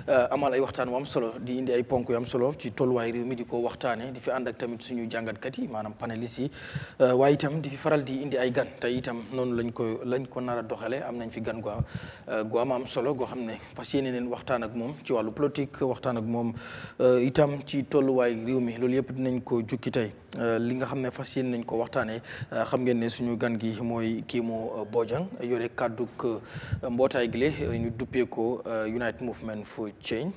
amal ay waxtaan wu am solo di indi ay ponk yu am solo ci tolluwaay réew mi di ko waxtaane di fi ànd ak tamit suñu jàngatkat yi maanaam panélistes yi waaye itam di fi faral di indi ay gan te itam noonu lañ ko nar a doxale am nañ fi gan gu am solo goo xam ne fas yéene neen waxtaan ak moom ci wàllu politique waxtaan ak moom itam ci tolluwaay réew mi loolu yëpp dinañ ko jukki tey li nga xam ne fas yéene nañ ko waxtaanee xam ngeen ne suñu gan gi mooy Kemo Bojang yore kàdduk mbootaay gi ñu duppee ko United Movement for Change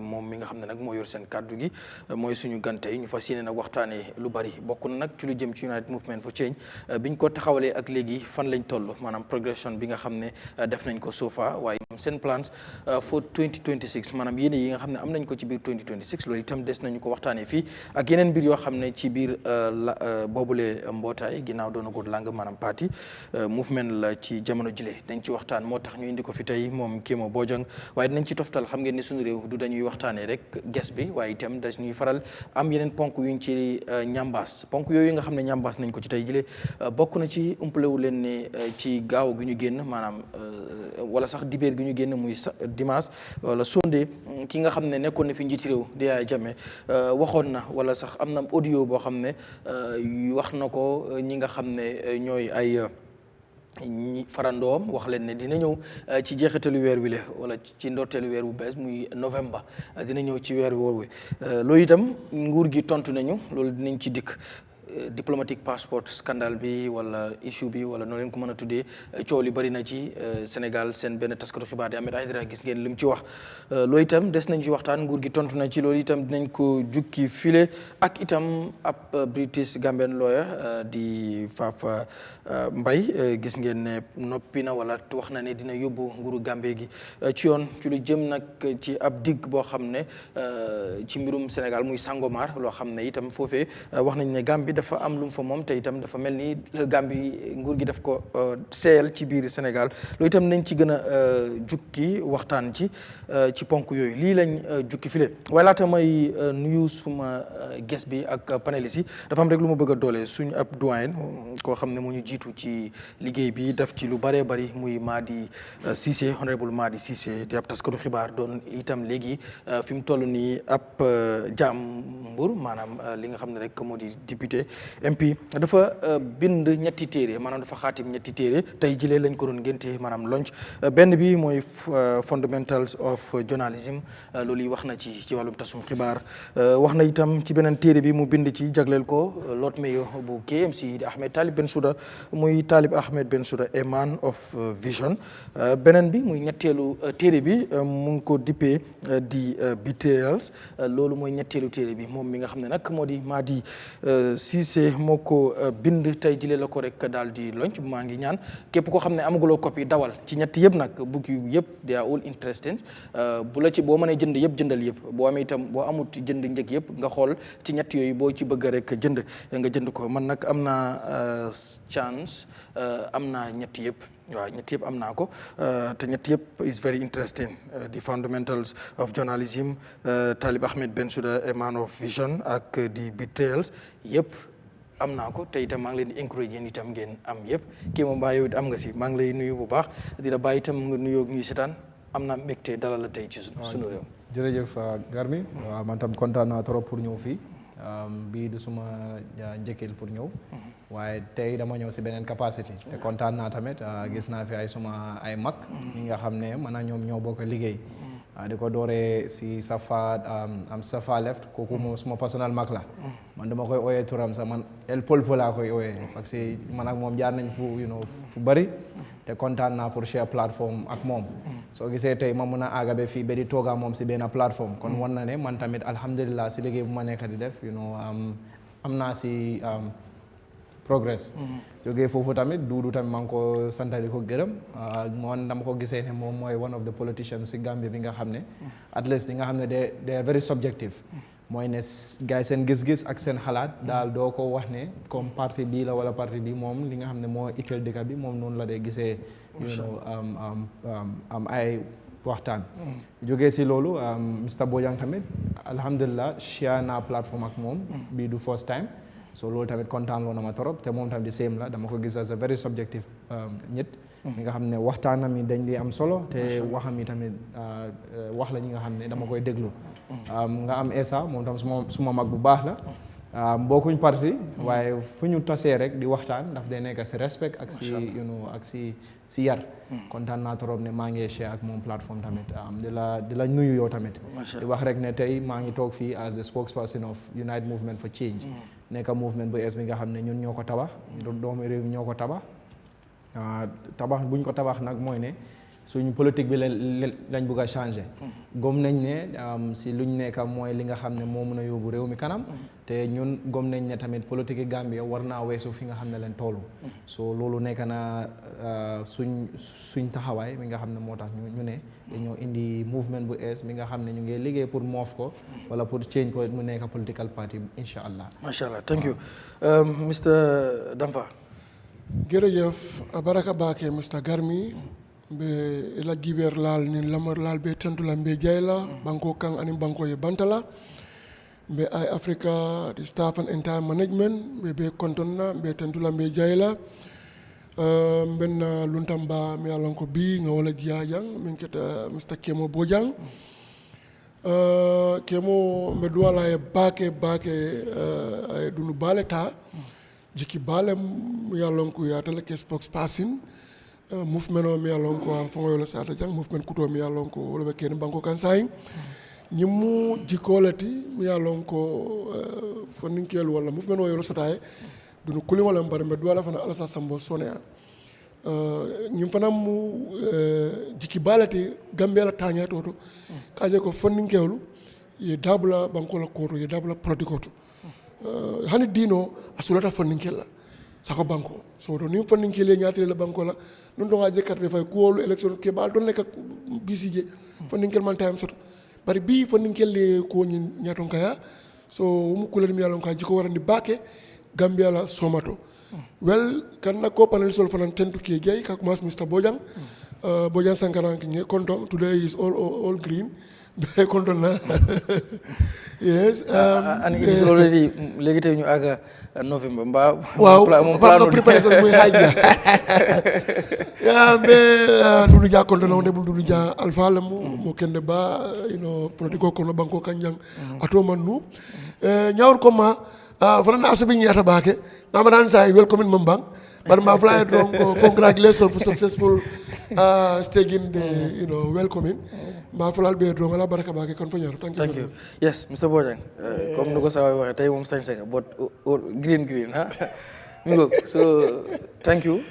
moom mi nga xam ne nag moo yor seen kàddu gi mooy suñu gan tey ñu fas yéene nag waxtaanee lu bari bokk na nag ci lu jëm ci United Movement for Change biñ ko taxawalee ak léegi fan lañ toll maanaam progression bi nga xam ne def nañ ko so far waaye seen plans for 2026 maanaam yéene yi nga xam ne am nañ ko ci biir 2026 loolu itam des nañu ko waxtaanee fii ak yeneen mbir yoo xam ne ci biir boobule mbootaay ginnaaw doona ko lang maanaam parti movement la ci jamono jile dañ ci waxtaan moo tax ñu indi ko fi tey moom Kemo Bojang waaye dinañ ci toftal xam ngeen ne suñu réew du dañuy waxtaanee rek guest bi waaye itam dañuy faral am yeneen ponk yuñ ci ñambaas ponk yooyu nga xam ne ñambaas nañ ko ci tey jile bokk na ci umpalewu leen ne ci gaaw gi ñu génn maanaam wala sax dibéer gi ñu génn muy dimanche wala sondé ki nga xam ne nekkoon na fi njiiti réew di Yahya Jammeh waxoon na wala sax am na audio boo xam ne wax na ko ñi nga xam ne ñooy ay ñi farandoom wax leen ne dina ñëw ci jeexitalu weer wi la wala ci ndorteelu weer bu bees muy novembre dina ñëw ci weer woowu loolu itam nguur gi tontu nañu loolu dinañ ci dikk diplomatic passport scandale bi wala issue bi wala noo leen ko mën a tuddee coow li bari na ci Sénégal seen benn taskatu xibaar di Ahmed Aïdara gis ngeen li mu ci wax loolu itam des nañ ci waxtaan nguur gi tontu na ci loolu itam dinañ ko jukki file ak itam ab British Gambian lawyer di Fafa Mbay gis ngeen ne noppi na wala wax na ne dina yóbbu nguuru Gambie gi ci yoon ci lu jëm nag ci ab digg boo xam ne ci mbirum Sénégal muy Sangomar loo xam ne itam foofee wax nañ ne Gambie dafa am lu mu fa moom te itam dafa mel ni Gambie nguur gi daf ko seeyal ci biir Sénégal loolu itam nañ ci gën a jukki waxtaan ci ponk yooyu lii lañ jukki file waaye laata may nuyu suma guest bi ak panélistes yi dafa am rek lu ma bëgg a doole suñ ab doyen koo xam ne moo ñu jiitu ci liggéey bi def ci lu bëree bëri muy Madi Cissé honorable Madi Cissé di ab taskatu xibaar doon itam léegi fi mu toll nii ab jàmbur maanaam li nga xam ne rek moo di député MP dafa bind ñetti téere maanaam dafa xaatim ñetti téere tey jilee lañ ko doon ngénte maanaam launch benn bi mooy fundamentals of journalism loolu yi wax na ci wàllum tasum xibaar wax na itam ci beneen téere bi mu bind ci jagleel ko Lord Mayor bu KMC di Ahmed Talib Bensouda muy Talib Ahmed Bensouda a man of vision beneen bi muy ñetteelu téere bi mu ngi ko dippee di betrayals loolu mooy ñetteelu téere bi moom mi nga xam ne nag moo di Madi Cissé moo ko bind tey jile la ko rek daal di lonc maa ngi ñaan képp koo xam ne amaguloo copie dawal ci ñetti yëpp nag book yu yëpp they are all interesting bu la ci boo mënee jënd yëpp jëndal yëpp boo amee itam boo amut jënd njëg yëpp nga xool ci ñett yooyu boo ci bëgg rek jënd nga jënd ko man nag am naa chance am naa ñetti yëpp waaw ñetti yëpp am naa ko te ñetti yëpp is very interesting the fundamentals of journalism Talib Ahmed Bensouda a man of vision ak di betrayals yëpp am naa ko te itam maa ngi leen di encourage yéen itam ngeen am yëpp kii moom mbaa yow it am nga si maa ngi lay nuyu bu baax di la bàyyi itam nga nuyoo ñuy seetaan am naa mbégte dalal la tey ci sunu réew. jërëjëf Garmi waaw man tam kontaan naa trop pour ñëw fii bii du suma njëkkeel pour ñëw waaye tey dama ñëw si beneen capacité te kontaan naa tamit gis naa fi ay suma ay mag ñi nga xam ne man ak ñoom ñoo bokk liggéey di ko dooree si Safa left kooku moom suma personnel mag la man dama koy ooyee turam sax man el polpo laa koy ooyee parce que man ak moom jaar nañ fu bari te kontaan naa pour share plateforme ak moom soo gisee tey ma mun a àggabe fii ba di toogaa moom si benn plateforme kon war na ne man tamit alhamdulilah si liggéey bu ma nekk di def am naa si progress jógee foofu tamit duudu tamit maa ngi ko sant di ko gërëm moom dama ko gisee ne moom mooy one of the politicians si Gambie bi nga xam ne at least di nga xam ne they are very subjective mooy ne gars yi seen gis-gis ak seen xalaat daal doo ko wax ne comme parti bii la wala parti bii moom li nga xam ne moo itteel dëkk bi moom noonu la dee gisee am ay waxtaan jógee si loolu Mr Bojang tamit alhamdulilah share naa plateforme ak moom bii du first time so loolu tamit kontaan loo na ma trop te moom tamit di same la dama ko gis as a very subjective nit mi nga xam ne waxtaanam yi dañ di am solo te waxam yi tamit wax la ñi nga xam ne dama koy déglu nga am Essa moom tam suma mag bu baax la bokkuñ parti waaye fu ñu tasee rek di waxtaan daf day nekk si respect ak si ak si yar kontaan naa trop ne maa ngi share ak moom plateforme tamit di la nuyu yow tamit di wax rek ne tey maa ngi toog fii as the spokesperson of Unite Movement for Change nekk movement bu es bi nga xam ne ñun ñoo ko tabax doomu réew mi ñoo ko tabax tabax buñ ko tabax nag mooy ne suñu politique bi lañ bëgg a changer gom nañ ne si luñ nekk mooy li nga xam ne moo mën a yóbbu réew mi kanam te ñun gom nañ ne tamit politique yi Gambia war naa weesu fi nga xam ne leen toolu so loolu nekk na suñ taxawaay mi nga xam ne moo tax ñu ne dañoo indi movement bu es mi nga xam ne ñu ngi liggéey pour moof ko wala pour change ko mu nekk political party insha allah. Masha Allah, thank you Mr. Damfa. Jërëjëf baraka baake Mr. Garmi be ila giber lal ni lamar lal be tentula be jayla banko kang ani banko ye bantala be Eyeafrica the staff and entire management be kontonna be tentula be jayla ben luntamba mi alon ko bi nga wala jiyajang min keta Mr. Kemo Bojang Kemo be duwala ye baake ay dunu baleta jiki balem yalon ko ya tele ke spokesperson movement o mi yalon ko fongo yola sata jang movement kuto mi yalon ko wala ken banko kan say ñimu jikolati mi yalon ko foninkel wala movement o yola sata dunu kuli wala mbar me wala fana ala sa sambo sonia ñim fana mu jiki balati Gambia la tanya toto kaje ko foninkel ye dabla banko la koto ye dabla prodikoto hani dino asulata foninkel la sako banko so to ni foninkel ñaati la banko la non do ngaje carte fay ko election ke bal don nek bisije foninkel man time soto bari bi foninkel ko ñaton kaya so mu kulel mi yalon ka jiko warandi baake Gambia la somato well kan na ko panel sol fanan tentu ke gay ka commence Mr. Bojang Bojang Sankara ngi konton today is all green be konton na yes and it is already legi tay ñu aga November mo plano preparation muy hajja ya be dudu ja konton on debul dudu ja alfa la mo kende ba protiko ko no banko kanjang ato manu ñawr ko ma fana asabi ñata baake namadan say welcome in mambang but ma fly drone congratulations for successful staging the welcoming ma fulal be drone ala baraka baake kon fa ñor thank you yes Mr. Bojang comme nuko sa waxe tay mom sañ sañ but green ha so thank you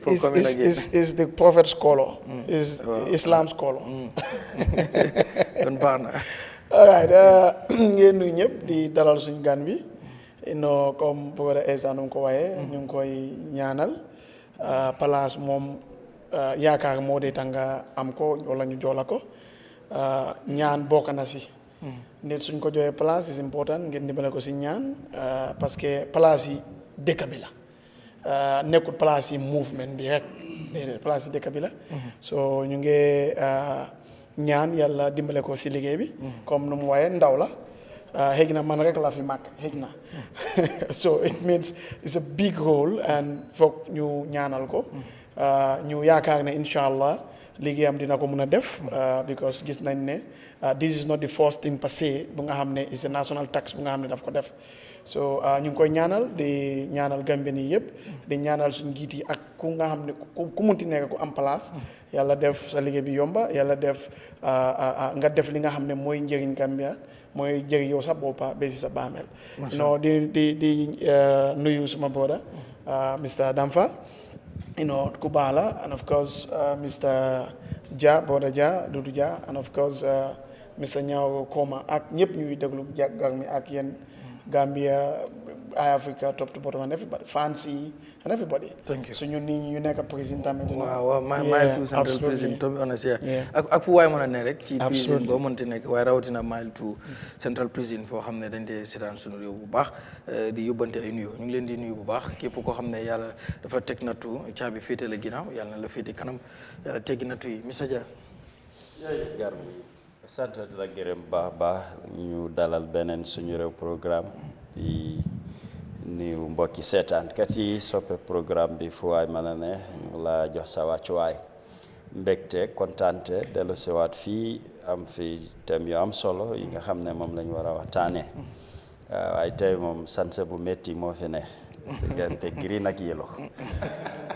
for coming again is the prophet's color is Islam's color kon barna all right ngeen ñu ñep di dalal suñu gan bi comme pour Essa nu ko waye ñu ngi koy ñaanal place moom yaakaar moo de tanga am ko wala ñu jola ko ñaan bokk na si nit suñ ko joxee place is important ngeen dimbale ko si ñaan parce que place yi dëkk bi la nekkul place yi movement bi rek déedéet place yi dëkk bi la so ñu ngi ñaan yàlla dimbale ko si liggéey bi comme nu mu waye ndaw la xëy na man rek la fi mag xëy na so it means it's a big role and foog ñu ñaanal ko ñu yaakaar ne incha allah liggéeyam dina ko mën a def because gis nañ ne this is not the first thing per se bu nga xam ne is a national tax bu nga xam ne daf ko def so ñu ngi koy ñaanal di ñaanal Gambien yi yëpp di ñaanal suñu njiit yi ak ku nga xam ne ku munti nekk ku am place yàlla def sa liggéey bi yomba yàlla def nga def li nga xam ne mooy njëriñ Gambia mooy jëri yow sa boppa ba si sa baamel di nuyu suma brother Mr. Damfa ku baax la and of course Mr. Dia brother Dia Dudu Dia and of course Mr. Ñaaw Koma ak ñëpp ñuy déglu jàggar mi ak yéen Gambia Eyeafrica top to bottom and everybody fancy and everybody. Thank you. So you need you nekk président tamit. waaw my to central prison to be honest ak fu waay mën a ne rek ci prison boo mënti nekk waaye rawatina mile to central prison foo xam ne dañ dee seetaan sunu réew bu baax di yóbbante ay nuyu ñu ngi leen di nuyu bu baax képp koo xam ne yàlla dafa teg nattu caabi féete la ginnaaw yàlla na la féete kanam yàlla teggi nattu yi Mr. Dia. Garmi sant di la gërëm baax ñu dalal beneen suñu réew programme di nuyu mbokki seetaankat yi soppe programme bi fu waay mën a ne la jox sa wàccuwaay mbégte kontaante dellu siwaat fii am fi thème yu am solo yi nga xam ne moom lañ war a waxtaanee waaye tey moom sanse bu métti moo fi ne diggante green ak yellow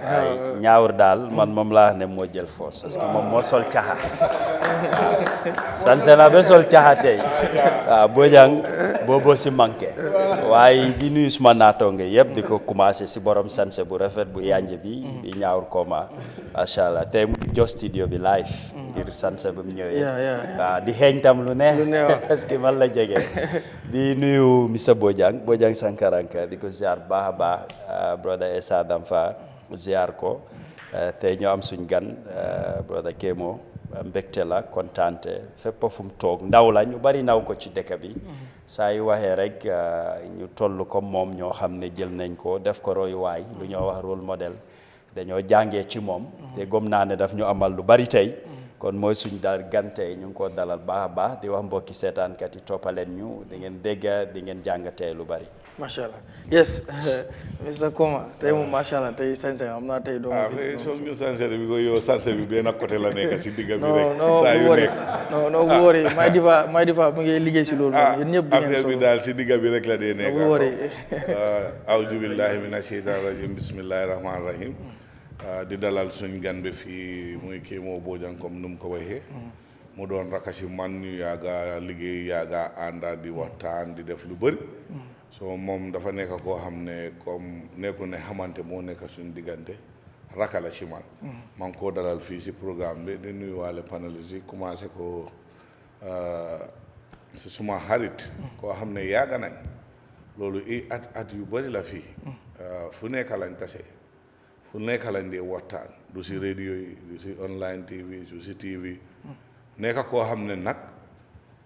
waaye ñaawur daal man moom laa ne moo jël foos parce que moom moo sol caxa waaw sanse na ba sol caxa tey waaw Bojang booboo si manqué waaye di nuyu suma naataango yëpp di ko commencé si borom sanse bu rafet bu yanj bi di ñaawur kooma macha allah tey mu jox studio bi live ngir sanse bu mu ñëwee waaw di xeeñ tam lu neex parce que man la jege di nuyu Mr Bojang Sankaranka di ko ziar baax a baax brother Essa Damfa ziar ko tey ñoo am suñ gan brother Kemo mbégte la kontaante fépp fu mu toog ndaw la ñu bari naw ko ci dëkk bi saa yu waxee rek ñu toll comme moom ñoo xam ne jël nañ ko def ko royuwaay lu ñoo wax rôle modèle dañoo jàngee ci moom te gëm naa ne daf ñu amal lu bari tey kon mooy suñ daal gan tey ñu ngi ko dalal baax a baax di wax mbokki seetaankat yi toppaleen ñu di ngeen dégg di ngeen jàngatee lu bari. macha allah yes Mr Koma tey moom macha allah tey sanse am naa tey doomu soog ñu sanse bi ko yow sanse bi benn côté la nekk si digga bi non rek non saa yu nekk non bu wóoree may difa mu ngi liggéey si loolu yéen ñëpp affaire bi daal si digga bi rek la dee nekk bu wóoree awju billahi mina sheytaan rajim bismillahi rahmaani rahim di dalal suñ gan bi fii muy Kemo Bojang comme nu mu ko waxee mu doon rakasi man ñu yaaga liggéey yaaga ànda di waxtaan di def lu bëri so moom dafa nekk koo xam ne comme nekku ne xamante moo nekk suñ diggante raka la ci man maa ngi koo dalal fii si programme bi di nuyuwaale panélistes yi commencé ko si suma xarit koo xam ne yaaga nañ loolu at yu bëri la fii fu nekk lañ tase fu nekk lañ dee waxtaan du si radio yi du si online TV du si TV nekk koo xam ne nag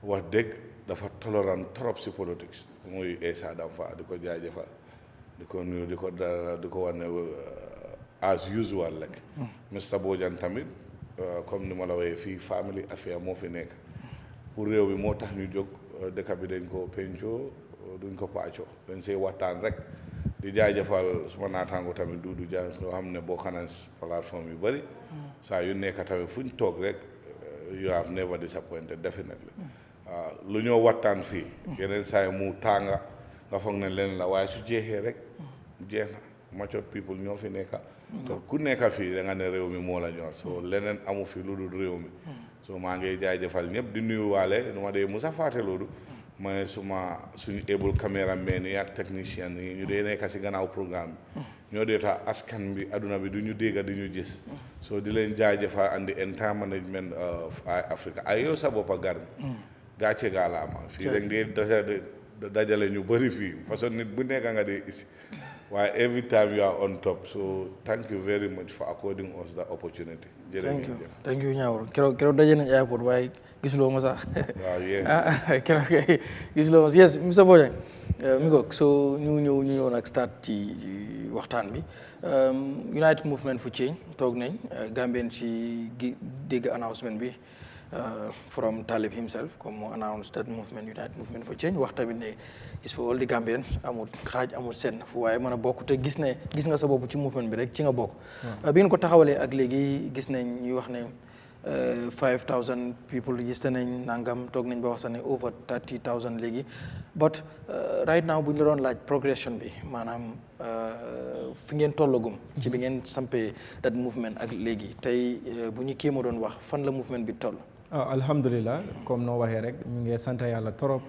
wax dëgg dafa tolérant trop si politique muy Essa Damfa di ko jaajëfal di ko nuyu di ko wax ne as usual rek Mr Bojang tamit comme ni ma la waxee fii family affaire moo fi nekk pour réew bi moo tax ñu jóg dëkk bi dañ ko pencoo duñ ko paccoo dañ see waxtaan rek di jaajëfal suma naataango tamit Dudu Dia loo xam ne boo xanaa plateforme yu bëri saa yu nekk tamit fu ñu toog rek you have never disappointed definitely lu ñoo waxtaan fii yeneen saa yi mu tànga nga foog ne leen la waaye su jeexee rek jeex na mature people ñoo fi nekka te ku nekka fii da nga ne réew mi moo la ñor so leneen amu fi lu dul réew mi so maa ngi jaajëfal ñëpp di nuyu waale nu ma dee musa faate loolu mooy suñu able caméraman yi ak technicien yi ñu dee nekk si gannaaw programme bi ñoo dee tax askan bi adduna bi du ñu dégg di ñu gis so di leen jaajëfal and the entire management of Eyeafrica ay yow sa boppa gar mi gàcce gaalaama fii rek di dajale ñu bëri fii façon nit bu nekk nga dee isi waaye every time you are on top so thank you very much for according us the opportunity jërëjëf thank you ñaawul keroog daje nañ airport waaye gisuloo ma sax waaw yéen keroog gisuloo ma sax yes Mr Bojang mi ngoog so ñu ñëw nag start ci waxtaan bi United Movement for Change toog nañ Gambien ci dégg announcement bi from Talib himself comme mu announced that United Movement for Change wax tamit ne is for all the Gambians amul xaaj amul seen fu waaye mën a bokk te gis nga sa bopp ci movement bi rek ci nga bokk bi ngeen ko taxawalee ak léegi gis nañ ñuy wax ne 5,000 people gis nañ nangam toog nañ ba wax sax ne over 30,000 léegi but right now bu ñu la doon laaj progression bi maanaam fi ngeen tollagum ci bi ngeen sampee that movement ak léegi tey bu ñu Kemo doon wax fan la movement bi toll alhamdulilah comme noo waxee rek ñu ngi sant yàlla trop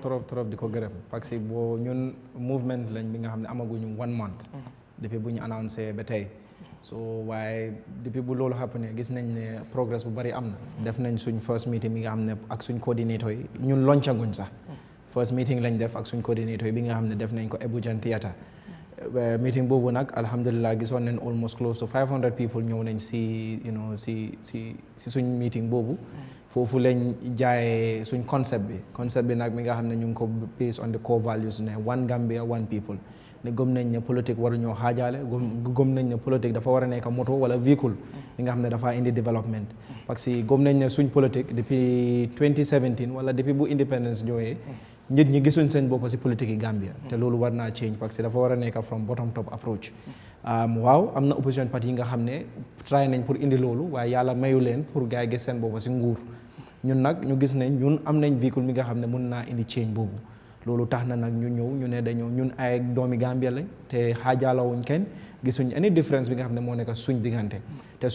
di ko gërëm parce que boo ñun movement lañ bi nga xam ne amaguñu 1 month depuis bu ñu annoncé ba tey so waaye depuis bu loolu happen gis nañ ne progress bu bari am na def nañ suñ first meeting bi nga xam ne ak suñ coordinator yi ñun loncaguñ sax first meeting lañ def ak suñ coordinator yi bi nga xam ne def nañ ko Abuja Theatre meeting boobu nag alhamdulilah gisoon nañ almost close to 500 people ñëw nañ si suñ meeting boobu foofu lañ jaayee suñ concept bi nag mi nga xam ne ñu ngi ko based on the core values ne one Gambia one people ne gëm nañ ne politique waruñoo xaajaale gëm nañ ne politique dafa war a nekk moto wala véhicule li nga xam ne dafa indi développement parce que gëm nañ ne suñ politique depuis 2017 wala depuis bu independence ñëwee nit ñi gisuñ seen bopp si politique yi Gambia te loolu war naa change parce que dafa war a nekk from bottom top approach waaw am na opposition parti yi nga xam ne try nañ pour indi loolu waaye yàlla mayu leen pour gars yi gis seen boppa si nguur ñun nag ñu gis ne ñun am nañ véhicule mi nga xam ne mun naa indi change boobu loolu tax na nag ñu ñëw ñu ne dañoo ñun ay doomi Gambia lañ te xaajalawuñ kenn gisuñ any différence bi nga xam ne moo nekk suñ diggante te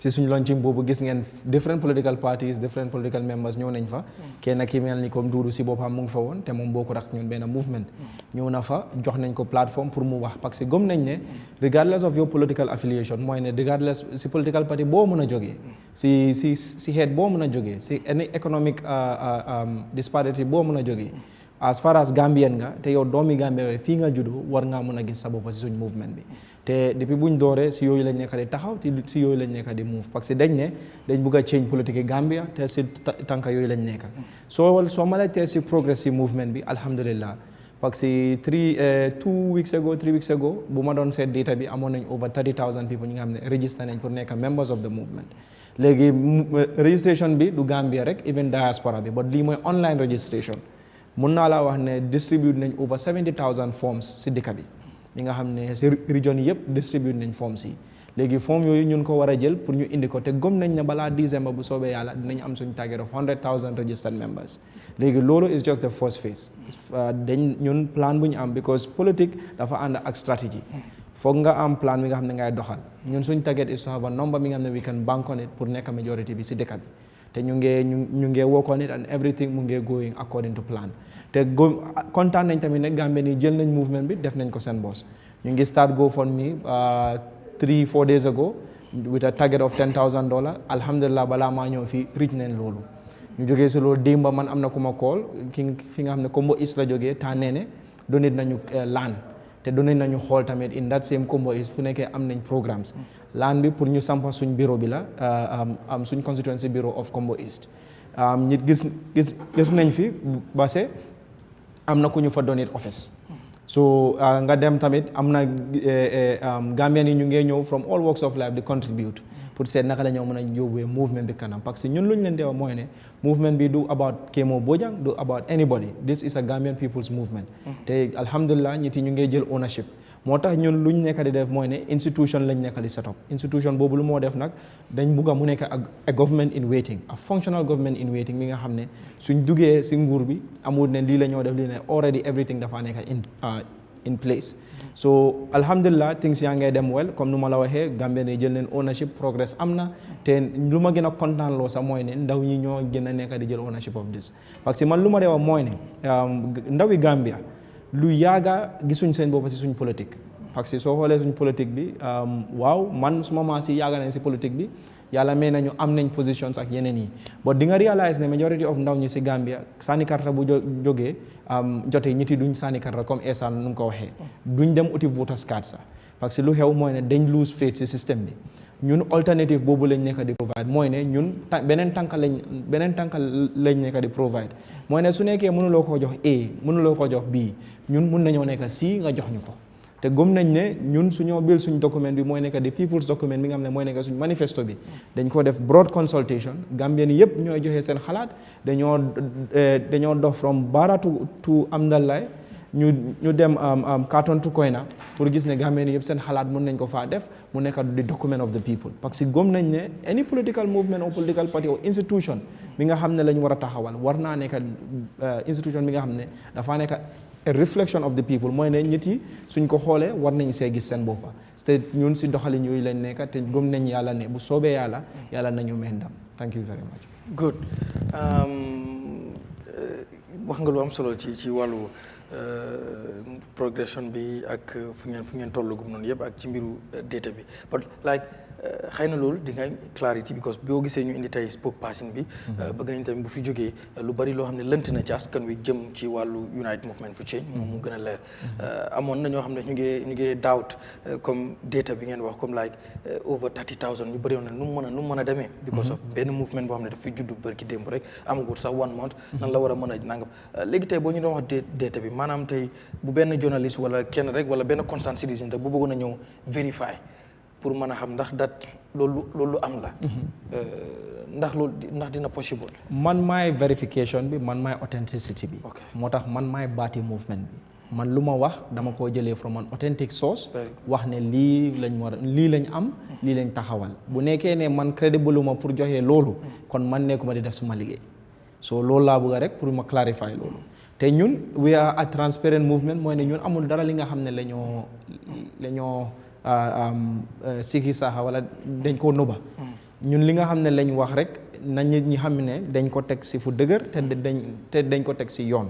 suñ launching boobu gis ngeen different political parties different political members ñëw nañ fa kenn ki mel ni comme Duudu si boppam mu ngi fa woon te moom boo ko rak ñun benn movement ñëw na fa jox nañ ko plateforme pour mu wax parce que gëm nañ ne regardless of your political affiliation mooy ne regardless si political party boo mën a jógee si head boo mën a jógee si any economic disparity boo mën a jógee as far as Gambien nga te yow doomi Gambia fii nga juddoo war ngaa mën a gis sa bopp si suñ movement bi te depuis buñ dooree si yooyu lañ nekk di taxaw te si yooyu lañ nekk di move parce que dañ ne dañ bëgg a change politique Gambia te si tànka yooyu lañ nekk soo ma la tee si progressive movement bi alhamdulillah parce que 3 weeks ago bu ma doon seet data bi amoon nañ over 30,000 people ñi nga xam ne register nañ pour nekk members of the movement léegi registration bi du Gambia rek even diaspora bi but lii mooy online registration mun naa laa wax ne distribute nañ over 70,000 forms si dëkk bi ñi nga xam ne si région yëpp distribute nañ forms yi léegi form yooyu ñun ko war a jël pour ñu indi ko te gëm nañ ne balaa décembre bu soobee yàlla dinañ am suñ target of 100,000 registered members léegi loolu is just the first phase dañ ñun plan bu ñu am because politique dafa ànd ak stratégie foog nga am plan bi nga xam ne ngay doxal ñun suñ target is to have a number bi nga xam ne we can bank on it pour nekk majority bi si dëkk bi te ñu ngee work on it and everything mu ngee going according to plan te kontaan nañ tamit ne Gambie nii jël nañ movement bi def nañ ko seen boss ñu ngi start GoFundMe 3-4 days ago with a target of $10,000 alhamdulillah balaa maa ñëw fii reach nañ loolu ñu jógee si loolu démba man am na ku ma call fi nga xam ne Combo East la jógee Tanene donate nañu land te donate nañu xool tamit in that same Combo East fu nekkee am nañ programmes land bi pour ñu sampa suñ bureau bi la am suñ constituency bureau of Combo East nit gis nañ fi base am na ku ñu fa donate office so nga dem tamit am na Gambian yi ñu ngee ñëw from all walks of life di contribute pour seet naka la ñoo mën a yóbbee movement bi kanam parce que ñun lu ñu leen di wax mooy ne movement bi du about Kemo Bojang du about anybody this is a Gambian people's movement te alhamdulillah ñit yi ñu ngee jël ownership moo tax ñun lu ñu nekk di def mooy ne institution lañ nekk di set up institution boobu lu moo def nag dañ bugg a mu nekk a government in waiting a functional government in waiting mi nga xam ne suñ duggee si nguur bi amul ne lii la ñoo def lii ne already everything dafa nekk in place so alhamdulillah things yaa ngay dem well comme nu ma la waxee Gambie ne jël leen ownership progress am na te lu ma gën a kontaan loo sax mooy ne ndaw ñi ñoo gën a nekk di jël ownership of this parce que man lu ma dee wax mooy ne ndawi Gambia lu yaaga gisuñ seen bopp si suñ politique parce que soo xoolee suñ politique bi waaw man suma maas yi yaaga nañ si politique bi yàlla may nañu am nañ positions ak yeneen yi but di nga realize ne majority of ndaw ñi si Gambia sànni karta bu jógee jotee ñiti duñ sànni karta comme Essa nu mu ko waxee duñ dem uti voters card sax parce que lu xew mooy ne dañ lose faith si système bi ñun alternative boobu lañ nekk di provide mooy ne ñun beneen tànk lañ nekk di provide mooy ne su nekkee mënuloo koo jox A mënuloo koo jox B ñun mun nañoo nekk C nga jox ñu ko te gëm nañ ne ñun suñoo bil suñ document bi mooy nekk di people's document bi nga xam ne mooy nekk suñ manifesto bi dañ ko def broad consultation Gambien yëpp ñooy joxe seen xalaat dañoo dox from Barra to Amdalay ñu dem Karton to Koyna pour gis ne Gambien yëpp seen xalaat mën nañ ko faa def mu nekk di document of the people parce que gëm nañ ne any political movement or political party or institution bi nga xam ne lañ war a taxawal war naa nekk institution bi nga xam ne dafaa nekk a reflection of the people mooy ne nit yi suñ ko xoolee war nañ see gis seen boppa te ñun si doxalin yooyu lañ nekk te gëm nañ yàlla ne bu soobee yàlla nañu may ndam thank you very much. Good wax nga lu am solo ci wàllu progression bi ak fu ngeen tollugum noonu yëpp ak ci mbiru data bi but like xëy na loolu di nga clarity because boo gisee ñu indi tey spokesperson bi bëgg nañ tamit bu fi jógee lu bari loo xam ne lënt na ci askan wi jëm ci wàllu United Movement for Change moom mu gën a leer amoon na ñoo xam ne ñu ngi doubt comme data bi ngeen wax comme like over 30,000 ñu bëri woon na nu mu mën a demee because of benn movement boo xam ne daf fi juddu bërki démb rek amagul sax 1 month nan la war a mën a nangam léegi tey boo ñu doon wax data bi maanaam tey bu benn journaliste wala kenn rek wala benn concerned citizen rek bu bëggoon a ñëw vérifier pour mën a xam ndax loolu am la ndax dina possible man maay verification bi man maay authenticity bi moo tax man maay baati movement bi man lu ma wax dama koo jëlee from an authentic source wax ne lii lañ am lii lañ taxawal bu nekkee ne man crédible ma pour joxe loolu kon man nekkuma di def suma liggéey so loolu laa bëgg rek pour ma clarify loolu te ñun we are a transparent movement mooy ne ñun amul dara li nga xam ne la ñoo siki saxa wala dañ koo nëbba ñun li nga xam ne lañ wax rek na nit ñi xam ne dañ ko teg si fu dëgër te dañ ko teg si yoon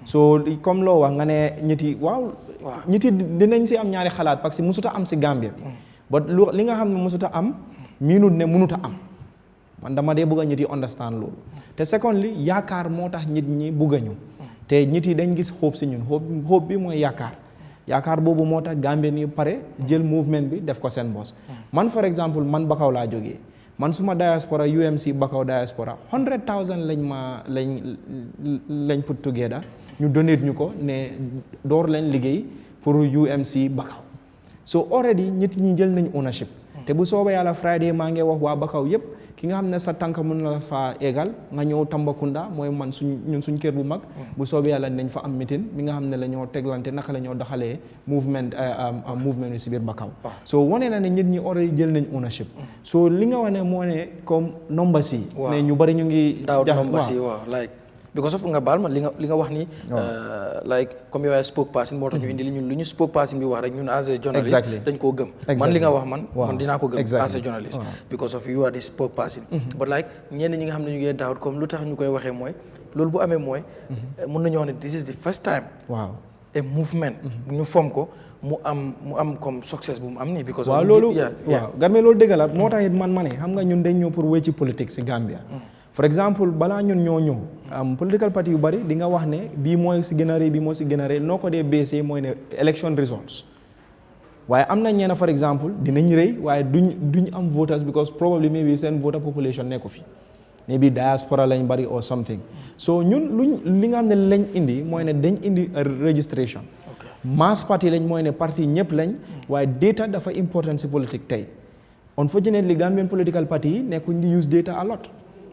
so comme loo wax nga ne ñit yi ñit yi dinañ si am ñaari xalaat parce que musuta am si Gambia bi but li nga xam ne musuta am miinut ne mënuta am man dama dee bëgg a ñit yi understand loolu te secondly yaakaar moo tax nit ñi bëgg a ñu te nit yi dañ gis hope si ñun hope bi mooy yaakaar boobu moo tax Gambia ni pare jël movement bi def ko seen boss man for exemple man Bakaw laa jógee man suma diaspora UMC Bakaw diaspora 100,000 lañ put together ñu donate ñu ko ne door leen liggéey pour UMC Bakaw so already nit ñi jël nañ ownership te bu soobee yàlla Friday maa ngi wax waa Bakaw yépp ki nga xam ne sa tànk mën na la faa égal nga ñëw Tambacounda mooy man suñ kër bu mag bu soobee yàlla dinañ fa am meeting mi nga xam ne la ñoo teglante naka la ñoo doxalee movement bi si biir Bakaw so wane na ne nit ñi already jël nañ ownership so li nga wax ne moo ne comme nomba si ne ñu bari ñu ngi because of nga baal ma li nga wax ni like comme yow ay spokesperson moo tax ñu indi li ñun lu ñu spokesperson bi wax rek ñun as a journalist dañ koo gëm man li nga wax man dinaa ko gëm as a journalist because of you are the spokesperson but like ñenn ñi nga xam ne ñu ngi doubt comme lu tax ñu koy waxee mooy loolu bu amee mooy mun nañu wax ne this is the first time a movement ñu form ko mu am comme success bu mu am nii because waaw loolu Gambia loolu dëgg la moo tax it man ma ne xam nga ñun dañ ñëw pour wéy ci politique si Gambia for exemple balaa ñun ñoo ñëw political party yu bari di nga wax ne bii mooy si gën a rëy bii mooy si gën a rëy noo ko dee baissé mooy ne election results waaye am na ñeena for exemple dinañ rëy waaye duñ am voters because probably maybe seen voter population nekku fi maybe diaspora lañ bari or something so ñun li nga xam ne lañ indi mooy ne dañ indi registration mass party lañ mooy ne parti ñëpp lañ waaye data dafa important si politique tey unfortunately Gambian political party yi nekkuñ di use data a lot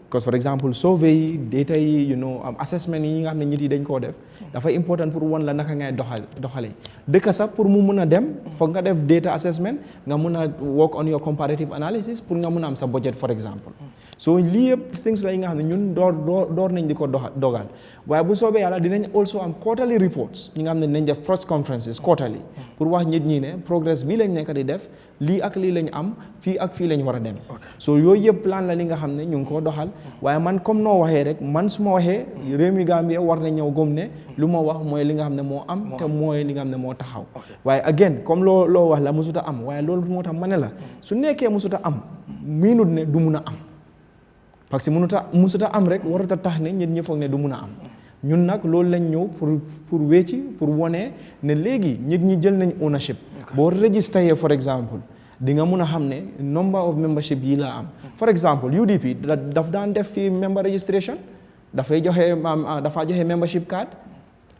because for example survey yi data yi assessment yi nga xam ne nit yi dañ koo def dafa important pour wan la naka ngay doxale dëkk sax pour mu mun a dem foog nga def data assessment nga mun a work on your comparative analysis pour nga mun a am sa budget for example so lii yëpp things la yi nga xam ne ñun door nañ di ko dogal waaye bu soobee yàlla dinañ also am quarterly reports ñi nga xam ne dinañ def press conferences quarterly pour wax nit ñi ne progress bii lañ nekk di def lii ak lii lañ am fii ak fii lañ war a dem so yooyu yëpp plan la li nga xam ne ñu ngi koo doxal waaye man comme noo waxee rek man su ma waxee réew mi Gambia war na ñëw gëm ne lu ma wax mooy li nga xam ne moo am te mooy li nga xam ne moo taxaw waaye again comme loo wax la musuta am waaye loolu moo tax ma ne la su nekkee musuta am miinut ne du mun a am parce que musuta am rek warut a tax ne nit ñi foog ne du mun a am ñun nag loolu lañ ñëw pour wécci pour wone ne léegi nit ñi jël nañ ownership boo registré for exemple di nga mun a xam ne number of membership yi laa am for exemple UDP daf daan def fii member registration dafa joxe membership card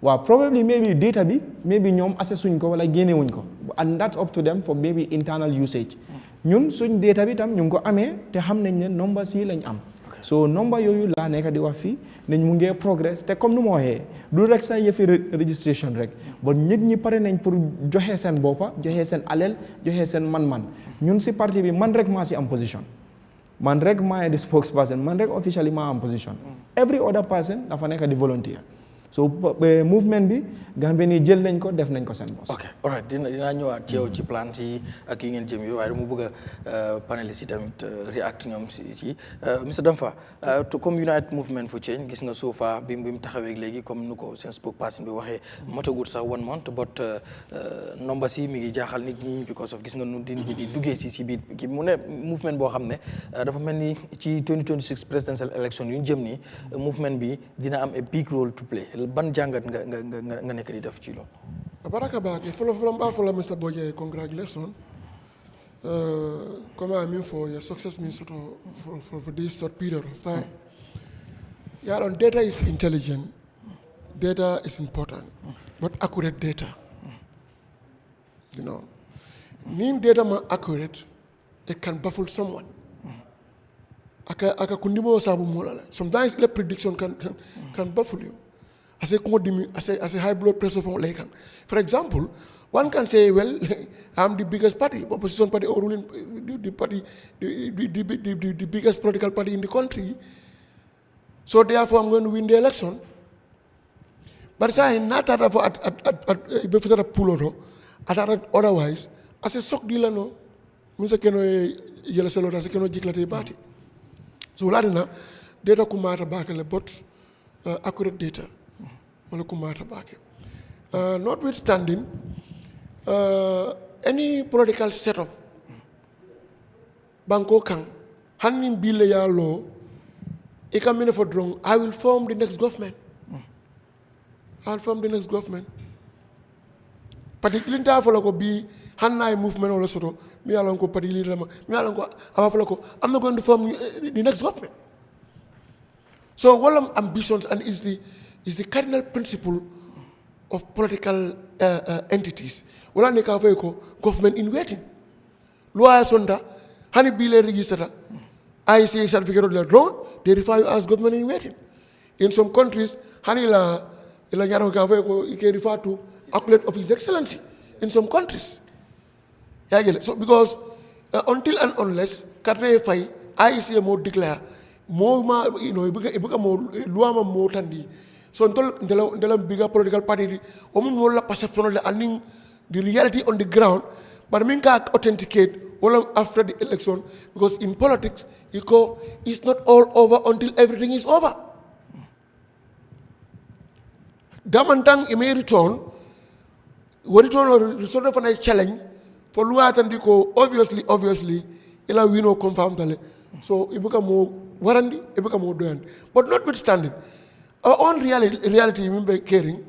waaw probably maybe data bi maybe ñoom access suñ ko wala génne wuñ ko and that's up to them for maybe internal usage ñun suñ data bi tam ñu ngi ko amee te xam nañ ne number si lañ am so number yooyu laa nekk di wax fii nañ mu ngee progress te comme nu ma waxee du rek sa yëfi registration rek ba nit ñi pare nañ pour joxe seen boppa joxe seen alal joxe seen man-man ñun si parti bi man rek maa si am position man rek maa di spokesperson man rek officially maa am position every other person dafa nekk di volunteer so movement bi Gambie nii jël nañ ko def nañ ko seen boss. ok alright dinaa ñëwaat yow ci plan yi ak yi ngeen jëm yow waaye dama bëgg a paneliste yi tamit react ñoom ci Mr Damfa comme United Movement for Change gis nga so far bi mu taxawee léegi comme nu ko seen spokesperson bi waxee motagut sax 1 month but nomba si mi ngi jaaxal nit ñi because of gis nga nu nit ñi di duggee si biir ki mu ne movement boo xam ne dafa mel ni ci 2026 presidential election yu ñu jëm nii movement bi dina am a big role to play ban jàngat nga nekk di def ci loolu. baraka baake folo Mr Bojang congratulations comme I mean for your success means for this short period of time. Yeah, data is intelligent, data is important, but accurate data. You know, need data more accurate, it can baffle someone. Aka kundimo sabu mulala. Sometimes the prediction can baffle you. as a high blood pressure for like. For example, one can say, well, I'm the biggest party, opposition party, or ruling the party, the biggest political party in the country. So therefore, I'm going to win the election. But say not that at pull otherwise, as a sock dealer, no, Mr. Keno yellow selo as a Keno jiklate party. So Ladina data kumata bakele, but accurate data. Notwithstanding any political setup, Banko Kang, Hanin Bilaya law, it can mean for drone. I will form the next government. I'll form the next government. Particularly for be Hanai movement or so, me along party leader, me along I'm not going to form the next government. So all ambitions and is the cardinal principle of political entities. Wala ne ka ko government in waiting. Loi sonda hani bile register IC certificate of law they refer you as government in waiting. In some countries hani la nyaro ka ko you can refer to accolade of His Excellency in some countries. So because until and unless katre fay IC mo declare more ibuka mo luama mo tandi so until bigger political party omun wala perception le aning the reality on the ground but min ka authenticate wala after the election because in politics it's not all over until everything is over. Damantang may return or return of a challenge for Luatandiko obviously ila wino confirm dale so it become more warranty it become more doing but notwithstanding our own reality remember caring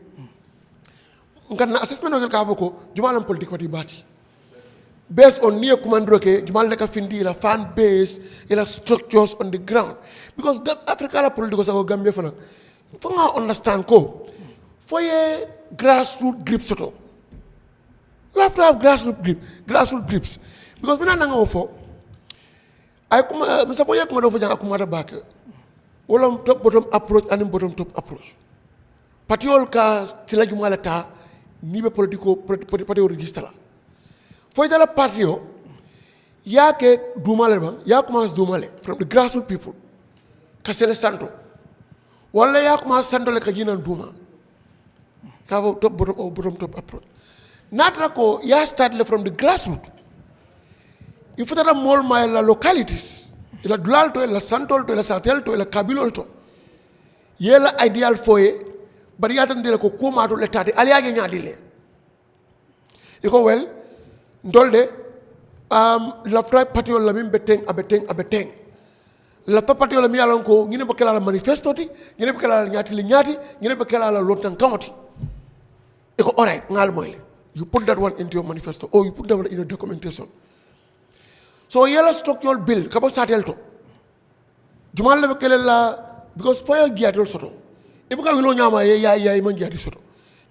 ngana assessment of kavoko jumalam political party bati based on near commando ke jumal leka findi la fan base ila structures on the ground because Africa la political sa Gambia fana fanga understand ko for a grassroots grip soto you have to have grassroots grips because mina nanga ofo I come Mr. Boya come over jang akumara back wala top bottom approach and bottom top approach patiol ka sila jumala ta ni be politico party register la foi dala patio ya ke dumale bang ya commence dumale from the grassroots people kasele santo wala ya commence santo le ka jinan duma ka top bottom top approach natra ko ya start le from the grassroots. If there are more my localities, ila dulal to ila santol to ila satel to ila kabilol to, yela ideal foye, but yatan de la ko kuma to letati aliage nyadile. Iko well, ndolde la fra patio la mim abeteng. La fa patio la mi alon ko ngine bakela la manifesto ti, ngine bakela la nyati, ngine bakela la lontan kamati. Iko alright, ngal moyle. You put that one into your manifesto or you put that one in your documentation. So yellow structural bill, kabo satel to. Jumal le kele la because fire giatel soto. Ibuka wilo nyama ya man giati soto.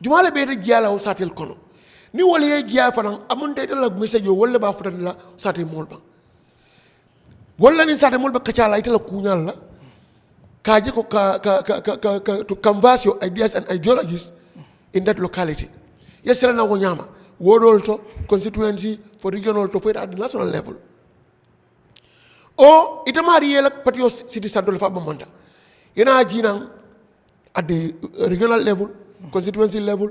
Jumal le bete giala o satel kono. Ni wole ye gia fanan amunte to la message yo wole ba futan la satel molba. Wole ni satel molba kachala ite la kunyal la. Kaje ko ka to canvas your ideas and ideologies in that locality. Yes, na wo nyama. Ward to constituency for regional to for at the national level. O itamari yela patio city central fa bamanda ina jinang at the regional level constituency level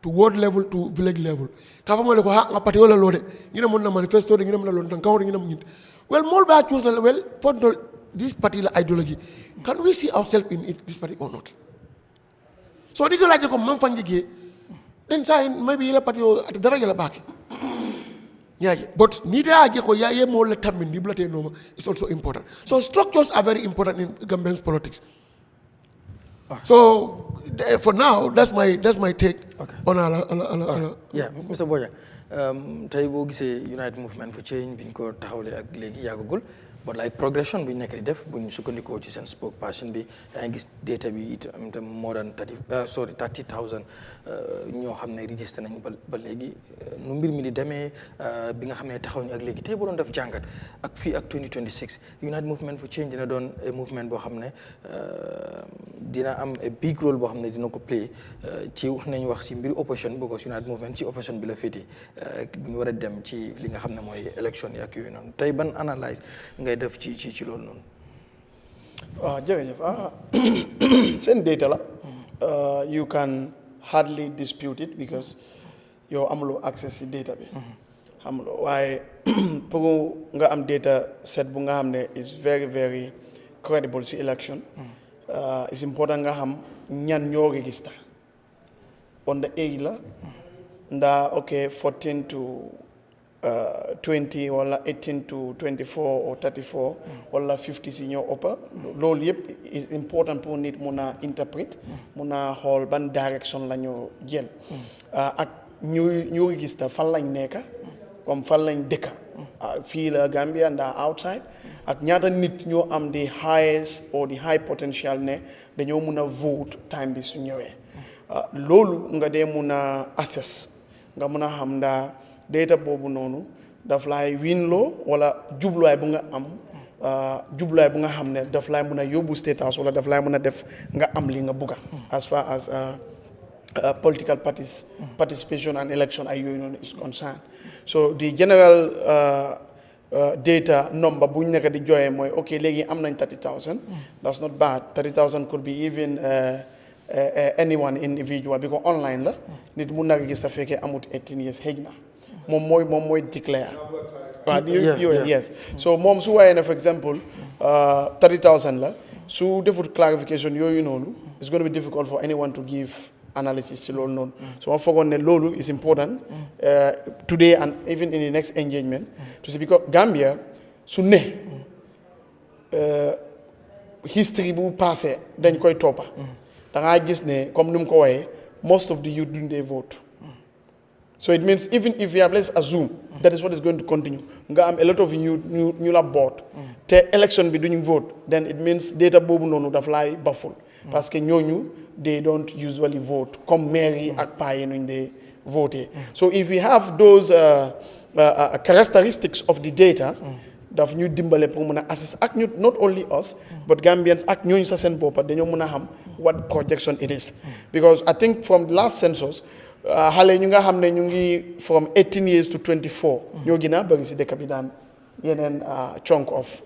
to ward level to village level ka fa mo le ko ha nga patio la lode ngina mon na manifesto de ngina mon lon tan kawri ngina mon well mol ba choose la well for this particular ideology can we see ourselves in this party or not so did you like ko man fanjige then say maybe yela patio at dara yela baki yeah, but it's also important. So structures are very important in Gambian politics. So for now, that's my take on yeah, Mr. Bojang. Tay bo gisee United Movement for Change biñ ko taxawle ak léegi yàggagul but like progression bu ñu nekk di def bu ñu sukkandikoo ci seen spokesperson bi yaa ngi gis data bi itam more than 30,000 ñoo xam ne registré nañ ba léegi nu mbir mi di demee bi nga xam ne taxaw ñu ak léegi tey boo doon def jàngat ak fii ak 2026 United Movement for Change dina doon movement boo xam ne dina am big role boo xam ne dina ko play ci wax nañ wax si mbiri opposition because United Movement ci opposition bi la féetee bu ñu war a dem ci li nga xam ne mooy élection yi ak yooyu noonu tey ban analyse ngay def ci loolu noonu. waaw jërëjëf seen data la you can hardly dispute it because yow amuloo access ci data bi xamuloo waaye pour nga am data set bu nga xam ne is very very credible ci election it's important nga xam ñan ñoo register on the age la nda ok 14 to 20 wala 18 to 24 or 34 wala 50 si ñoo ëppa loolu yëpp is important pour nit mun a interpret mun a xool ban direction la ñu jël ak ñu register fan lañ nekka comme fan lañ dëkka fii la Gambia nda outside ak ñaata nit ñoo am the highest or the high potential ne dañoo mun a vote time bi su ñëwee loolu nga dee mun a assess nga mun a xam ndaa data boobu noonu daf laay winloo wala jubluwaay bu nga am jubluwaay bu nga xam ne daf laay mën a yóbbu state house wala daf laay mën a def nga am li nga bugga as far as political parties participation and election ay yooyu noonu is concerned so the general data number bu ñu nekk di joxe mooy ok léegi am nañ 30,000 that's not bad 30,000 could be even anyone individual because online la nit mun na register fekkee amut 18 years xëj na moom mooy declare yes so moom su waaye ne for example 30,000 la su defut clarification yooyu noonu it's going to be difficult for anyone to give analysis ci loolu noonu so ma foogoon ne loolu is important today and even in the next engagement to see because Gambia su ne history bu passé dañ koy toppa da ngaa gis ne comme ni mu ko waxee most of the youth duñ dee vote so it means even if you have, let's assume that is what is going to continue nga am a lot of ñu la boot te election bi duñu vote then it means data boobu noonu daf laay baful parce que ñooñu they don't usually vote comme maire yi ak paa yi nuñ dee voter so if we have those characteristics of the data daf ñu dimbale pour mën a assess ak ñu not only us but Gambians ak ñooñu sa seen boppa dañoo mën a xam what projection it is because I think from the last census xale ñu nga xam ne ñu ngi from 18 years to 24 ñoo gën a bëri si dëkk bi daan yeneen chunk of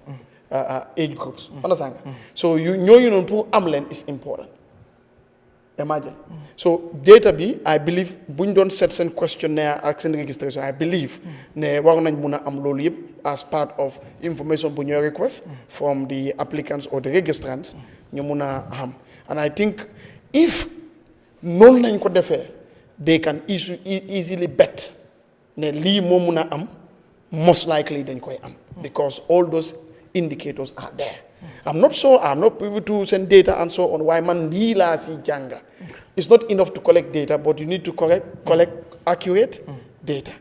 age groups understand nga so ñooñu noonu pour am leen is important imagine so data bi I believe bu ñu doon set seen questionnaire ak seen registration I believe ne war nañ mun a am loolu yëpp as part of information bu ñoo request from the applicants or the registrants ñu mun a xam and I think if noonu nañ ko defee they can easily bet ne lii moo mun a am most likely dañ koy am because all those indicators are there I'm not sure I'm not privy to send data and so on why man lii laa si jànga it's not enough to collect data but you need to collect accurate data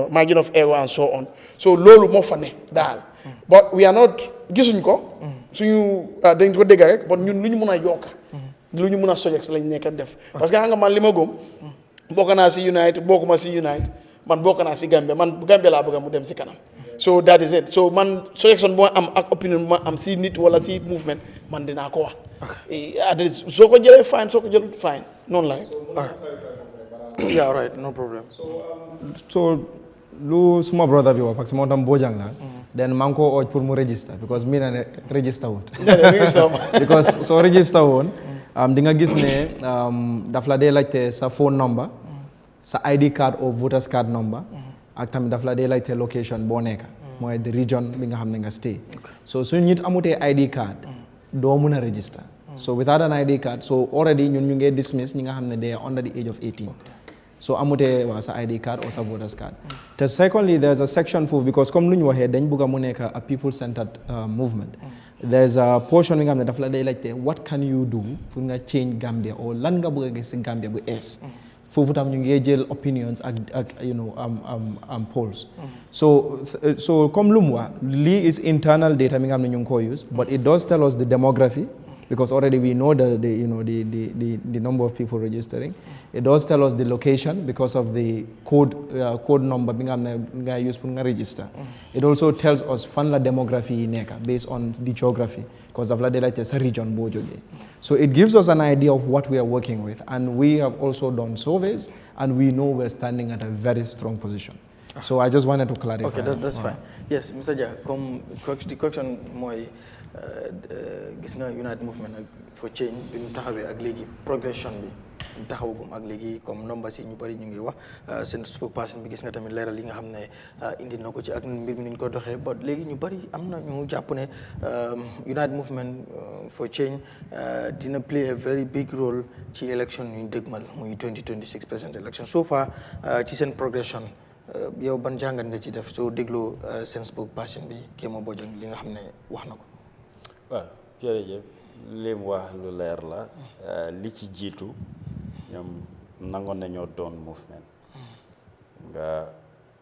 margin of error and so on so loolu moo fa ne daal but we are not gisuñ ko suñu dañ ko dégg rek but ñun lu ñu mun a yokka lu ñu mun a sojex lañ nekk def parce que xam nga man li ma góom bokk naa si United bokkuma si United man bokk naa si Gambia man Gambia laa bëgg mu dem si kanam so that is it so man suggestion bu ma am ak opinion bu ma am si nit wala si movement man dinaa ko wax soo ko jëlee fine soo ko jëlut fine noonu la rek yeah all right no problem so lu suma brother bi wax parce que moo tam Bojang la then maa ngi ko ooj pour mu register because mi na ne register wut because soo register woon di nga gis ne daf la dee laajte sa phone number sa ID card or voters card number ak tamit daf la dee laajte location boo nekk mooy the region bi nga xam ne nga stay so suñu nit amutee ID card doo mun a register so without an ID card so already ñun ñu ngi dismiss ñi nga xam ne they are under the age of 18 so amutee waa sa ID card or sa voters card te secondly there's a section foofu because comme lu ñu waxee dañ bëgg a mu nekk a people centered movement there's a portion bi nga xam ne daf la day laajte what can you do pour nga change Gambia or lan nga bëgg a gis si Gambia bu ees foofu tam ñu ngi jël opinions ak polls. So comme lu mu wax lii is internal data mi nga xam ne ñu ngi ko use but it does tell us the demography because already we know the number of people registering. It does tell us the location because of the code number bi nga xam ne nga use pour nga register. It also tells us fan la demography yi nekk based on the geography because daf la dee laajte sa region boo jógee. So it gives us an idea of what we are working with, and we have also done surveys, and we know we're standing at a very strong position. So I just wanted to clarify. Okay, that's fine. Yes, Mr. Jah, the question mooy gis nga United Movement for Change bi mu taxawee ak léegi progression bi mu taxawagum ak léegi comme numbers yi ñu bari ñu ngi wax seen spokesperson bi gis nga tamit leeral yi nga xam ne indi na ko ci ak mbir mi ni ñu ko doxee but léegi ñu bari am na ñu jàpp ne United Movement for Change dina play a very big role ci election yu ñu dëgmal muy 2026 president election so far ci seen progression yow ban jàngat nga ci def soo dégloo seen spokesperson bi Kemo Bojang li nga xam ne wax na ko. waaw jërëjëf li mu wax lu leer la li ci jiitu ñoom nangoon nañoo doon movement nga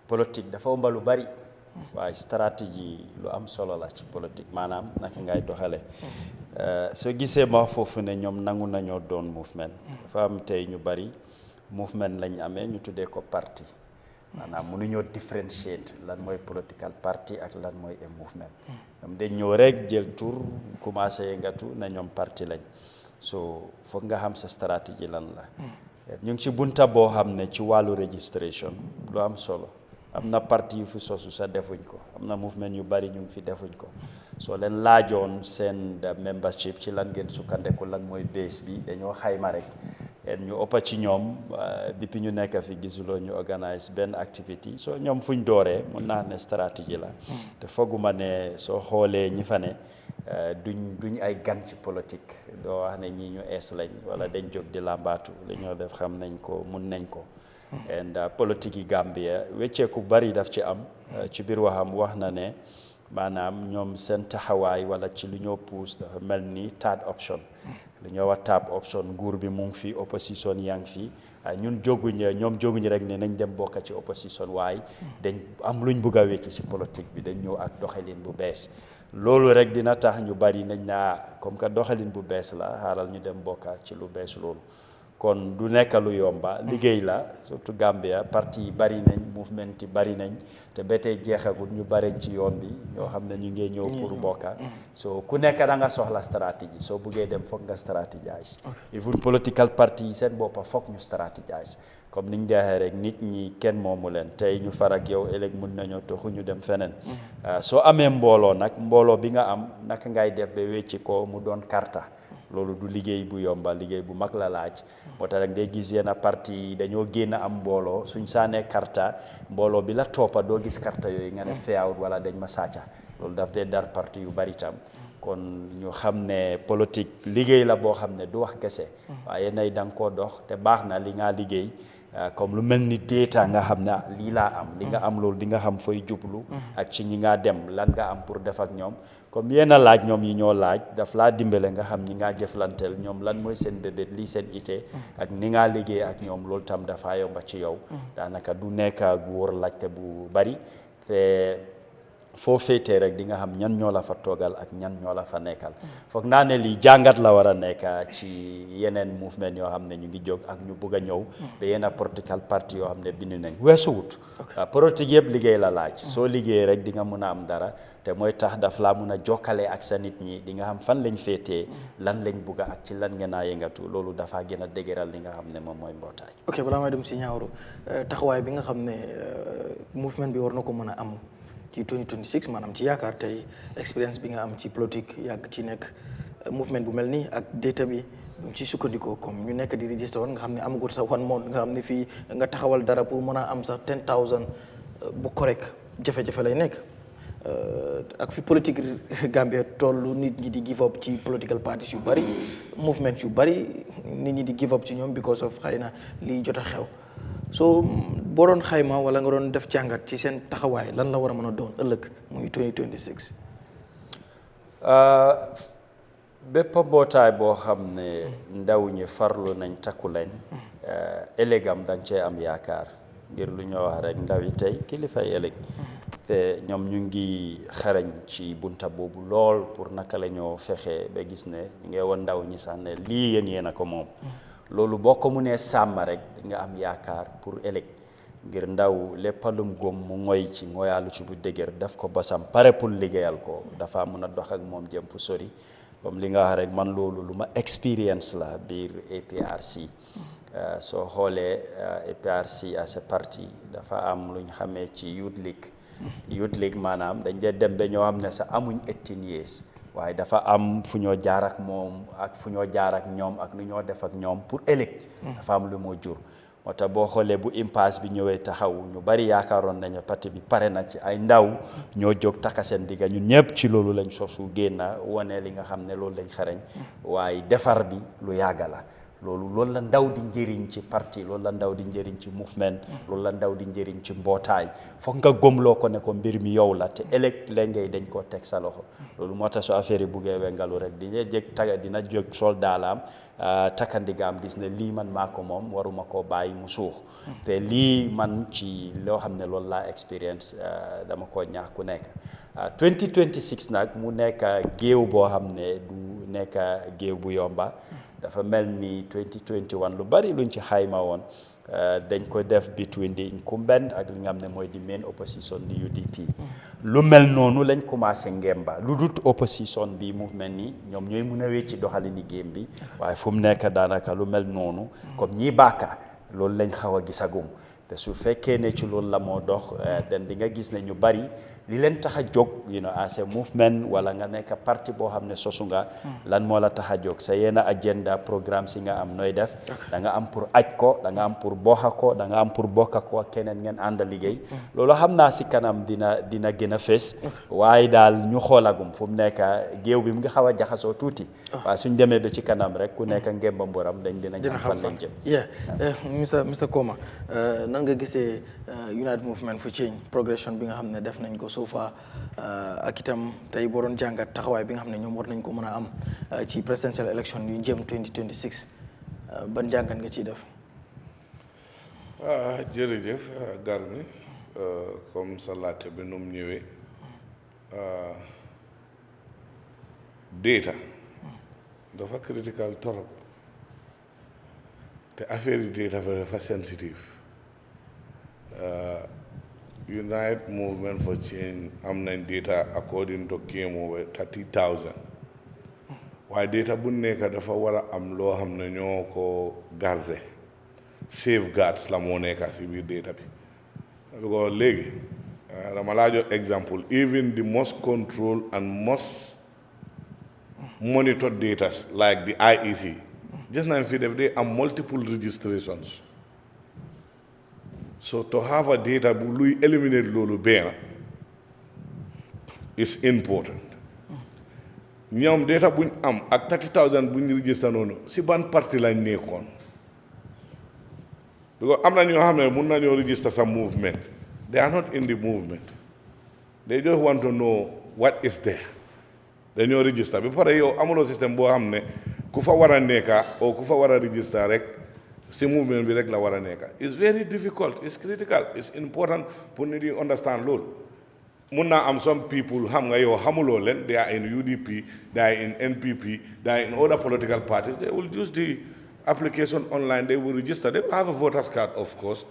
politique dafa ëmba lu bari waaye stratégie lu am solo la ci politique maanaam naka ngay doxale soo gisee ma foofu ne ñoom nangu nañoo doon movement dafa am tey ñu bari movement lañ amee ñu tuddee ko parti maanaam mënuñoo differentiate lan mooy political party ak lan mooy a movement ñoom dañ ñëw rek jël tur commencé yëngatu na ñoom parti lañ so foog nga xam sa stratégie lan la ñu ngi ci bunta boo xam ne ci wàllu registration lu am solo am na parti yu fi sosu sa defuñ ko am na movement yu bari ñu ngi fi defuñ ko soo leen laajoon seen membership ci lan ngeen sukkandeku lan mooy base bi dañoo xayma rek ñu ëppa ci ñoom depuis ñu nekk fi gisuloo ñu organise benn activity so ñoom fuñ dooree mun naa ne stratégie la te fooguma ne soo xoolee ñi fa ne duñ ay gan ci politique doo wax ne ñii ñu ees lañ wala dañ jóg di làmbaatu li ñoo def xam nañ ko mun nañ ko and politique yi Gambia wecceeku bari daf ci am ci biir waxam wax na ne maanaam ñoom seen taxawaay wala ci lu ñoo puus dafa mel ni third option lu ñoo wax third option nguur bi mu ngi fi opposition yaa ngi fi ñun ñoom jóguñu rek ne nañ dem bokka ci opposition waaye dañ am luñ bugg a wecc ci politique bi dañ ñëw ak doxalin bu bees loolu rek dina tax ñu bari nañ naa comme que doxalin bu bees la xaaral ñu dem bokka ci lu bees loolu kon du nekk lu yomba liggéey la surtout Gambia parti yi bari nañ mouvement yi bari nañ te ba tey jeexagul ñu bari ci yoon bi ñoo xam ne ñu ngi ñëw pour bokka so ku nekk da nga soxla stratégie soo buggee dem foog nga stratégize even political party yi seen boppa foog ñu stratégize comme niñ deexee rek nit ñi kenn moomu leen tey ñu farak yow ëllëg mun nañoo toxu ñu dem feneen soo amee mbooloo nag mbooloo bi nga am naka ngay def ba wecci ko mu doon karta loolu du liggéey bu yomba liggéey bu mag la laaj moo tax rek day gis yenn parti yi dañoo génn am mbooloo suñ saanee karta mbooloo bi la toppa doo gis karta yooyu nga ne feewut wala dañ ma sàcca loolu daf dee dar parti yu bari tam kon ñu xam ne politique liggéey la boo xam ne du wax kese waaye nay da nga koo dox te baax na li nga liggéey comme lu mel ni data nga xam ne lii laa am li nga am loolu di nga xam fooy jublu ak ci ñi nga dem lan nga am pour def ak ñoom comme yenn laaj ñoom yi ñoo laaj daf laa dimbale nga xam ñi ngaa jëflanteel ñoom lan mooy seen bébét lii seen ité ak ni ngaa liggéey ak ñoom loolu tam dafa yomba ci yow daanaka du nekk góor laajte bu bari te foo féetee rek di nga xam ñan ñoo la fa toogal ak ñan ñoo la fa nekkal foog naa ne lii jàngat la war a nekk ci yeneen mouvement yoo xam ne ñu ngi jóg ak ñu bugg a ñëw ba yenn political party yoo xam ne bind nañ weesuwut politique yëpp liggéey la laaj soo liggéey rek di nga mun a am dara te mooy tax daf laa mun a jokkale ak sa nit ñi di nga xam fan lañ féetee lan lañ bugg ak ci lan ngeen a yëngatu loolu dafa gën a dëgëral li nga xam ne moom mooy mbootaay. ok balaa may dem si ñaawru taxawaay bi nga xam ne mouvement bi war na ko mën a am ci 2026 maanaam ci yaakaar tey expérience bi nga am ci politique yàgg ci nekk mouvement bu mel nii ak data bi ñu ci sukkandikoo comme ñu nekk di register woon nga xam ne amagul sax 1 month nga xam ne fii nga taxawal dara pour mën a am sax 10,000 bu correct jafe-jafe lay nekk ak fi politique Gambia tollu nit ñi di give up ci political parties yu bari movement yu bari nit ñi di give up ci ñoom because of xëy na lii jot a xew so boo doon xayma wala nga doon def jàngat ci seen taxawaay lan la war a mën a doon ëllëg muy 2026. bépp mbootaay boo xam ne ndaw ñi farlu nañ takku lañ ëllëgam dañ cee am yaakaar ngir lu ñoo wax rek ndaw yi tey kilifay ëllëg te ñoom ñu ngi xarañ ci bunta boobu lool pour naka la ñoo fexe ba gis ne ñu ngi woon ndaw ñi sax ne lii yéen a ko moom loolu boo ko mënee sàmm rek nga am yaakaar pour ëllëg ngir ndaw léppalum góom mu ngoy ci ngoyaalu ci bu dëgër daf ko bosam pare pour liggéeyal ko dafa mën a dox ak moom jëm fu sori comme li nga wax rek man loolu lu ma expérience la biir APRC soo xoolee APRC as a parti dafa am lu ñu xamee ci youth league maanaam dañ dee dem ba ñoo xam ne sax amuñ 18 years waaye dafa am fu ñoo jaar ak moom ak fu ñoo jaar ak ñoom ak lu ñoo def ak ñoom pour ëllëg dafa am lu moo jur moo tax boo xoolee bu impasse bi ñëwee taxaw ñu bari yaakaaroon nañu parti bi pare na ci ay ndaw ñoo jóg taka seen digga ñun ñëpp ci loolu lañ sosu génn wane li nga xam ne loolu lañ xarañ waaye defar bi lu yàgga la loolu la ndaw di njëriñ ci parti loolu la ndaw di njëriñ ci mouvement loolu la ndaw di njëriñ ci mbootaay foog nga gëmloo ko ne ko mbir mi yow la te ëllëg léegi dañ koo teg sa loxo loolu moo tax su affaire yi buggee wengalu rek dina jóg soldaalaam takkandigaam gis ne lii man maa ko moom waruma koo bàyyi mu suux te lii man ci loo xam ne loolu laa expérience dama ko ñaax ku nekk 2026 nag mu nekk géew boo xam ne du nekk géew bu yomba dafa mel ni 2021 lu bari luñ ci xayma woon dañ ko def between the incumbent ak li nga xam ne mooy di main opposition di UDP lu mel noonu lañ commencé ngemba lu dut opposition bi mouvement ni ñoom ñooy mën a wecci doxalini game bi waaye fu mu nekk daanaka lu mel noonu comme ñi bàkka loolu lañ xaw a gisagum te su fekkee ne ci loolu la moo dox den di nga gis ne ñu bari li leen tax a jóg as a movement wala nga nekk parti boo xam ne sosu nga lan moo la tax a jóg sa yenn agenda programme si nga am nooy def da nga am pour aj ko da nga am pour boxa ko da nga am pour bokka ko keneen ngeen ànd liggéey loolu xam naa si kanam dina gën a fees waaye daal ñu xoolagum fu mu nekk géew bi mu ngi xaw a jaxasoo tuuti waaye suñ demee ba ci kanam rek ku nekk ngemba mboram dina xam fan lañ jëm Mr Koma nan nga gisee United Movement for Change progression bi nga xam ne def nañ ko so far ak itam tey boo doon jàngat taxawaay bi nga xam ne ñoom war nañ ko mën a am ci presidential election yu jëm 2026 ban jàngat nga ciy def. jërëjëf Garmi comme sa laajte bi nu mu ñëwee data dafa critical torop te affaire yi data dafa sensitive. United Movement for Change am nañ data according to Kemo 30,000 waaye data bu nekk dafa war a am loo xam ne ñoo ko garder safeguards la moo nekk si biir data bi because léegi dama laa jox exemple even the most controlled and most monitored data like the IEC just nañ fi def they am multiple registrations. So to have a data bu luy eliminate loolu benn is important ñoom data buñ am ak 30,000 buñ register noonu si ban parti lañ nekkoon because am na ñoo xam ne mun nañoo register sa movement they are not in the movement they just want to know what is there dañoo register bi pare yow amuloo système boo xam ne ku fa war a nekka o ku fa war a register rek si movement bi rek la war a nekka it's very difficult it's critical it's important pour nit yi understand loolu mun naa am some people xam nga yow xamuloo leen they are in UDP they are in NPP they are in other political parties they will use the application online they will register they will have a voters card of course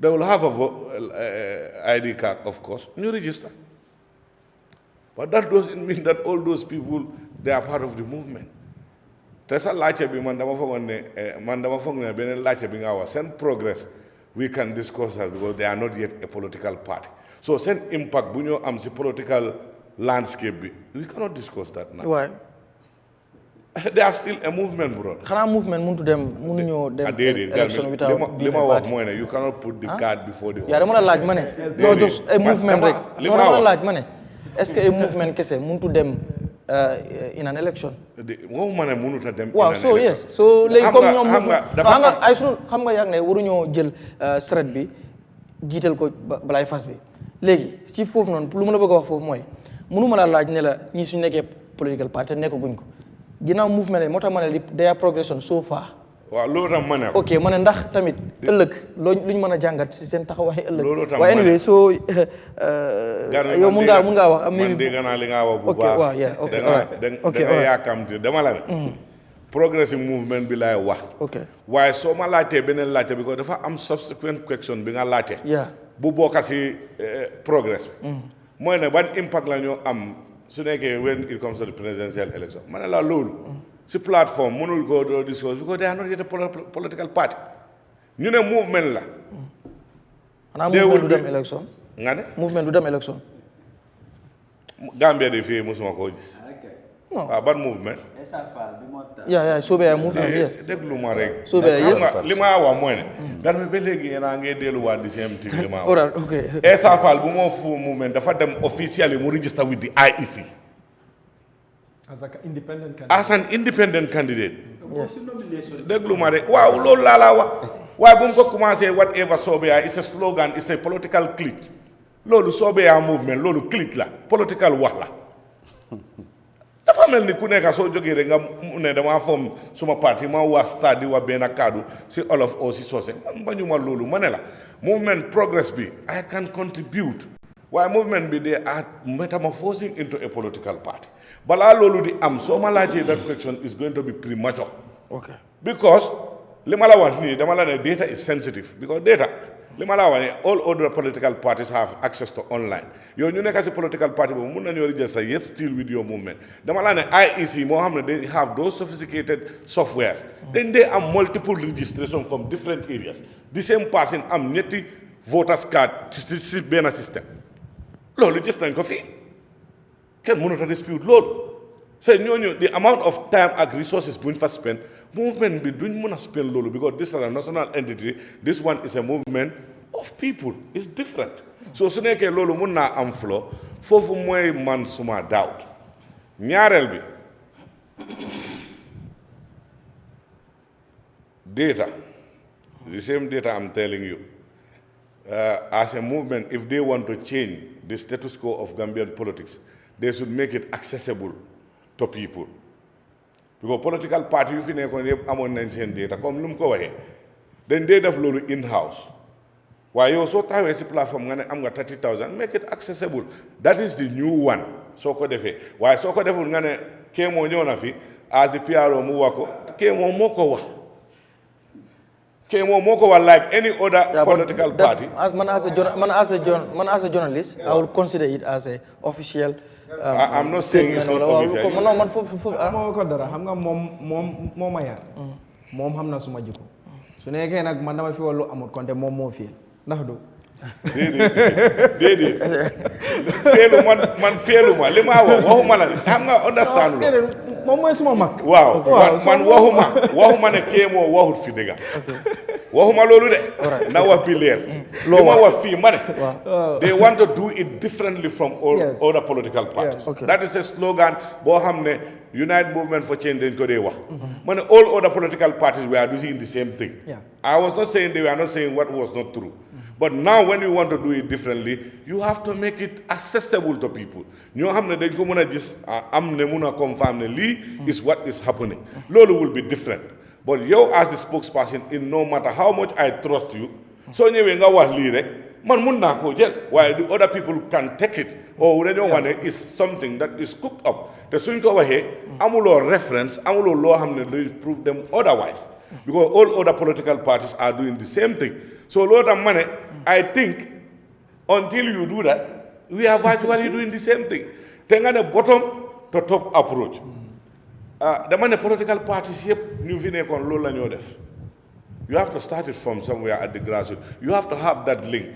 they will have a ID card of course ñu register but that doesn't mean that all those people they are part of the movement te sa laajte bi man dama foog ne beneen laajte bi nga wax seen progress we can discuss that because they are not yet a political party so seen impact bu ñoo am si political landscape bi we cannot discuss that now. Why? They are still a movement, bro. xanaa movement mënuñoo dem election without li ma wax mooy ne you cannot put the card before the horse. yaa dama la laaj ma ne non just a movement rek non dama la laaj ma ne est-ce que a movement kese mënutu dem in an election. Wow, man, mënut a dem. waaw so yes so léegi comme ñoom xam nga ay sunu xam nga yàgg ne waruñoo jël seret bi jiital ko balaay fas bi léegi ci foofu noonu lu ma la bëgg a wax foofu mooy mënuma la laaj ne la ñii suñu nekkee political party nekkaguñ ko ginnaaw movement moo tax ma ne li their progression so far waaw loolu tam ma ne ok ma ne ndax tamit ëllëg luñ mën a jàngat si seen taxawaay ëllëg loolu tam waaye anyway soo yow mun ngaa wax am man dégg naa li nga wax bu ok baax waaw yeah ok da nga yaakamti dama la ne progressive movement bi laay wax ok waaye soo ma laajtee beneen laajte bi ko dafa am subsequent question bi nga laajte yeah bu bokka si progress bi mooy ne ban impact la ñoo am su nekkee when it comes to the presidential election ma ne la loolu si plateforme mënul ko doo discuss because they are not yet a political party ñu ne movement la xanaa movement du dem élection nga ne movement du dem élection Gambia de fii mosuma koo gis waaw ban movement yaa soobee yaa movement yes déglu ma rek soobee xam yes nga li ma wax mooy ne gan mi ba léegi yéen a ngi delluwaat di same thing li ma wax alright ok Essa Faal bu moo fu movement dafa dem officially mu register with the IEC as an independent candidate déglu ma rek waaw loolu laa laa wax waaye bu mu ko commencé whatever Sobeya it's a slogan it's a political clique loolu Sobeya movement loolu clique la political wax la dafa mel ni ku nekk soo jógee rek nga mu ne damaa foom suma parti ma wax stade di wax benn kaddu si olof o si soose man bañuma loolu ma ne la movement progress bi I can contribute waaye movement bi they are metamorphosing into a political party balaa loolu di am soo ma laajee that question is going to be premature okay because li ma la wax nii dama la ne data is sensitive because data li ma la wax ne all other political parties have access to online yow ñu nekk si political party boobu mun nañoo register yet still with your movement dama la ne IEC moo xam ne they have those sophisticated softwares then they am multiple registration from different areas the same person am ñetti voters card si benn système loolu gis nañ ko fii kenn mënut a dispute loolu c'est ñooñu the amount of time ak resources buñ fa spend movement bi duñ mën a spend loolu because this is a national entity this one is a movement of people it's different so su nekkee loolu mun naa am flow foofu mooy man suma doubt ñaareel bi data the same data I'm telling you as a movement if they want to change the status quo of Gambian politics they should make it accessible to people because political party yu fi nekkoon yëpp amoon nañ seen data comme lu mu ko waxee dañ dee def loolu in house waaye yow soo taxawee si plateforme nga ne am nga 30,000 make it accessible that is the new one soo ko defee waaye soo ko deful nga ne Kemo ñëw na fi as the PRO mu wax ko Kemo moo ko wax Kemo moo ko wax like any other political party man as a journalist I will consider it as a official I'm not saying it's not official. No, man foofu moo ko dara xam nga moom ma yar moom xam na suma jikko su nekkee nag man dama fi wallu amul konte moom moo fi ndax du déedéet feelu man feelu ma li ma wax waxuma la xam nga understand lo moom mooy suma mag waaw man waxuma ne Kemo waxut fi dëgga waxuma loolu de na wax bi leer li ma wax fii ma ne they want to do it differently from all other political parties that is a slogan boo xam ne United Movement for Change dañ ko dee wax ma ne all other political parties we are doing the same thing I was not saying they were not saying what was not true but now when you want to do it differently you have to make it accessible to people ñoo xam ne dañ ko mën a gis am ne mun a confirm ne lii is what is happening loolu will be different but yow as the spokesperson in no matter how much I trust you soo ñëwee nga wax lii rek man mun naa koo jël waaye the other people can take it or dañoo wax ne is something that is cooked up te suñ ko waxee amuloo reference amuloo loo xam ne they prove them otherwise because all other political parties are doing the same thing so loolu tam ma ne I think until you do that we are virtually doing the same thing te nga ne bottom to top approach dama ne political parties yëpp ñu fi nekkoon loolu la ñoo def you have to start it from somewhere at the grassroots you have to have that link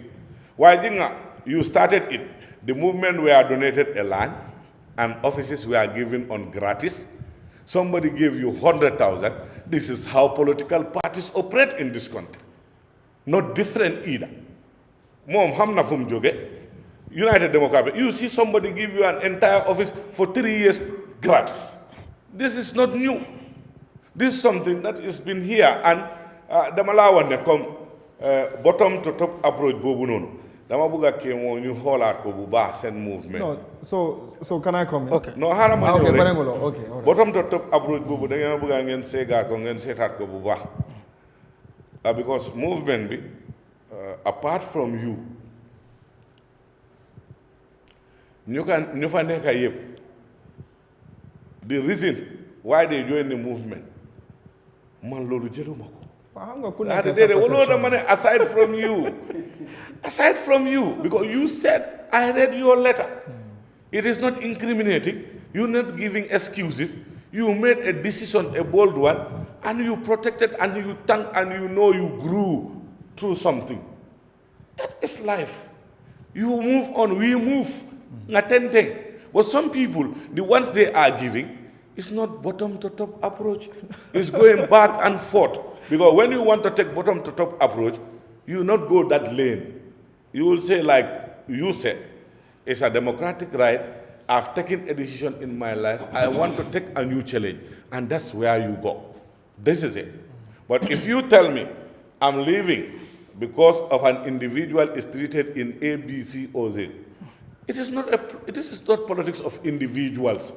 waaye ji nga you started it the movement were donated a land and offices were given on gratis somebody gave you 100,000 this is how political parties operate in this country not different either moom xam na fu mu jóge United Democrat you see somebody give you an entire office for 3 years gratis this is not new this is something that has been here and dama laa wax ne comme bottom to top approach boobu noonu dama bëgg a Kemo ñu xoolaat ko bu baax seen movement. No, so can I comment? Okay. No, xaaral ma ñëw rek okay. bottom to top approach boobu da ngeen a bëgg a ngeen seegaat ko ngeen seetaat ko bu baax. because movement be apart from you ñu fa nekk yëpp the reason why they join the movement man loolu jëluma ko aside from you because you said I read your letter it is not incriminating you're not giving excuses you made a decision a bold one and you protected and you thanked and you know you grew through something that is life you move on we move but some people the ones they are giving it's not bottom to top approach it's going back and forth because when you want to take bottom to top approach you not go that lane you will say like you said it's a democratic right I've taken a decision in my life I want to take a new challenge and that's where you go this is it but if you tell me I'm leaving because of an individual is treated in A, B, C or Z it is not politics of individuals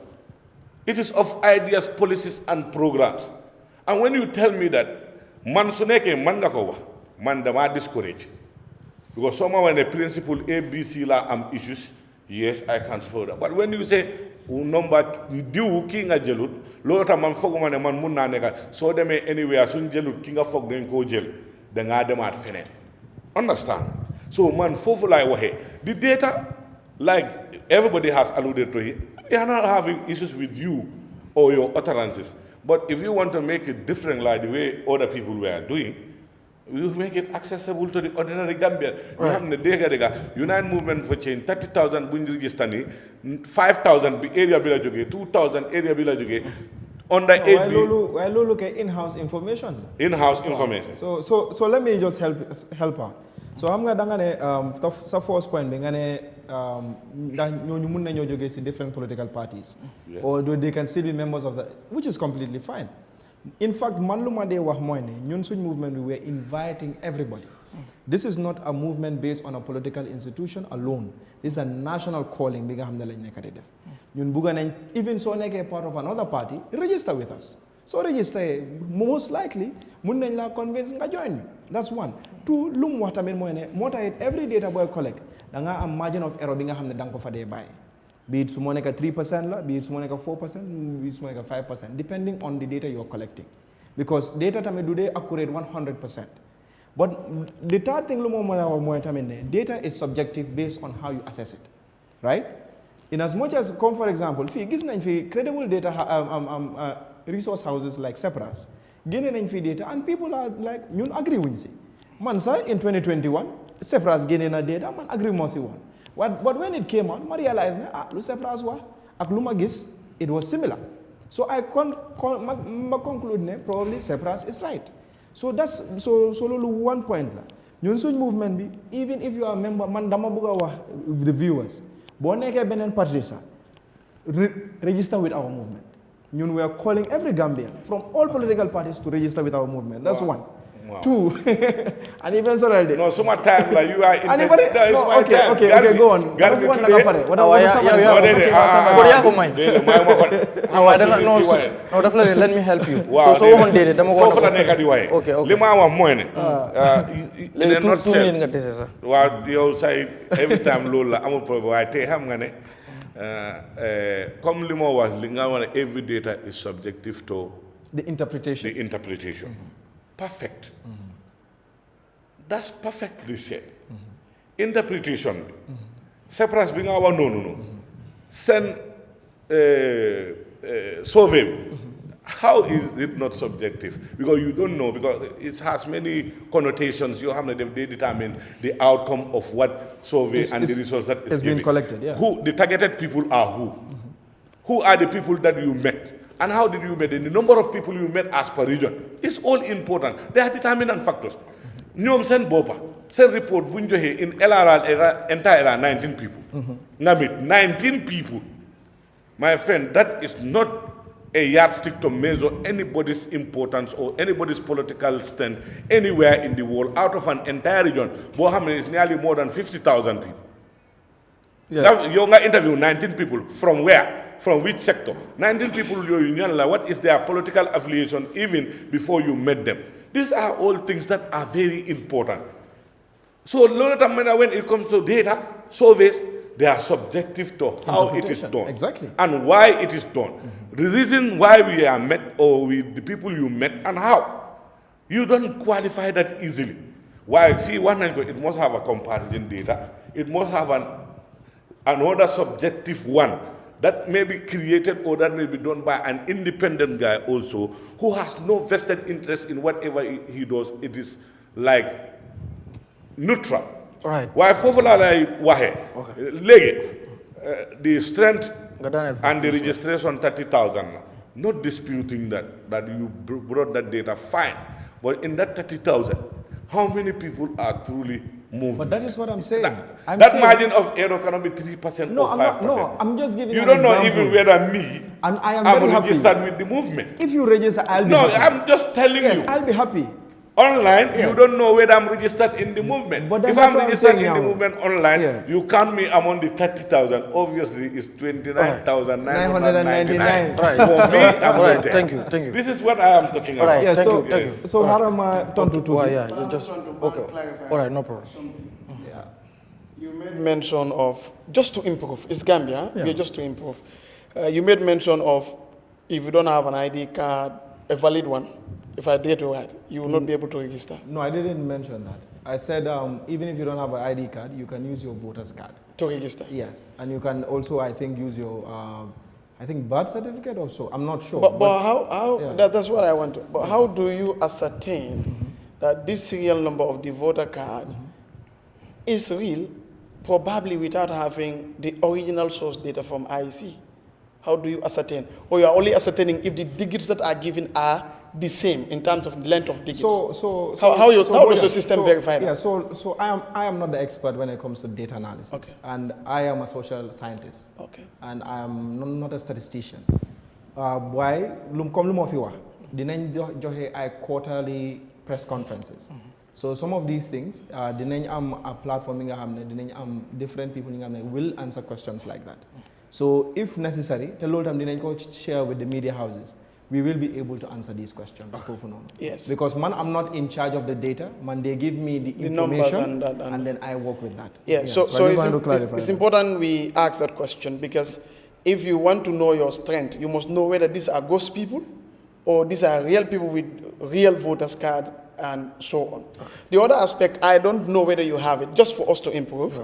it is of ideas policies and programs and when you tell me that man su nekkee man nga ko wax man dama discourage because someone when a principle A, B, C la am issues yes I can further but when you say number diw kii nga jëlut loolu tax man fooguma ne man mun naa nekka soo demee anywhere suñ jëlut ki nga foog dañ koo jël dangaa demaat feneen understand so man foofu laay waxee the data like everybody has alluded to it we are not having issues with you or your utterances but if you want to make it different like the way other people were doing you make it accessible to the ordinary Gambian. You have the dega United Movement for Change 30,000 buñ register ni 5,000 bi area bi la jógee 2,000 area bi la jógee under 8 bi why lolu ke in-house information information so let me just help out so xam nga da nga ne sa first point bi nga ne ndax ñooñu mun nañoo jógee si different political parties or they can still be members of the which is completely fine in fact man lu ma dee wax mooy ne ñun suñ movement we were inviting everybody this is not a movement based on a political institution alone this is a national calling bi nga xam ne lañ nekk di def ñun bugga nañ even soo nekkee part of another party register with us so register most likely mun nañ la convince nga join ñu that's one two lu mu wax tamit mooy ne moo tax every data boy collect da nga am margin of error bi nga xam ne da nga ko fa dee bàyyi be it su moo nekk 3% la be it su moo nekk 4% be it su moo nekk 5% depending on the data you're collecting because data tamit du dee accurate 100% but the third thing lu moo mën a wax mooy tamit ne data is subjective based on how you assess it right in as much as comme for example fii gis nañ fi credible data resource houses like Sepras génne nañ fi data and people are like ñun agree wuñ si man sax in 2021 Sepras génne na data man agree moo si woon but when it came out ma realize ne lu Sepras wax ak lu ma gis it was similar so ma conclude ne probably Sepras is right so that's so loolu one point la ñun suñ movement bi even if you are a member man dama bëgg a wax the viewers boo nekkee beneen parti sax register with our movement ñun we are calling every Gambian from all political parties to register with our movement that's one two and even so like no suma time like you are in anybody okay go on Garbi today no definitely let me help you so won dede dama ko fofu la nekk di waye okay li ma wax mooy ne in a not say nga dese sax waaw yow say every time loolu la amul problème waaye tey xam nga ne comme li ma wax li nga wax ne every data is subjective to the interpretation perfect that's perfectly said interpretation bi Sepras bi nga wax noonu seen survey bi how is it not subjective because you don't know because it has many connotations you have to determine the outcome of what survey and the resource that is being collected who the targeted people are who are the people that you met and how did you meet and the number of people you met as per region is all important they are determinant factors ñoom seen boppa seen report bu ñu joxee in LRR entire 19 people nga meet 19 people my friend that is not a yardstick to measure anybody's importance or anybody's political stand anywhere in the world out of an entire region boo xam ne is nearly more than 50,000 people yow nga interview 19 people from where from which sector 19 people yooyu ñan la what is their political affiliation even before you met them These are all things that are very important. So when it comes to data surveys, they are subjective to how it is done. Exactly. And why it is done. The reason why we are met, or with the people you met, and how. You don't qualify that easily. Why? See, it must have a comparison data. It must have another subjective one that may be created or that may be done by an independent guy also who has no vested interest in whatever he does. It is like neutral. Right. Why Fofala like Wahe? The strength and the registration 30,000. Not disputing that you brought that data, fine. But in that 30,000, how many people are truly moved? But that is what I'm saying. That margin of error cannot be 3% or 5%. No, I'm just giving you an don't example. know even whether me, and I am I'm very registered happy. with the movement. If you register, I'll be happy. No, I'm just telling you. Yes, I'll be happy. Online, you don't know whether I'm registered in the movement. But if I'm registered in the movement online, you count me among the 30,000. Obviously, it's 29,999. Right. For me, I'm not there. Thank you. This is what I am talking about. Right. Yeah, Thank so, you. Thank you. so how am I talking to Yeah, you just okay. All right, no problem. Yeah. You made mention of just to improve. It's Gambia. Yeah. Just to improve. You made mention of if you don't have an ID card, a valid one. If I did right, you will not be able to register. No, I didn't mention that. I said even if you don't have an ID card, you can use your voter's card. To register? Yes. And you can also, I think, use your, birth certificate also. I'm not sure. But how yeah. That's what I want to. But how do you ascertain that this serial number of the voter card is real, probably without having the original source data from IEC? How do you ascertain? Or you are only ascertaining if the digits that are given are the same in terms of length of digits? How does the system verify that? Yeah, so I am not the expert when it comes to data analysis. Okay. And I am a social scientist. Okay. And I am not a statistician. Why? Comme lu mo fi wax, dinañ joxe ay quarterly press conferences. So some of these things, dinañ am a platform nga xamne dinañ am different people nga xamne will answer questions like that. So if necessary, te lolu tam dinañ ko share with the media houses. We will be able to answer these questions. Yes. Because I'm not in charge of the data. They give me the information numbers and then I work with that. Yeah. So it's important we ask that question, because if you want to know your strength, you must know whether these are ghost people or these are real people with real voters card and so on. The other aspect, I don't know whether you have it, just for us to improve.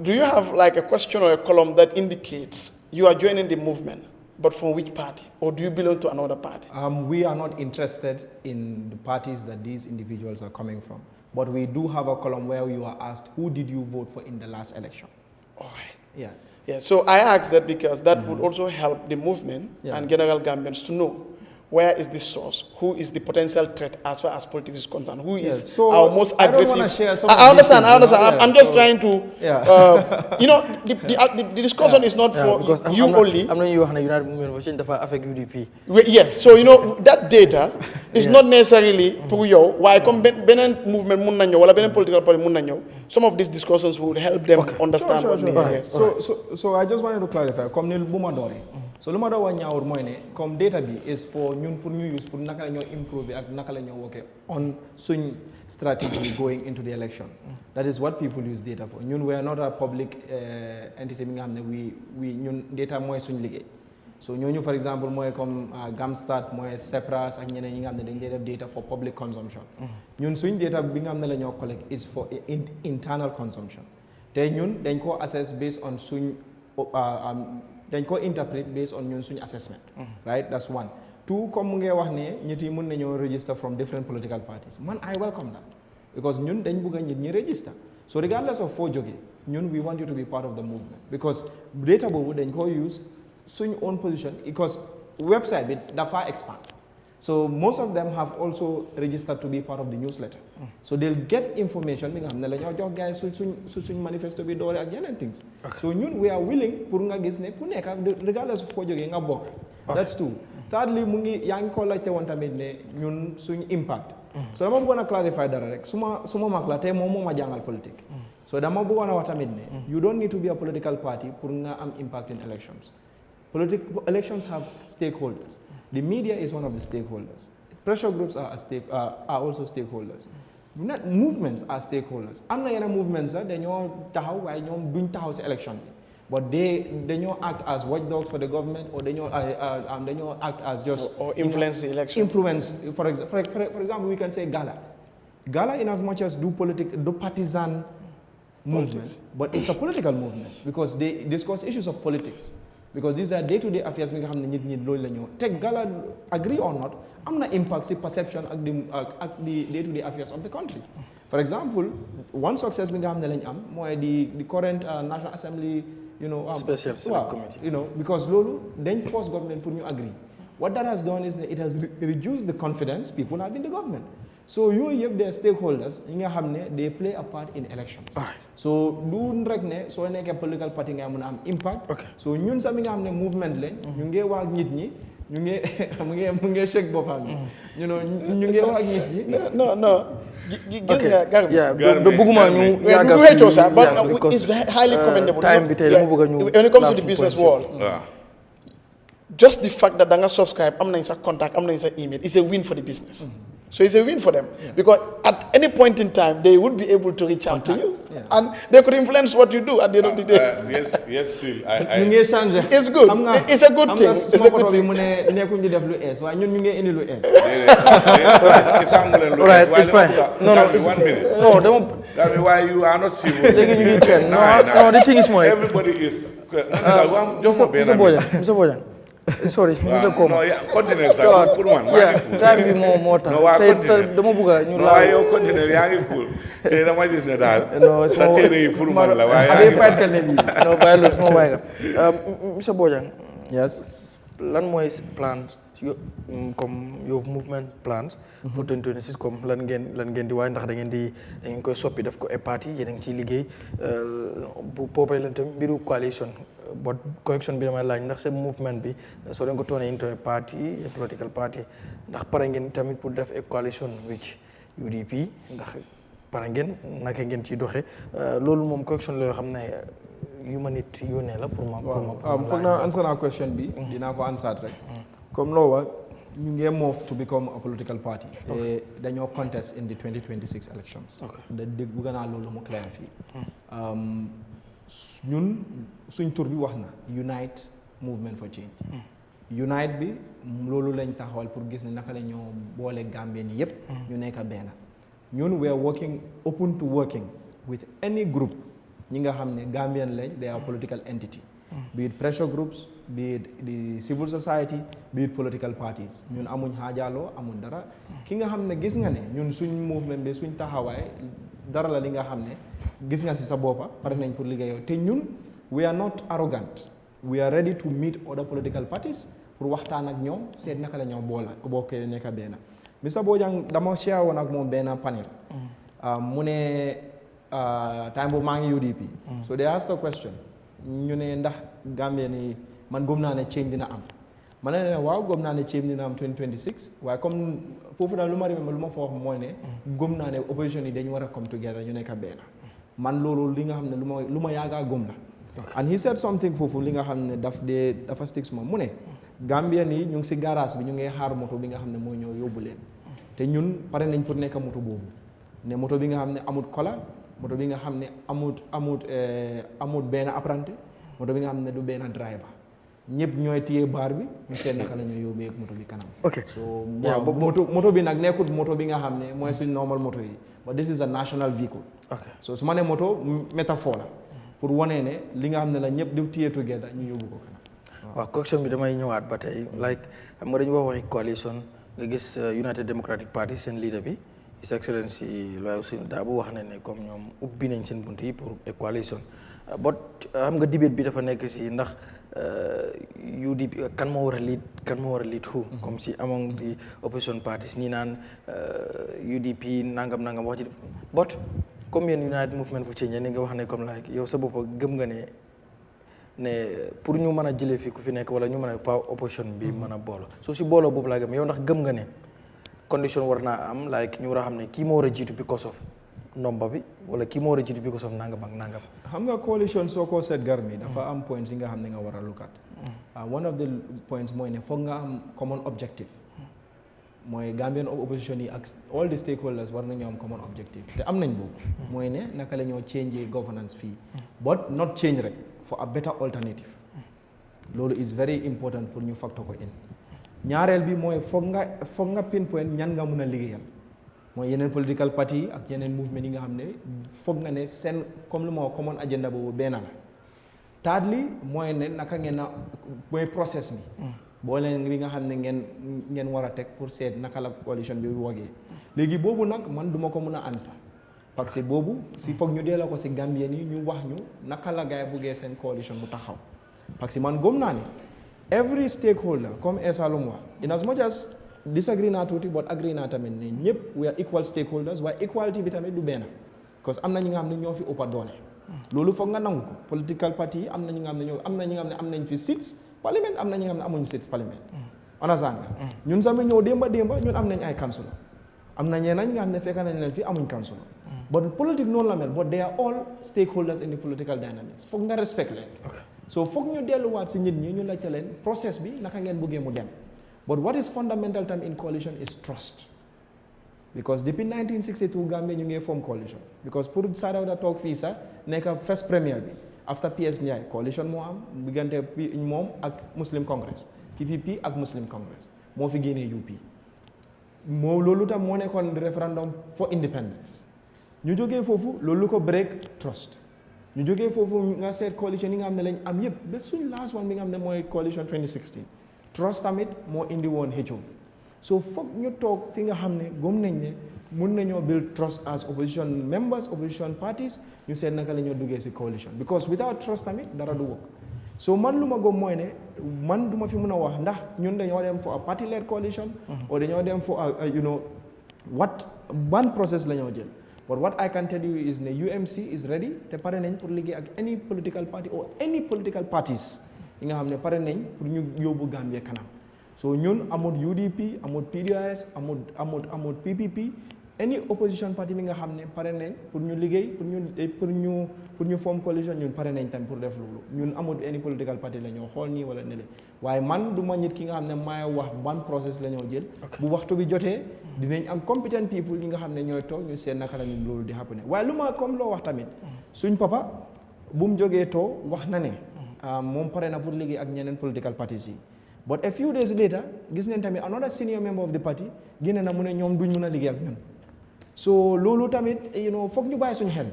Do you have like a question or a column that indicates you are joining the movement? But from which party? Or do you belong to another party? We are not interested in the parties that these individuals are coming from. But we do have a column where you are asked, who did you vote for in the last election? All right. Yes. Yeah, so I asked that because that would also help the movement and general Gambians to know where is the source, who is the potential threat as far as politics is concerned, who is our most aggressive. I understand. I'm just trying to, the discussion is not for you only. I'm not United Movement for affect UDP. Yes, so that data is not necessarily for you. Why come Benin movement or Benin political party some of these discussions would help them understand what they So I just wanted to clarify. So lu ma do wax ñaawur moy ne comme data bi is for ñun pour ñu use pour naka la ñoo improve ak naka la ñoo worké on suñ strategy going into the election. That is what people use data for. Ñun we are not a public entity mi nga xamne we ñun data moy suñ liggéey. So ñooñu for example moy comme Gamstat moy Sepras ak ñeneen ñi nga xamne dañ lay def data for public consumption. Ñun suñ data bi nga xamne la ñoo collect is for internal consumption. Té ñun dañ ko assess based on suñ dañ ko interpret based on ñun suñu assessment. Right? That's one. Two, comme ngay wax ne ñit yi mën nañoo register from different political parties. Man, I welcome that. Because ñun dañ bëgg ñit ñi register. So regardless of foo jógee, ñun we want you to be part of the movement. Because data boobu dañ ko use suñu own position because website bi dafa expand. So most of them have also registered to be part of the newsletter. So they'll get information bi nga xam ne la ñoo jox gars suñ manifesto bi doore ak yeneen things. So ñun we are willing pour nga gis ne ku nekk regardless of foo jógee nga bokk. That's two. Thirdly mu ngi yaa ngi ko laajte woon tamit ne ñun suñ impact. So dama bëggoon a clarify dara rek suma mag la tey moom moo ma jàngal politique. So dama bëggoon a wax tamit ne you don't need to be a political party pour nga am impact in elections. Elections have stakeholders. The media is one of the stakeholders. pressure groups are also stakeholders. Not movements are stakeholders. Am na yenn movements sax dañoo taxaw waaye ñoom duñ taxaw si election bi. But dañoo act as watchdogs for the government, or dañoo act as just or influence the election. Influence, for example, we can say Gala. Gala, in as much as do partisan movement, but it's a political movement because they discuss issues of politics. Because these are day-to-day affairs. We have take Gala, agree or not, am na impact si perception of the day-to-day affairs of the country. For example, one success we have the current National Assembly, Special Select Committee. Because Lolo, then force government put you agree. What that has done is that it has reduced the confidence people have in the government. So you have their stakeholders, they play a part in elections. Right. So do rekne so nek political party nga am impact. Okay. So ñun sami nga xamne movement lañ ñu ngi wax nit ñi ñu ngi mu ngi shake bopam ñu ngi wax nit ñi No. Gis nga do bëgguma ñu yaga but it's highly commendable. Time bi tay dama bëgg ñu when it comes to the business world. Just the fact that danga subscribe, am nañ sa contact, am nañ sa email, is a win for the business. So it's a win for them because at any point in time they would be able to reach out to you and they could influence what you do at the end of the day. Yes, still. It's good. It's a good thing. It's a good thing. Alright, it's fine. No, it's 1 minute. No, don't. Tell me why you are not civil. No, the thing is more. Everybody is. Mr. Bojang. Sorry, Mr. Koma. No, yeah, continent, sir. Put one. Time be more time. No, continent. Dama buga ñu No, ayo continent yaangi cool. Te dama gis ne daal. No, sa téré yi pour man la waaye. Ay fight kan bi. No, bay lo sama way ga. Mr. Bojang. Yes. Lan moy plan comme your movement plans for 2026 comme lan ngeen di waay ndax da ngeen koy soppi def ko e parti yéen a ngi ciy liggéey bu popé leen tam mbiru coalition but correction bi damay laaj ndax seen movement bi soo leen ko tourné into a party a political party ndax pare ngeen tamit pour def a coalition with UDP ndax pare ngeen naka ngeen ciy doxee loolu moom correction la yoo xam ne yu ma nit yónnee la pour ma foog naa answer naa question bi dinaa ko answer rek comme loo wax ñu ngi move to become a political party te dañoo contest in the 2026 elections da dégg bëgg naa loolu mu clair fii ñun suñ tur bi wax na Unite Movement for Change Unite bi loolu lañ taxawal pour gis ne naka la ñoo boole Gambien yi yépp ñu nekk benn ñun we are working open to working with any group ñi nga xam ne Gambian lañ they are political entity be it pressure groups be it the civil society be it political parties ñun amuñ xaajaloo amuñ dara ki nga xam ne gis nga ne ñun suñ movement bi suñ taxawaay dara la li nga xam ne gis nga ci sa boppa pare nañ pour liggéeyoo te ñun we are not arrogant we are ready to meet other political parties pour waxtaan ak ñoom seet naka la ñoo bokkee nekk benn Mr. Bojang dama share woon ak moom benn panel mu ne time boobu maa ngi UDP so they asked a question ñu ne ndax Gambia ni man gëm naa ne change dina am ma ne waaw gëm naa ne change dina am 2026 waaye comme foofu daal lu ma fa wax mooy ne gëm naa ne opposition yi dañu war a come together ñu nekk benn man loolu li nga xam ne lu ma yaagaa gëm la and he said something foofu li nga xam ne dafa sticks moom mu ne Gambien yi ñu ngi si garage bi ñu ngi xaar moto bi nga xam ne mooy ñëw yóbbu leen te ñun pare nañ pour nekk moto boobu ne moto bi nga xam ne amut kola moto bi nga xam ne amut benn apprenti moto bi nga xam ne du benn driver ñëpp ñooy téye baar bi ñu seet naka la ñuy yóbbee moto bi kanam. ok so moto bi nag nekkul moto bi nga xam ne mooy suñ normal moto yi but this is a national vehicle. ok so su ma ne moto métaphore la pour wane ne li nga xam ne la ñëpp di téye together ñu yóbbu ko kanam. waaw question bi damay ñëwaat ba tey like xam nga dañu waxi coalition nga gis United Democratic Party seen leader bi His Excellency Loya Sunu Daabu wax na ne comme ñoom ubbi nañ seen bunt yi pour a coalition but xam nga debate bi dafa nekk si ndax UDP kan moo war a lead who comme si among the opposition parties ñi naan UDP nangam wax ci but comme yéen United Movement for Change ni nga wax ne comme like yow sa bopp gëm nga ne pour ñu mën a jëlee fii ku fi nekk wala ñu mën a fa opposition bi mën a boolo so si booloo boobu laa gëm yow ndax gëm nga ne condition war naa am like ñu war a xam ne kii moo war a jiitu because of ndomba bi wala kii moo war a jiitu because of nangam ak nangam. xam nga coalition soo ko seet Garmi dafa am points yi nga xam ne nga war a look at one of the points mooy ne foog nga am common objective mooy Gambian opposition yi ak all the stakeholders war nañoo am common objective te am nañ boobu mooy ne naka la ñoo change governance fii but not change rek for a better alternative loolu is very important pour ñu factor ko in ñaareel bi mooy foog nga pinpoint ñan nga mun a liggéeyal mooy yeneen political party yi ak yeneen movement yi nga xam ne foog nga ne seen comme lu ma wax common agenda boobu benn la thirdly mooy ne naka ngeen a mooy process bi boo leen bi nga xam ne ngeen war a teg pour seet naka la coalition bi wogee léegi boobu nag man duma ko mën a answer parce que boobu si foog ñu delloo ko si Gambien yi ñu wax ñu naka la gaay buggee seen coalition bu taxaw parce que man gëm naa ne every stakeholder comme Essa lu mu wax in as much as disagree naa tuuti but agree naa tamit ne ñëpp we are equal stakeholders waaye equality bi tamit du benn parce que am na ñi nga xam ne ñoo fi ëppa doole loolu foog nga nangu ko political party yi am na ñi nga xam ne am na ñi nga xam ne am nañ fi seats parlement am na ñi nga xam ne amuñ seats parlement understand nga ñun sami ñëw démba ñun am nañ ay councilor am na ñeneen ñi nga xam ne fekk nañ leen fi amuñ councilor but politique noonu la mel but they are all stakeholders in the political dynamics foog nga respect leen so foog ñu delluwaat si nit ñi ñu laajte leen process bi naka ngeen bëggee mu dem but what is fundamental time in coalition is trust because depuis 1962 Gambia ñu ngi form coalition because pour Sadawda toog fii sax nekk first premier bi after PS Ndiaye coalition moo am diggante moom ak Muslim Congress PPP ak Muslim Congress moo fi génnee UP moo loolu tam moo nekkoon referendum for independence ñu jógee foofu loolu ko break trust ñu jógee foofu nga seet coalition yi nga xam ne lañ am yëpp ba suñ last one bi nga xam ne mooy coalition 2016 trust tamit moo indi woon xëccoo so foog ñu toog fi nga xam ne gëm nañ ne mun nañoo build trust as opposition members opposition parties ñu seet naka la ñoo duggee si coalition because without trust tamit dara du work so man lu ma gëm mooy ne man du ma fi mun a wax ndax ñun dañoo dem for a party led coalition or dañoo dem for a ban process la ñoo jël but what I can tell you is ne UMC is ready te pare nañ pour liggéey ak any political party or any political parties yi nga xam ne pare nañ pour ñu yóbbu Gambia kanam so ñun amut UDP amut PDOIS amut PPP any opposition party bi nga xam ne pare nañ pour ñu liggéey pour ñu form coalition ñun pare nañ tam pour def loolu ñun amut any political party la ñoo xool nii wala nele waaye man du ma nit ki nga xam ne maay wax ban process la ñoo jël bu waxtu bi jotee dinañ am competent people yi nga xam ne ñooy toog ñu seen naka la ñu loolu di happen waaye lu ma comme loo wax tamit suñ papa bu mu jógee too wax na ne moom pare na pour liggéey ak ñeneen political parties yi but a few days later gis nañ tamit another senior member of the party génne na mu ne ñoom duñ mun a liggéey ak ñun so loolu tamit foog ñu bàyyi suñu xel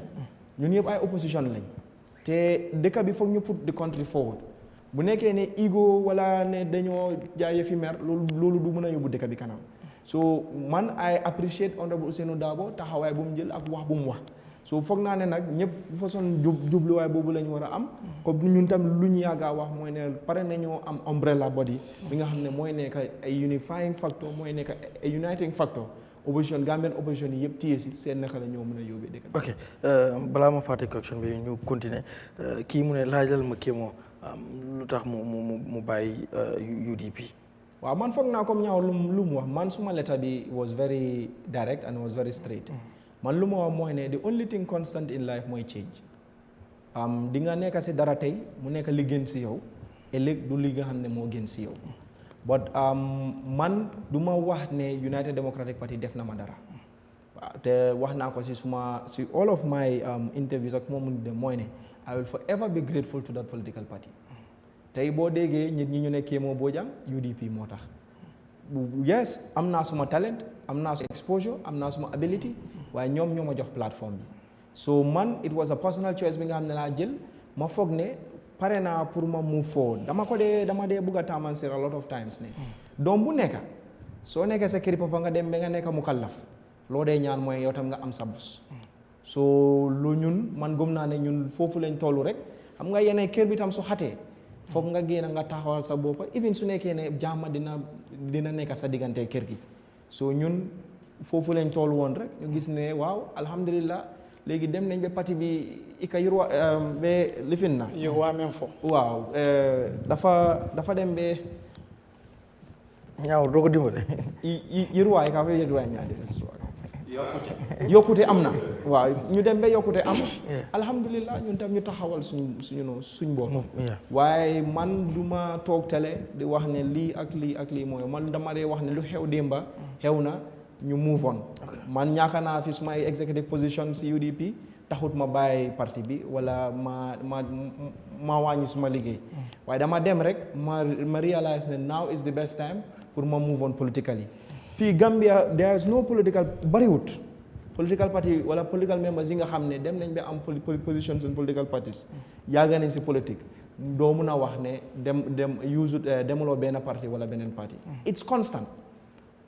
ñun yëpp ay opposition lañ te dëkk bi foog ñu put the country forward bu nekkee ne ego wala ne dañoo jaay fi mer loolu du mën a yóbbu dëkk bi kanam so man I appreciate honorable Ousainou Darboe taxawaay bu mu jël ak wax bu mu wax so foog naa ne nag ñëpp façon jubluwaay boobu lañ war a am comme ñun tam lu ñu yàgga wax mooy ne pare nañoo am umbrella body bi nga xam ne mooy nekk ay unifying factor mooy nekk ay uniting factor opposition Gambian opposition yi yëpp téye si seen naka la ñoo mën a yóbbee dëkk bi. ok balaa ma fàtte question bi ñu continuer kii mu ne laajal ma Kemo lu tax mu bàyyi UDP. waaw man foog naa comme ñaaw lu mu wax man suma letter bi was very direct and was very straight. man lu ma wax mooy ne the only thing constant in life mooy change. di nga nekk si dara tey mu nekk li gën si yow ëllëg du li nga xam ne moo gën si yow. but man du ma wax ne United Democratic Party def na ma dara te wax naa ko si all of my interviews ak moom mu dem mooy ne I will forever be grateful to that political party tey boo déggee nit ñi ñu ne Kemo Bojang UDP moo tax yes am naa suma talent am naa suma exposure am naa suma ability waaye ñoom ñoo ma jox plateforme bi so man it was a personal choice bi nga xam ne laa jël ma foog ne pare naa pour ma move forward dama dee bugg a taamanseer a lot of times ne doom bu nekka soo nekkee sa kër papa nga dem ba nga nekk mu kallaf loo dee ñaan mooy yow tam nga am sa bos so lu ñun man gëm naa ne ñun foofu lañ tollu rek xam nga yeneen kër bi tam su xatee foog nga génn nga taxawal sa boppa even su nekkee ne jàmm dina nekk sa diggante kër gi so ñun foofu lañ toll woon rek ñu gis ne waaw alhamdulillah léegi dem nañ ba parti bi ika yurwa be lifin na yurwa même fo waaw dafa dem be ñaaw doo ko dimbale yurwa ika fe yurwa ñaade yokkute am na waaw ñu dem ba yokkute am alhamdulilah ñun tam ñu taxawal suñ bopp waaye man du ma toog télé di wax ne lii ak lii mooy man dama dee wax ne lu xew démba xew na ñu move on man ñaaka naa fi sumay executive position si UDP taxut ma bàyyi parti bi wala ma wàññi suma liggéey waaye dama dem rek ma realize ne now is the best time pour ma move on politically fii Gambia there is no political bariwut political party wala political members yi nga xam ne dem nañ ba am positions in political parties yàgg nañ si politique doo mun a wax ne demuloo benn parti wala beneen parti it's constant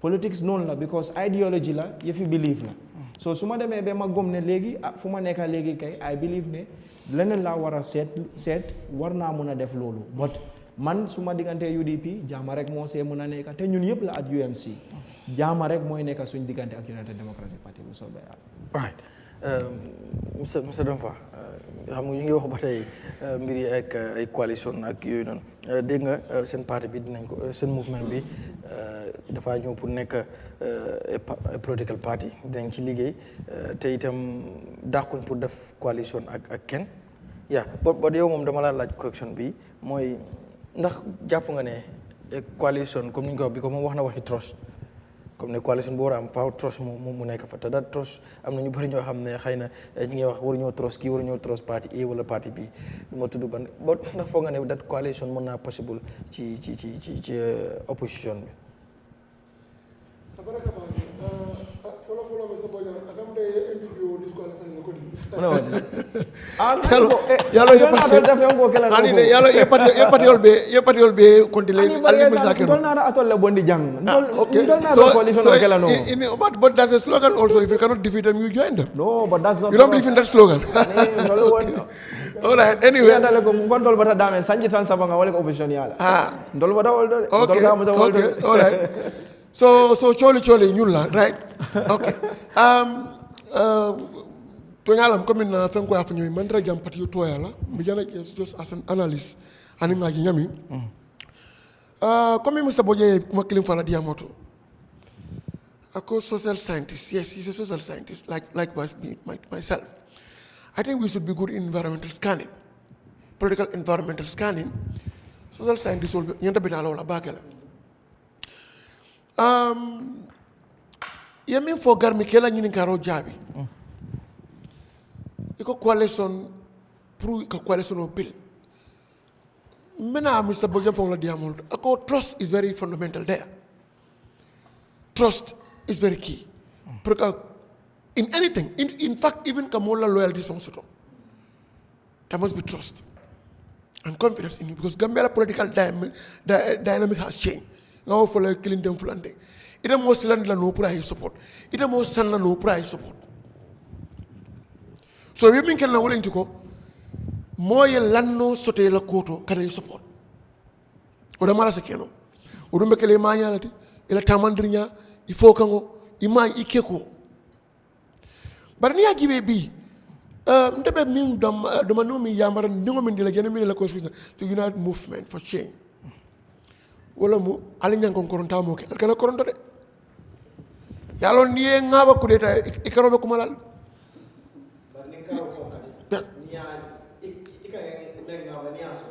politics noonu la because ideology la yëfi belief la so su ma demee ba ma gom ne léegi fu ma nekka léegi kay I believe ne leneen laa war a seet war naa mun a def loolu but man su ma diggante UDP jaama rek moo see mun a nekka te ñun yëpp la at UMC jaama rek mooy nekka suñ diggante ak United Democratic Party bu soobee Yàlla. right monsieur Domfa xam nga ñu ngi wax ba tey mbir yi ak ay coalition ak yooyu noonu dégg nga seen parti bi dinañ ko seen mouvement bi dafa ñëw pour nekk political party dinañ ci liggéey te itam dàquñ pour def coalition ak kenn ba yow moom dama laa laaj correction bi mooy ndax jàpp nga ne coalition comme ni ñu ko wax bi ko moom wax na waxi trust comme ne coalition bu war a am faaw trust mu nekk fa te daal trust am na ñu bëri ñoo xam ne xëy na ñi ngi wax waruñoo trust kii waruñoo trust parti A wala parti B du ma tudd ban ba ndax foog nga ne that coalition mën naa possible ci opposition bi. yalo be kontile but that's a slogan also. If you cannot defeat them, you join them. No, but that's not. You don't believe in that slogan. All right. Anyway. Okay. All right. So choli nyula, right? Okay. Tonyalam comme na fenko ya fanyo mandra jam pati to yala bijana just as an analyst ani ngaji nyami comme Mr. Boje kuma kilim fala diamoto ako social scientist. Yes, he's a social scientist likewise me myself. I think we should be good in environmental scanning, political environmental scanning. Social scientists will be yanda binalo la bakela yamin fo garmi kela nyini karo jabi iko coalition pour ka coalition o bill mena Mr. Bojang fo la diamol ako trust is very fundamental there. Trust is very key because in anything in fact even kamola loyalty song soto there must be trust and confidence in you because Gambia political dynamic has changed. Now for like killing them fulande ita mo silan la no price support ita mo san la no price support so we min kelna wala ko moye lanno sote la koto kada support o da mala sekeno o dum bekele ma nyalati ila tamandrinya il faut kango ima ikeko bar ni agibe bi ndebe min dama no mi yamara ndingo min dila jene min la constitution to unite movement for change wala mu ali ñankon koronta mo ke kana koronto de yalo ni ngaba ku deta ikarobe ko malal bar ni karo ko kati niya ikaye menga waniaso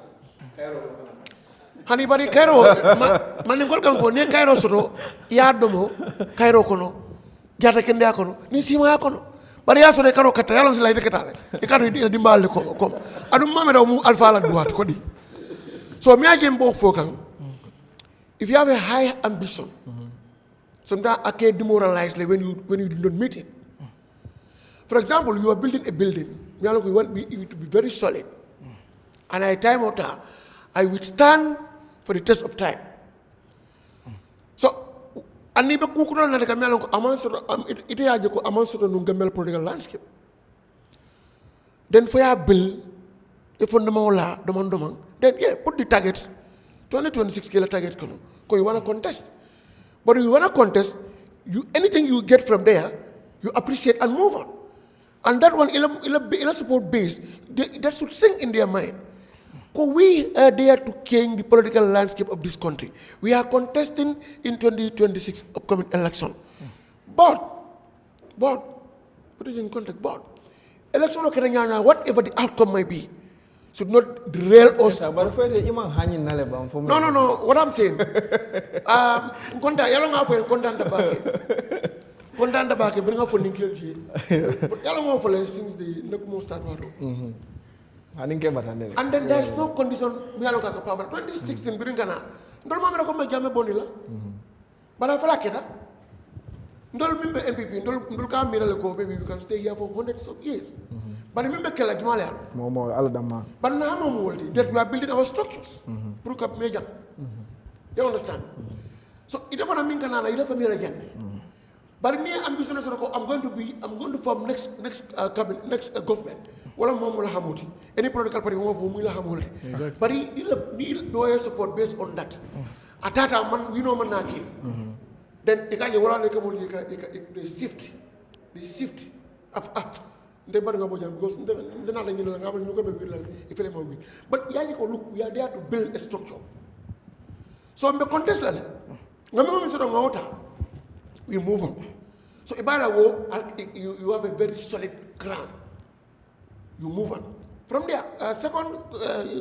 kayro ko hani bari kayro man ngol kanko ni kayro soto yadomo kayro kono jata kende akono ni sima akono bari yaso de karo kata yalo sila ide katabe e karo di mballe ko adum mame daw mu alfa la duwat ko di so mi ajem bo fokan. If you have a high ambition, sometimes I can demoralize when you do not meet it. For example, you are building a building. We want it to be very solid. And at time or time, I withstand for the test of time. So, aniba kukuna na kamela ko amanso ite aje ko amanso no gamel political landscape. Then for your bill, if fundamental demand, then put the targets. 2026 kila target kono. Because you want to contest. But if you want to contest, anything you get from there, you appreciate and move on. And that one, ila support base, that should sink in their mind. Because we are there to change the political landscape of this country. We are contesting in 2026 upcoming election. But board. Put it in context, board. Election of Kenya, whatever the outcome might be, should not derail us. But No. What I'm saying, content the back, bring up for Nikhil G. But yellow for since the Nakumo start. And then there is no condition. 2016, bring Ghana. Don't remember come Jammeh Bonilla. But I feel like it. Don't remember NPP. Don't come miracle. Maybe you can stay here for hundreds of years. But remember Kela Jumalia. But now I'm old. That we are building our structures. Brook up major. You understand? So it doesn't mean Ghana. It doesn't mean again. But me, I'm going to form next cabinet, next government. Wala momula hamuti. Any political party who momula hamuti. But he need lawyer support based on that. At that time, we know manaki. Then they can't they shift up. They better go because they're not letting if they will. But look, we are there to build a structure. So in the contest, we move on. So you have a very solid ground. You move on. From there, second,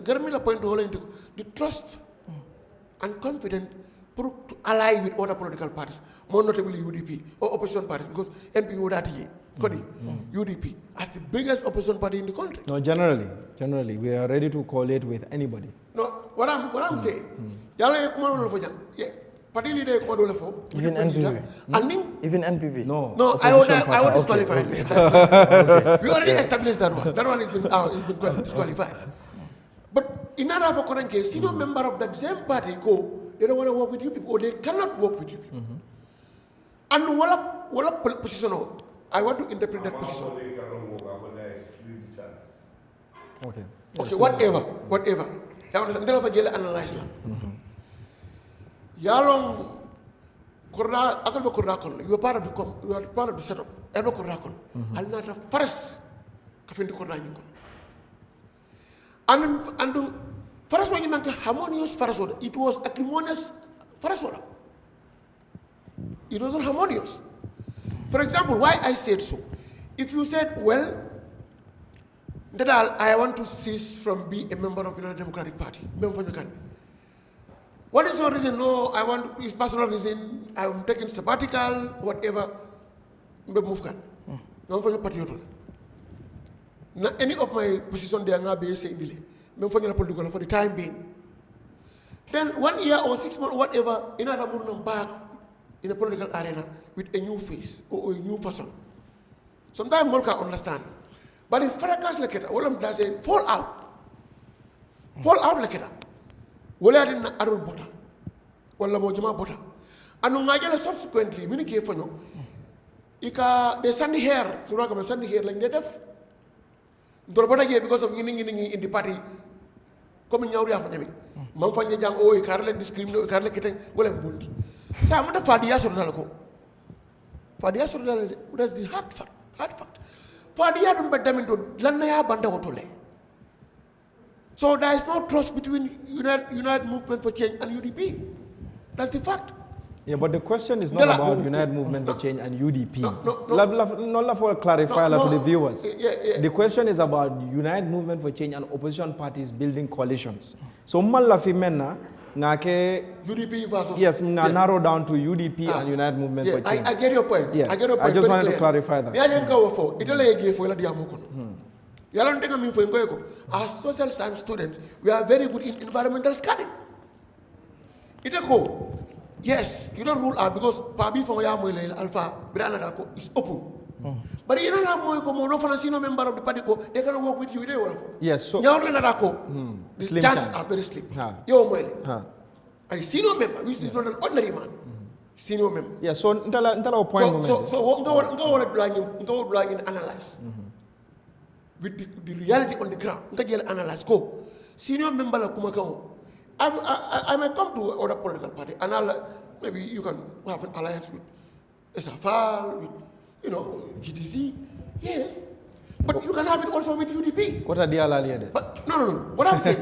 Garmila point to hold into the trust and confidence to ally with other political parties, more notably UDP or opposition parties, because NP would have UDP as the biggest opposition party in the country. No, generally, we are ready to collate with anybody. No, what I'm saying, yeah. Party leader even NPV. Even NPV. No, I would disqualify it. We already established that one. That one has been disqualified. But in another for current case, senior member of that same party they don't want to work with you people, or they cannot work with you people. And what position? I want to interpret that position. Okay. Okay, whatever. Analyze now. Yalong Kurda, Akalba Kurdakon, you are part of the setup. Elba Kurdakon. I'll not have first Kafin Kurdan. And first one you meant harmonious Farasoda. It was acrimonious Farasoda. It wasn't harmonious. For example, why I said so. If you said, well, that I want to cease from being a member of the United Democratic Party, what is your reason? No, it's personal reason. I'm taking sabbatical, whatever. Any of my position there are be saying delay. For the time being. Then 1 year or 6 months, whatever, in a back in the political arena with a new face or a new person. Sometimes one can understand. But if fracas like it, all of them say fall out like it. Wala din na arul bota wala mo jama bota anu ngajala subsequently mini ke fanyo ika de sandi hair sura ka sandi hair lañ de def dor bota ge because of ngi in the party comme ñawri afa ñami mam fañe jang o e karle discriminate karle kiten wala bondi sa mu da fadiya sur dal ko fadiya sur dal that's the hard fact fadiya dum beddamin do lan na ya banda wotole. So there is no trust between United Movement for Change and UDP. That's the fact. Yeah, but the question is not about United Movement for Change and UDP. Not for clarify to the viewers. The question is about United Movement for Change and opposition parties building coalitions. So malla fi menna ngake UDP versus narrow down to UDP and United Movement for Change. I get your point. Yes, I get your point. I just wanted to clarify that. As social science students, we are very good in environmental scanning. Yes, you don't rule out because Pabi for Alpha is open. But you don't have no member of the party, they can work with you. Yes, so the chances are very slim. And a senior member, which is not an ordinary man. Senior member. Yes, so ntala point. So go analyze. With the reality on the ground, analyze. Go. Senior member of Kumakao. I might come to other political party and maybe you can have an alliance with SFR, with GTC. Yes. But you can have it also with UDP. What are the alliances? But no. What I'm saying,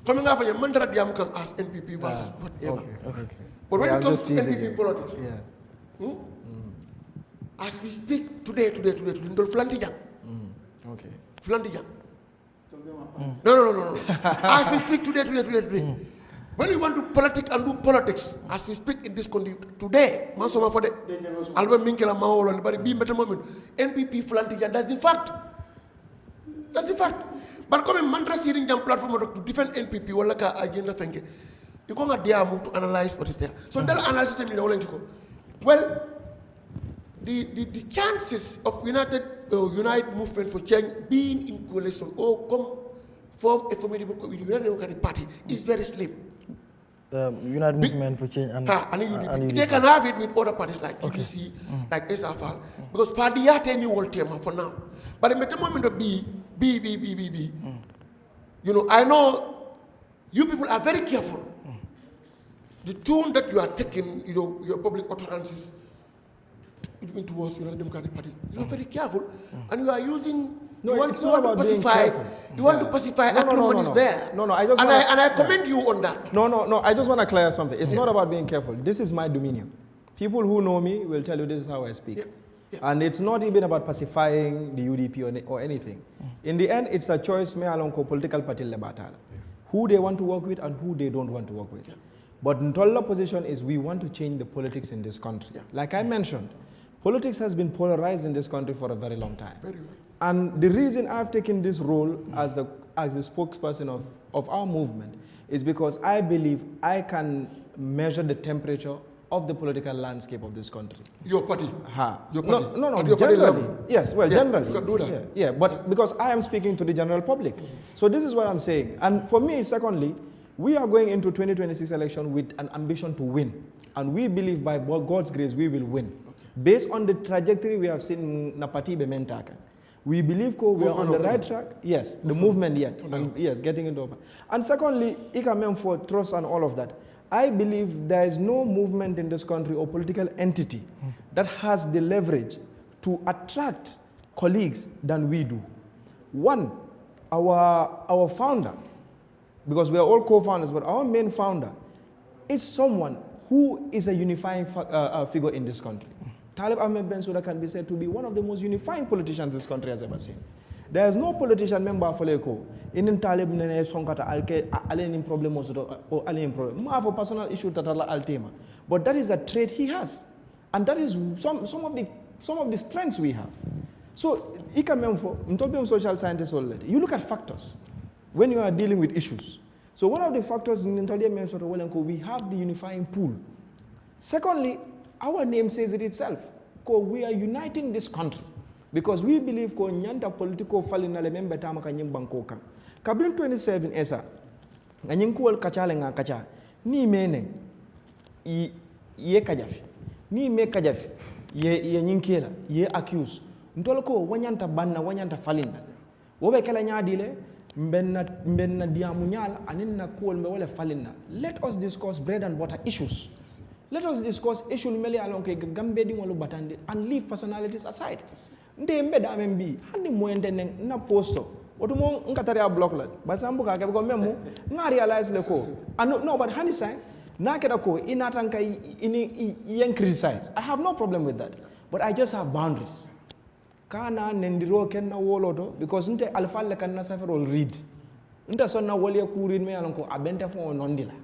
coming after your mantra, you can ask NPP versus whatever. Okay. But when it comes to NPP politics, As we speak today, ndol Flantijang. Okay. Flantijang. No. As we speak today. When we want to politics and do politics, as we speak in this country today, Masoma for the Alba Minkela Maolo and Bari B moment, NPP Flantijang, that's the fact. But come in mantra steering jam platform to defend NPP, Walaka agenda Fenke. You can't to analyze what is there. So that analysis in the well, the chances of United Movement for Change being in coalition or come form a formidable with the United Democratic Party is very slim. United Movement for Change and UDP. They can have it with other parties like UMC, like SFR, because party are any world tema for now. But in the moment of B, you know, I know you people are very careful. The tune that you are taking, you know, your public utterances towards United Democratic Party, you are very careful, and you are using. You want to pacify acrimonies there. No, I commend you on that. No, I just want to clear something. It's not about being careful. This is my dominion. People who know me will tell you this is how I speak. And it's not even about pacifying the UDP or anything. In the end, it's a choice me along political party lebatala. Who they want to work with and who they don't want to work with. But Ntolla position is we want to change the politics in this country. Like I mentioned, politics has been polarized in this country for a very long time. And the reason I've taken this role as the spokesperson of our movement is because I believe I can measure the temperature of the political landscape of this country. Your party? Your party? No, your party level? Yes, well, generally. You can do that. Yeah, but because I am speaking to the general public. So this is what I'm saying. And for me, secondly, we are going into 2026 election with an ambition to win. And we believe by God's grace, we will win. Based on the trajectory we have seen in Napati Bementaka. We believe we are on the right track. Yes, the movement yet. And yes, getting into open. And secondly, Ikamem for trust and all of that. I believe there is no movement in this country or political entity that has the leverage to attract colleagues than we do. One, our founder, because we are all co-founders, but our main founder is someone who is a unifying figure in this country. Talib Ahmed Bensouda can be said to be one of the most unifying politicians this country has ever seen. There is no politician member of Leko in Talib Nene Sonkata Alke Alenim problem or Alenim problem. More for personal issue Tatala Altema. But that is a trait he has. And that is some of the strengths we have. So I'm talking social scientists already. You look at factors when you are dealing with issues. So one of the factors in we have the unifying pool. Secondly, our name says it itself. We are uniting this country because we believe ko nyanta political falling na lemembe tama kanyim bankoka. Kabrin 27 esa nganyim kuwal kachale nga kacha ni mene ye kajafi ni me kajafi ye nyinkela ye accuse ntolo ko wanyanta banna wanyanta falinda wobe kala nyaadile mbenna diamu nyala aninna kuwal me wala falinda. Let us discuss bread and butter issues. Let us discuss issues mele along Gambia batande and leave personalities aside. Nde mbeda amembi handi moyente na posto otumo nkatari a block la basambu ka ke ko memu nga realize le ko no but hani sai na keda ko inatanka yen criticize. I have no problem with that, but I just have boundaries. Kana nendiro ken na wolodo because nte alfa le kan na safero read nte sonna wole ku read me alon ko abente fo nondila.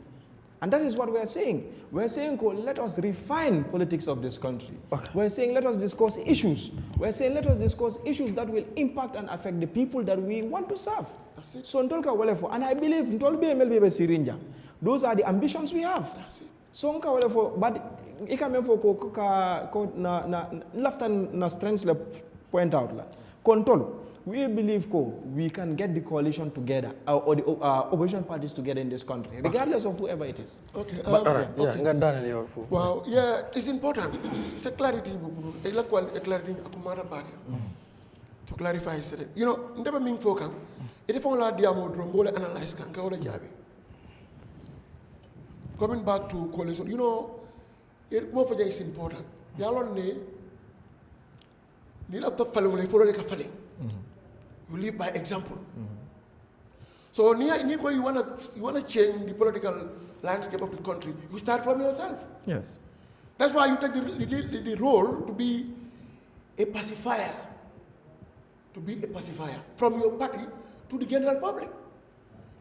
And that is what we are saying. We are saying, let us refine politics of this country. We are saying, let us discuss issues. We are saying, let us discuss issues that will impact and affect the people that we want to serve. That's it. So, and I believe those are the ambitions we have. That's it. So, but left and strengths point out. Control. We believe we can get the coalition together or the opposition parties together in this country, regardless of whoever it is. Okay. Wow, yeah, it's important. It's a clarity. To clarify, you know, never mean focus. If only diamo drombole analyze can go jabi. Coming back to coalition, you know, it more for is important. Yalon ne, need to follow the following. You live by example. So you wanna change the political landscape of the country. You start from yourself. Yes. That's why you take the role to be a pacifier, to be a pacifier from your party to the general public.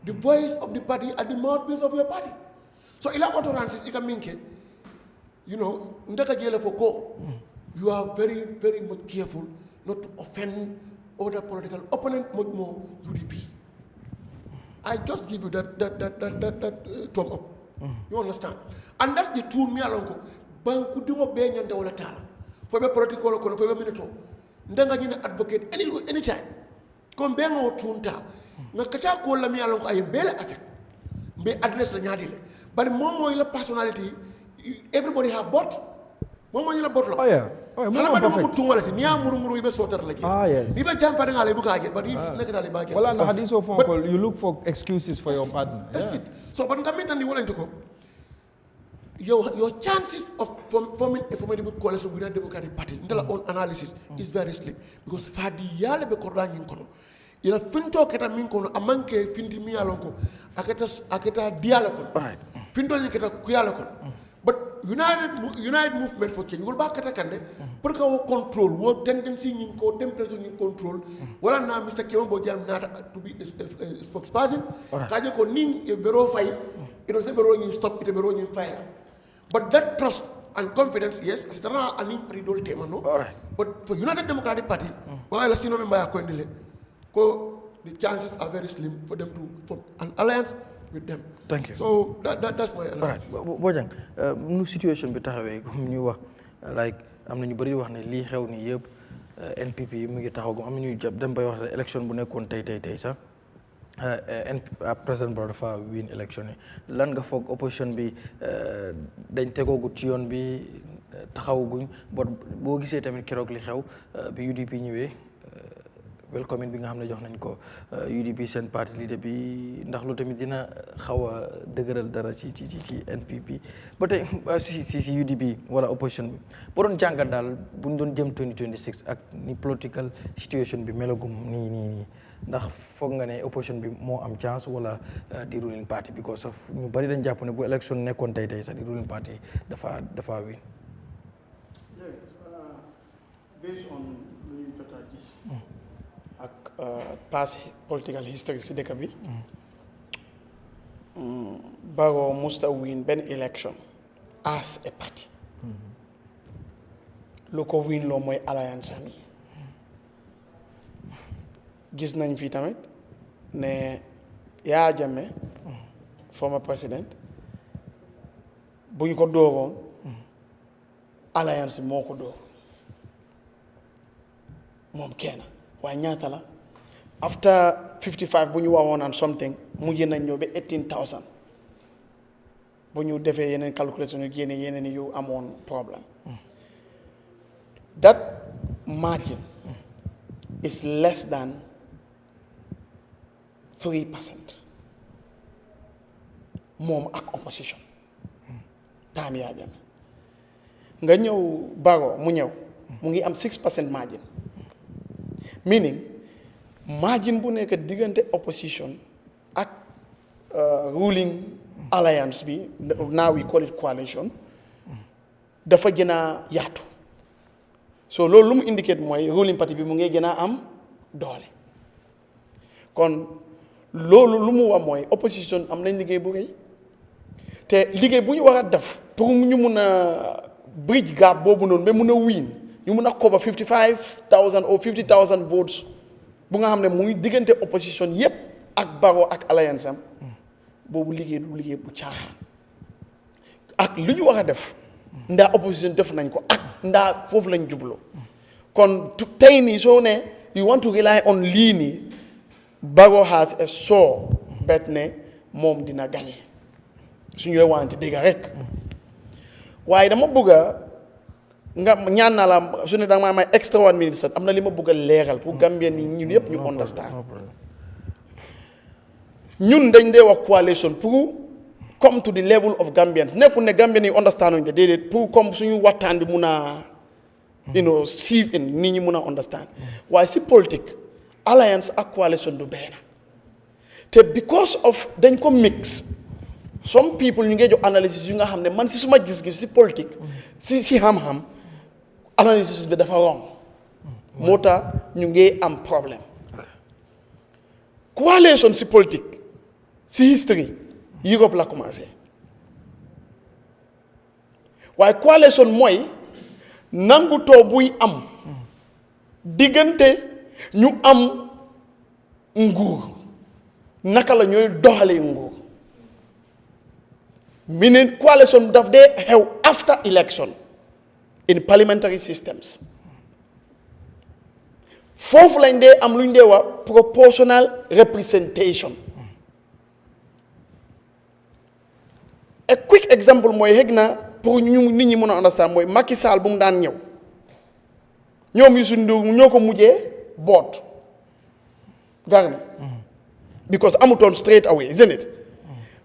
The voice of the party and the mouthpiece of your party. So ila utterances ika minke, you know, ndaka jele for go. You are very, very much careful not to offend other political opponent, much more UDP. I just give you that thumb up. You understand? And that's the tool me along. Banku dingo be nyanda wala tala. For be political kono for be minute. Ndanga nyina advocate anytime. Comme be ngo tunta. Nga kacha ko la mi along ay bele affect. Be address la nyadi le. But momo ila personality everybody have bought. Momo ila bought la. Oh yeah. Oh, hala ba mo tungala ti niya muru ibe sotar la. Ah yes. Ibe jam fa ngale bu ka get but if nekata le ba get. Wala na hadiso phone call you look for excuses for your partner. That's it. So but ngamita ni wala ndiko. Your chances of forming a formidable coalition with a Democratic Party, in their own analysis, is very slim. Because Fadi Yale be Koran Kono. Ila Finto Keta Minkono, Amanke, Finti Mialonko, Aketa Dialokon. Right. Finto Keta Kuyalokon. But United Movement for Change, will back at a candidate, Perka control, what tendency in temperature in control. Well, now Mr. Kemo Bojang not to be a spokesperson. Kajako Ning, a bureau fire, it was a bureau you stop, it a bureau you fire. But that trust and confidence, yes, as there are any predol tema, no. Right. But for United Democratic Party, well, let's see no member the chances are very slim for them to form an alliance with them. Thank you. So that's my analysis. Bojang, nu situation bi taxawé comme ñu wax like am na ñu bari wax ne li xew ni yeb NPP mu ngi taxaw am na ñu dem bay wax élection bu nekkon tay sax President Barrow dafa win election yi lan nga foog opposition bi dañ tegoogut ci yoon bi taxawaguñ boo gisee tamit keroog li xew bi UDP ñëwee welcome bi nga xam ne jox nañ ko UDP seen parti leader bi ndax lu tamit dina xaw a dëgëral dara ci NPP ba tey si UDP wala opposition bi boo doon jàngat daal bu ñu doon jëm 2026 ak ni political situation bi melagum nii ndax foog nga ne opposition bi moo am chance wala di ruling party because of ñu bari dañ jàpp ne bu election nekkoon tey sax di ruling party dafa win. Based on lu ñu jot a gis ak past political history si dëkk bi Barrow musta win benn election as a party lu ko win loo mooy alliance am yi gis nañ fii tamit ne Yahya Jammeh former president buñ ko dooroon alliance bi moo ko dóor moom kenn waaye ñaata la after 55 bu ñu waxoon and something mujj nañ ñëw ba 18,000 bu ñu defee yeneen calculation yu génne yeneen yu amoon problème that margin is less than 3% moom ak opposition time Yahya Jammeh nga ñëw Barrow mu ñëw mu ngi am 6% margin meaning margin bu nekk diggante opposition ak ruling alliance bi now we call it coalition dafa gën a yaatu so loolu lu mu indicate mooy ruling party bi mu ngi gën a am doole kon loolu lu mu wax mooy opposition am nañ liggéey bu rëy te liggéey bu ñu war a def pour ñu mun a bridge gap boobu noonu ba mun a win ñu mun a cover 55,000 or 50,000 votes bu nga xam ne mu ngi diggante opposition yépp ak Barrow ak alliance am boobu liggéey du liggéey bu caaxaan ak lu ñu war a def ndaa opposition def nañ ko ak ndaa foofu lañ jublu kon tey nii soo ne you want to rely on lii nii Barrow has a sure bet ne moom dina gagné su ñooy wante dégg rek waaye dama bëgga nga ñaan naa la su ne danga may extra 1 minute sax am na li ma bëgg a leeral pour Gambien ni ñun yëpp ñu understand ñun dañ dee wax coalition pour come to the level of Gambians nekkul ne Gambien yi understand uñ te déedéet pour comme suñu waxtaan bi mun a sieve in nit ñi mun a understand waaye si politique alliance ak coalition du benn te because of dañ ko mix some people ñu ngi jox analysis yu nga xam ne man si suma gis-gis si politique si xam-xam analysis bi dafa wrong moo tax ñu ngi am problème coalition si politique si history Europe la commencé waaye coalition mooy nangutoo buy am diggante ñu am nguur naka la ñooy doxalee nguur meaning coalition daf dee xew after election in parliamentary systems foofu lañ dee am lu ñu dee wax proportional representation a quick example mooy xëg na pour ñu nit ñi mën a understand mooy Macky Sall bu mu daan ñëw ñoom Youssou Ndour ñoo ko mujjee boot gar because amutoon straight away isn't it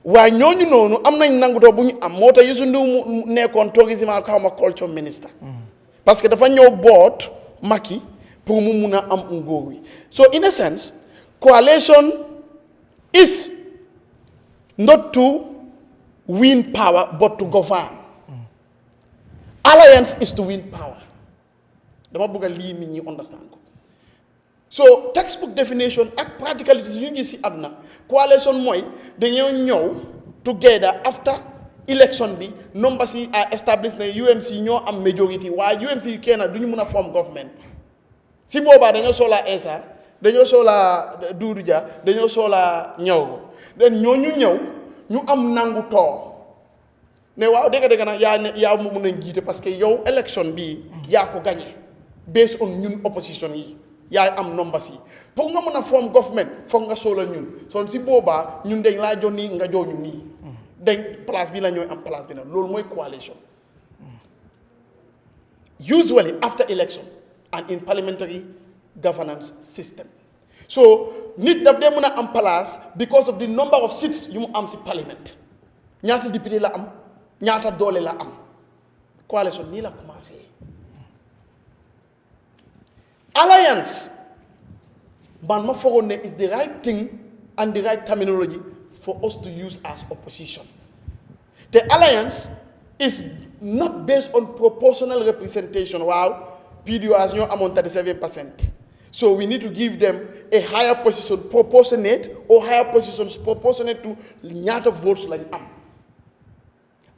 waaye ñooñu noonu am nañ nangutoo bu ñu am moo tax Youssou Ndour mu nekkoon tourisme ak xawma culture minister parce que dafa ñëw boot Macky pour mu mun a am nguur wi so in a sense coalition is not to win power but to govern alliance is to win power dama bëgg a lii nit ñi understand ko so textbook definition ak practicalities yu ñu gis si àdduna coalition mooy dañoo ñëw together after election bi numbers yi are established ne UMC ñoo am majority waaye UMC kenn du ñu mun a form government si boobaa dañoo soxla Essa dañoo soxla Doudou Dia dañoo soxla ñëw den ñooñu ñëw ñu am nangu too ne waaw dégg nag yaa mu mun a jiite parce que yow élection bi yaa ko gagné based on ñun opposition yi yaay am numbers yi pour nga mën a form government foog nga soxla ñun son si boobaa ñun dañ laa jox nii nga jox ñu nii dañ place bi la ñooy am place bi nag loolu mooy coalition usually after election and in parliamentary governance system so nit daf dee mën a am place because of the number of seats yu mu am si parliament ñaata député la am ñaata doole la am coalition nii la commencé alliance man ma foogoon ne is the right thing and the right terminology for us to use as opposition the alliance is not based on proportional representation waaw PDOs ñoo amoon 37%. So we need to give them a higher position proportionate or higher positions proportionate to ñaata votes lañ am.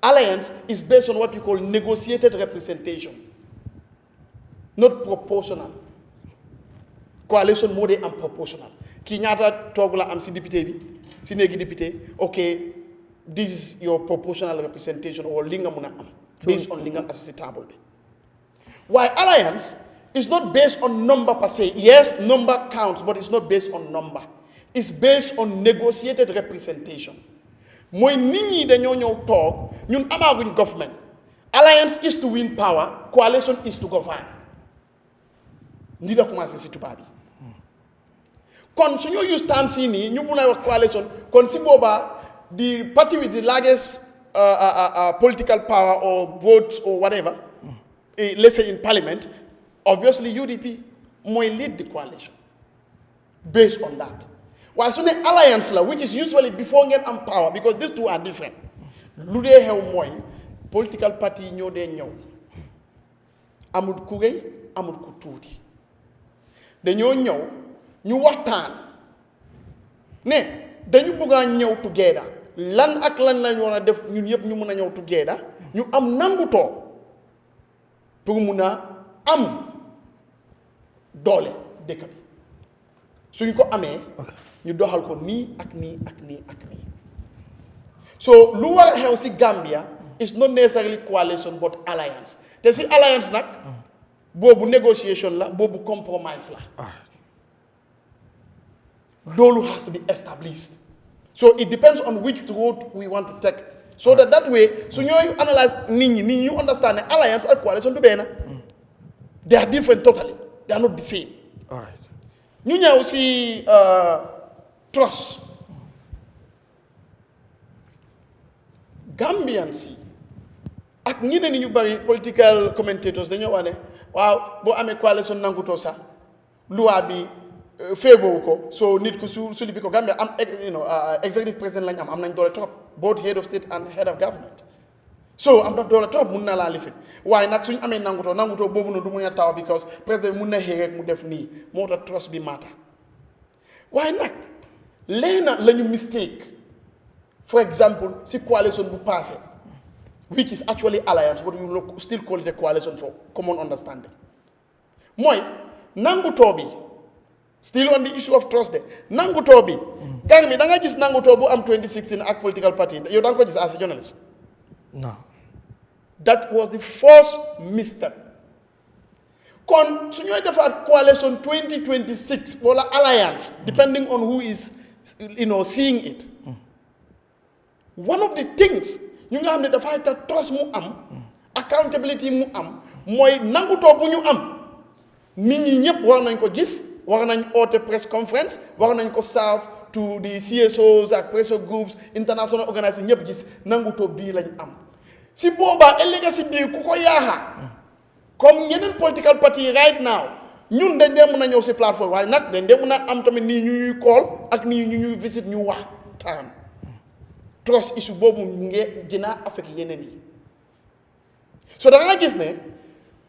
Alliance is based on what you call negotiated representation, not proportional. Coalition moo dee am proportional. Kii ñaata toog la am si député bi si néegi député okay this is your proportional representation or li nga mun a am based on li nga assisté table bi. Why alliance is not based on number per se. Yes, number counts, but it's not based on number. It's based on negotiated representation. Mooy nit ñi dañoo ñëw toog ñun amaaguñ government. Alliance is to win power, coalition is to govern. Ndi la commencé si tubaab yi. Kon su ñu use terms yi nii ñu mun a wax coalition kon si boobaa the party with the largest political power or votes or whatever, let's say in parliament, obviously UDP mooy lead the coalition based on that. Waaye su ne alliance la which is usually before ngeen am power because these two are different. Lu dee xew mooy political party yi ñoo dee ñëw amut ku rëy amut ku tuuti dañoo ñëw ñu waxtaan ne dañu bëgg a ñëw together lan ak lan lañ war a def ñun yëpp ñu mën a ñëw together ñu am nangutoo pour mun a am doole dëkk bi suñ ko amee ñu doxal ko nii ak nii ak nii ak nii so lu war a xew si Gambia is not necessarily coalition but alliance te si alliance nag boobu negotiation la boobu compromise la loolu has to be established so it depends on which road we want to take so that way su ñooy analyse nit ñi ñu understand ne alliance ak coalition du benn they are different totally they are not the same. All right. ñu ñëw si trust Gambians yi ak ñeneen ñi ñu bari political commentators dañoo wax ne waaw boo amee coalition nangutoo sax loi bi féeboowu ko so nit ku su libi ko Gambia am executive president lañ am nañ doole trop both head of state and head of government so am na doole trop mun na laa lifin waaye nag suñu amee nangutoo boobu noonu du mun a taw because président mun na xëy rek mu def nii moo tax trust bi maata waaye nag leena la ñu mistake for example si coalition bu passé which is actually alliance but we will still call it a coalition for common understanding mooy nangutoo bi still on the issue of trust de nangutoo bi gang mi da nga gis nangutoo bu am 2016 ak political party yow da nga ko gis as a journalist no. That was the first mistake. Kon su ñooy defaat coalition 2026 wala alliance depending on who is seeing it. One of the things ñu nga xam ne dafay tax trust mu am accountability mu am mooy nangutoo bu ñu am nit ñi ñëpp war nañ ko gis war nañ oote press conference war nañ ko serve to the CSOs ak pressure groups international organisation ñëpp gis nangutoo bii lañ am si boobaa ëllëg si biir ku ko yaaxa comme ñeneen political party right now ñun dañ dee mën a ñëw si plateforme waaye nag dañ dee mën a am tamit nii ñu ñuy call ak nii ñu ñuy visit ñu wax taan trust issue boobu ngee dinaa affect yeneen yi so da nga gis ne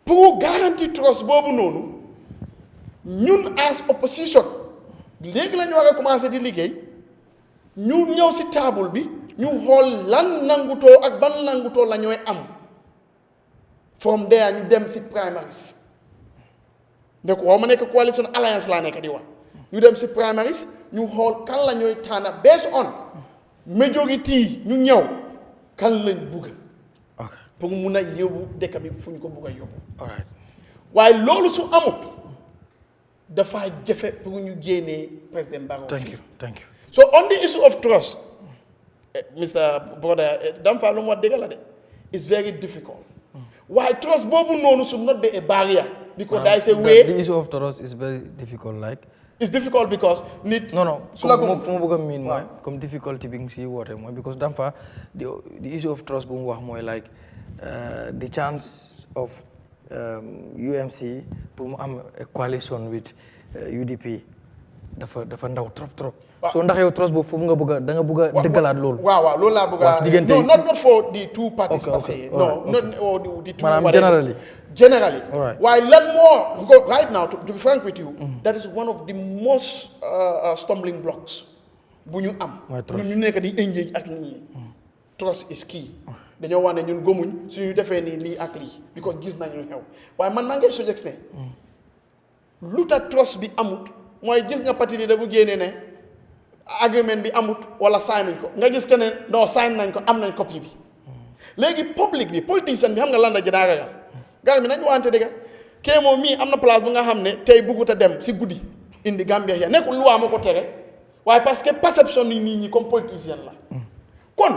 pour garantie trust boobu noonu ñun as opposition léegi la ñu war a commencé di liggéey ñu ñëw si table bi ñu xool lan nangutoo ak ban nangutoo la ñooy am from there ñu dem si primaries ne ko waaw ma nekk coalition alliance laa nekk di wax ñu dem si primaries ñu xool kan la ñooy tànna based on majority ñu ñëw kan lañ bugg pour mun a yóbbu dëkk bi fu ñu ko bugg a yóbbu waaye loolu su amut dafa jafe pour ñu génnee président Barrow fii Thank you. so on the issue of trust Mr. Brother Damfa lu mu wax dëgg la de it's very difficult why trust boobu noonu should not be a barrier because there is a way the issue of trust is very difficult like it's difficult because nit no su la ko fu ma bëgg a miin mooy comme difficulty bi nga si woote mooy because Damfa the issue of trust bu mu wax mooy like the chance of UMC pour mu am a coalition with UDP dafa ndaw trop so ndax yow trust boobu foofu nga bëgg a da nga bëgg a dëggalaat loolu waaw loolu laa bëgg a no not for the two parties per se no not the two maanaam generally waaye lan more because right now to be frank with you that is one of the most stumbling blocks bu ñu am ñu nekk di engage ak nit ñi trust is key dañoo wax ne ñun gëmuñ suñu defee nii lii ak lii because gis nañu xew waaye man maa ngi suggest ne lu tax trust bi amut mooy gis nga parti da bu génnee ne agreement bi amut wala sign nañ ko nga gis keneen non sign nañ ko am nañ copie bi léegi public bi politicien bi xam nga lan la dinaa ragal gar mi nañ wante dëgg Kemo mii am na place bu nga xam ne tey bëggut a dem si guddi indi Gambia ya nekkul loi ma ko tere waaye parce que perception ni nit ñi comme politicien la kon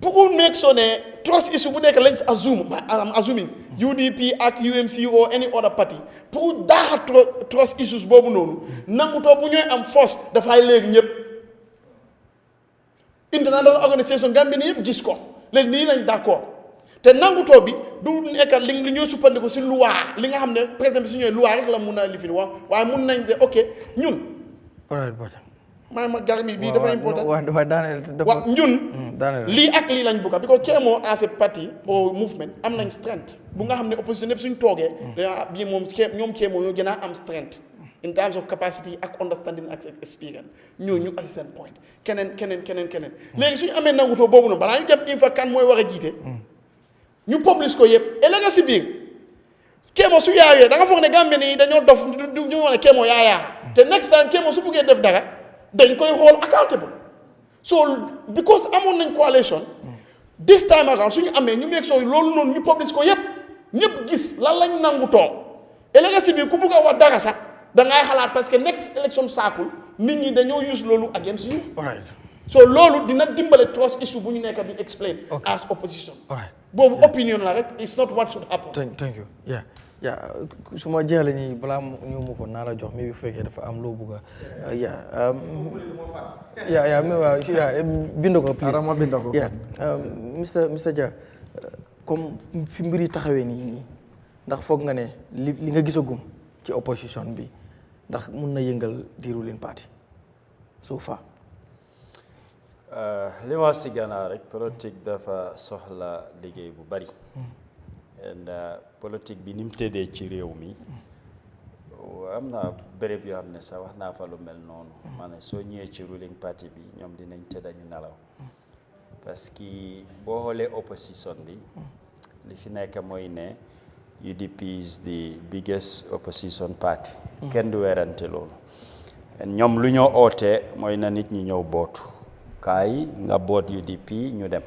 pour make sure ne trust issue bu nekk let's assume I'm assuming UDP ak UMC or any other party pour daaxa trust issues boobu noonu nangutoo bu ñooy am force dafay léegi ñëpp international organisation Gambie ni yëpp gis ko léegi nii lañ d'accord te nangutoo bi du nekk li ñoo suppandiku si loi li nga xam ne président bi si ñooy loi rek la mun a lifin wax waaye mun nañ de ok ñun ma garmi bii dafa important waaw ñun lii ak lii lañ bëgg because Kemo as a party or movement am nañ strength bu nga xam ne opposition yëpp suñ toogee bii moom ñoom Kemo ñoo gën a am strength in terms of capacity ak understanding ak experience ñu assistant point keneen léegi suñu amee nangutoo boobu noonu balaa ñu jëm in fa kan mooy war a jiite ñu publish ko yëpp ëllëg si biir Kemo su yaayee da nga foog ne Gambie nii dañoo dof ñu wax ne Kemo yaa te next time Kemo su buggee def dara dañ koy xool accountable so because amoon nañ coalition this time around suñu amee ñu meeg sooy loolu noonu ñu publish ko yëpp ñëpp gis lan lañ nangutoo ëllëg si biir ku bugg a wax dara sax da ngay xalaat parce que next election cycle nit ñi dañoo use loolu against you so loolu dina dimbale trust issue bu ñu nekk di explain as opposition boobu opinion la rek it's not what should happen. Thank you su ma jeexalee nii balaa ñu mu ko naa la jox mi bu fekkee dafa am loo bëgg a bind ko please ma bind ko Mr Jah comme fi mbir yi taxawee nii ndax foog nga ne li nga gisagum ci opposition bi ndax mun na yëngal di ruling party so far li ma si gannaaw rek politique dafa soxla liggéey bu bari and politique bi ni mu tëddee ci réew mi am na béréb yoo xam ne sax wax naa fa lu mel noonu maanaam soo ñëwee ci ruling party bi ñoom dinañ tëdd ñu nelaw parce que boo xoolee opposition bi li fi nekk mooy ne UDP is the biggest opposition party kenn du werante loolu ñoom lu ñoo oote mooy na nit ñi ñëw bootu kaay nga boot UDP ñu dem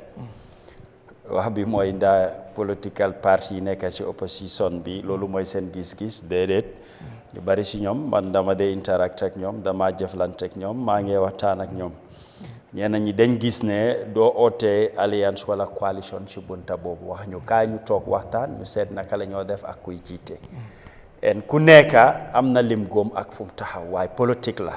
wax bi mooy ndaa political party yi nekk ci opposition bi loolu mooy seen gis-gis déedéet ñu bari ci ñoom man dama dee interact ak ñoom dama jëflante ak ñoom maa ngi waxtaan ak ñoom ñenn ñi dañ gis ne doo ootee alliance wala coalition ci bunta boobu wax ñu kaay ñu toog waxtaan ñu seet naka la ñoo def ak kuy jiite en ku nekk am na lim góom ak fu mu taxaw waaye politique la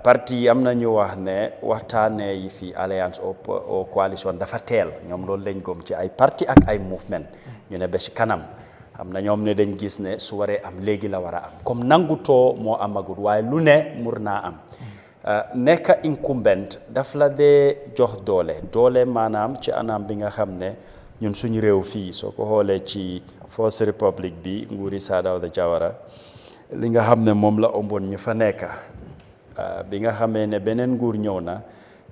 parti yi am na ñu wax ne waxtaanee yi fi alliance au coalition dafa teel ñoom loolu lañ góom ci ay parti ak ay mouvement ñu ne ba ci kanam am na ñoom ne dañ gis ne su waree am léegi la war a am comme nangutoo moo amagut waaye lu ne mur naa am nekk incumbent daf la dee jox doole maanaam ci anam bi nga xam ne ñun suñu réew fii soo ko xoolee ci First Republic bi nguuri Sir Dawda Jawara li nga xam ne moom la ëmboon ñu fa nekk bi nga xamee ne beneen nguur ñëw na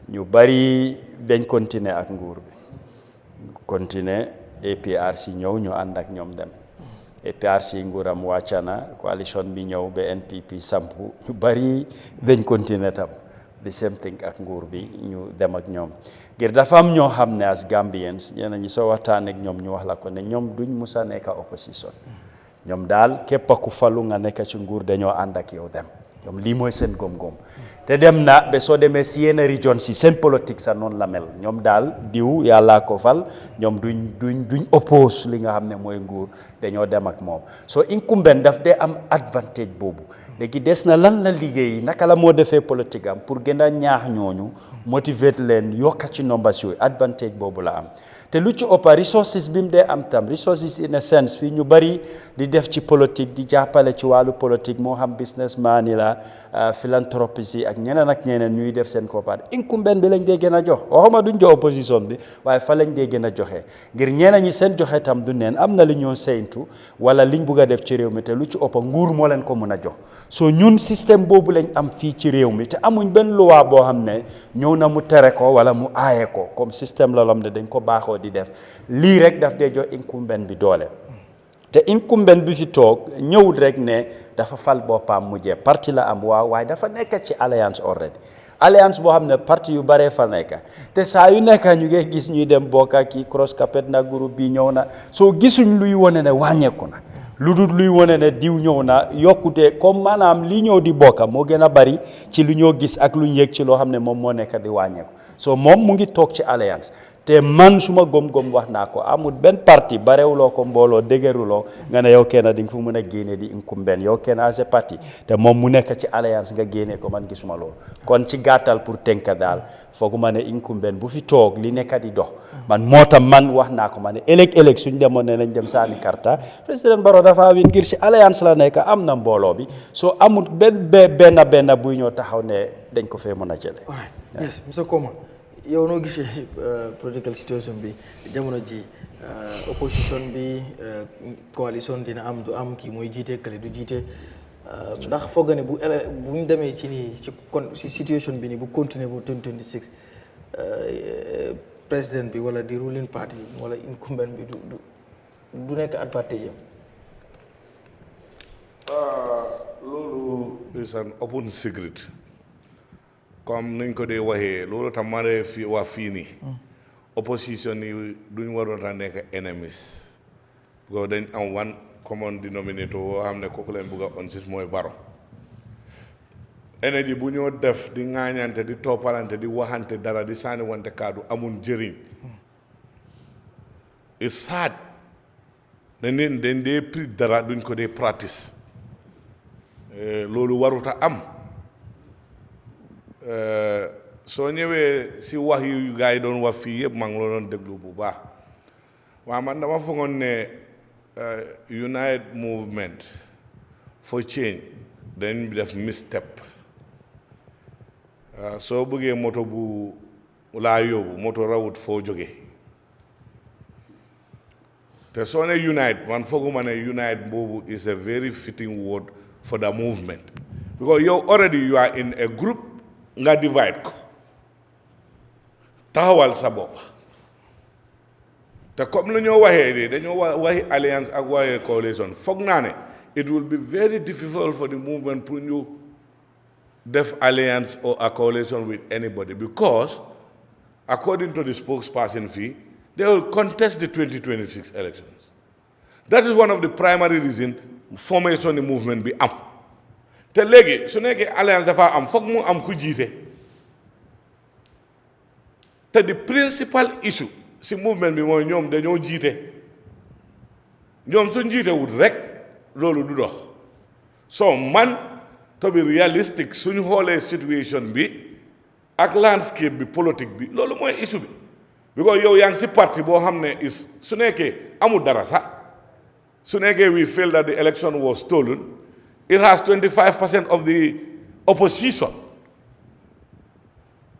ñu bari dañ continuer ak nguur bi continuer APRC ñëw ñu ànd ak ñoom dem APRC nguuram wàcca na coalition bi ñëw ba NPP sampu ñu bari dañ continuer tam the same thing ak nguur bi ñu dem ak ñoom ngir dafa am ñoo xam ne as Gambians ñeneen ñi soo waxtaan ak ñoom ñu wax la ko ne ñoom duñ musa nekk opposition ñoom daal képp ku falu nga nekk ci nguur dañoo ànd ak yow dem ñoom lii mooy seen góom-góom te dem na ba soo demee si yenn région si seen politique sax noonu la mel ñoom daal diw yàllaa ko fal ñoom duñ oppose li nga xam ne mooy nguur dañoo dem ak moom soo incumbent daf dee am advantage boobu léegi des na lan la liggéey naka la moo defee politique am pour gën a ñaax ñooñu motivate leen yokka ci nombres yooyu advantage boobu la am te lu ci ëpp resources bi mu dee am tam resources in a sense fii ñu bari di def ci politique di jàppale ci wàllu politique moo xam businessman yi la philanthropiste yi ak ñeneen ñuy def seen koppar incumbent bi lañ dee gën a jox waxuma duñ jox opposition bi waaye fa lañ dee gën a joxe ngir ñeneen ñi seen joxe tam du neen am na li ñoo séyntu wala liñ bugg a def ci réew mi te lu ci ëpp nguur moo leen ko mën a jox so ñun système boobu lañ am fii ci réew mi te amuñ benn loi boo xam ne ñëw na mu tere ko wala mu aaye ko comme système la lam ne dañ ko baaxoo di def lii rek daf dee jox incumbent bi doole te incumbent bi fi toog ñëwut rek ne dafa fal boppam mujjee parti la am waaye dafa nekk ci alliance already alliance boo xam ne parti yu baree fa nekk te saa yu nekk ñu ngi gis ñuy dem bokka kii cross capet na groupe bi ñëw na soo gisuñ luy wane ne wàññeeku na lu dul luy wane ne diw ñëw na yokkute comme maanaam li ñëw di bokka moo gën a bari ci lu ñoo gis ak lu ñu yëg ci loo xam ne moom moo nekk di wàññeeku so moom mu ngi toog ci alliance te man suma gom-gom wax naa ko amul benn parti barewuloo ko mbooloo dëgëruloo nga ne yow kenn di nga fu mën a génne di incumbent yow kenn as parti te moom mu nekk ci alliance nga génne ko man gisuma loolu kon ci gàttal pour tënk daal foogu ma ne incumbent bu fi toog li nekk di dox man moo tax man wax naa ko ma ne ëllëg suñ demoon ne nañ dem sànni karta président Barrow dafa win ngir ci alliance la nekk am na mbooloo bi soo amul benn buy ñoo taxaw ne dañ ko fee mën a jële yes monsieur Koma yow noo gisee political situation bi jamono ji opposition bi coalition dina am du am kii mooy jiite kële du jiite ndax foog nga ne bu ñu demee ci nii ci situation bi nii bu continuer bu 2026 président bi wala di ruling party wala incumbent bi du nekk advantage loolu is an open secret comme nuñ ko dee waxee loolu tam ma ne fii waa fii nii opposition yi duñ waroon a nekk enemies because dañ am one common denominator woo xam ne kooku leen bugg a on sis mooy Barrow énergie bu ñoo def di ŋaañante di toppalante di waxante dara di sànni wante kaddu amul njëriñ it's sad ne nit dañ dee pris dara duñ ko dee practice loolu waruta am soo ñëwee si wax yu gars yi doon wax fii yëpp maa ngi la doon déglu bu baax waaw man dama foogoon ne United Movement for Change dañ def misstep soo bëggee moto bu laa yóbbu moto rawut foo jóge te soo ne unite man fooguma ne unite boobu is a very fitting word for the movement because yow already you are in a group nga divide ko taxawal sa bopp te comme la ñoo waxee de dañoo waxi alliance ak waxee coalition foog naa ne it will be very difficult for the movement pour ñu def alliance or a coalition with anybody because according to the spokesperson fee they will contest the 2026 elections. That is one of the primary reasons formation the movement bi am te léegi su nekkee alliance dafa am foog mu am ku jiite te the principal issue si movement bi mooy ñoom dañoo jiite ñoom suñ jiite wut rek loolu du dox so man to be realistic suñu xoolee situation bi ak landscape bi politique bi loolu mooy issue bi because yow yaa ngi si parti boo xam ne is su nekkee amul dara sax su nekkee we feel that the election was stolen it has 25% of the opposition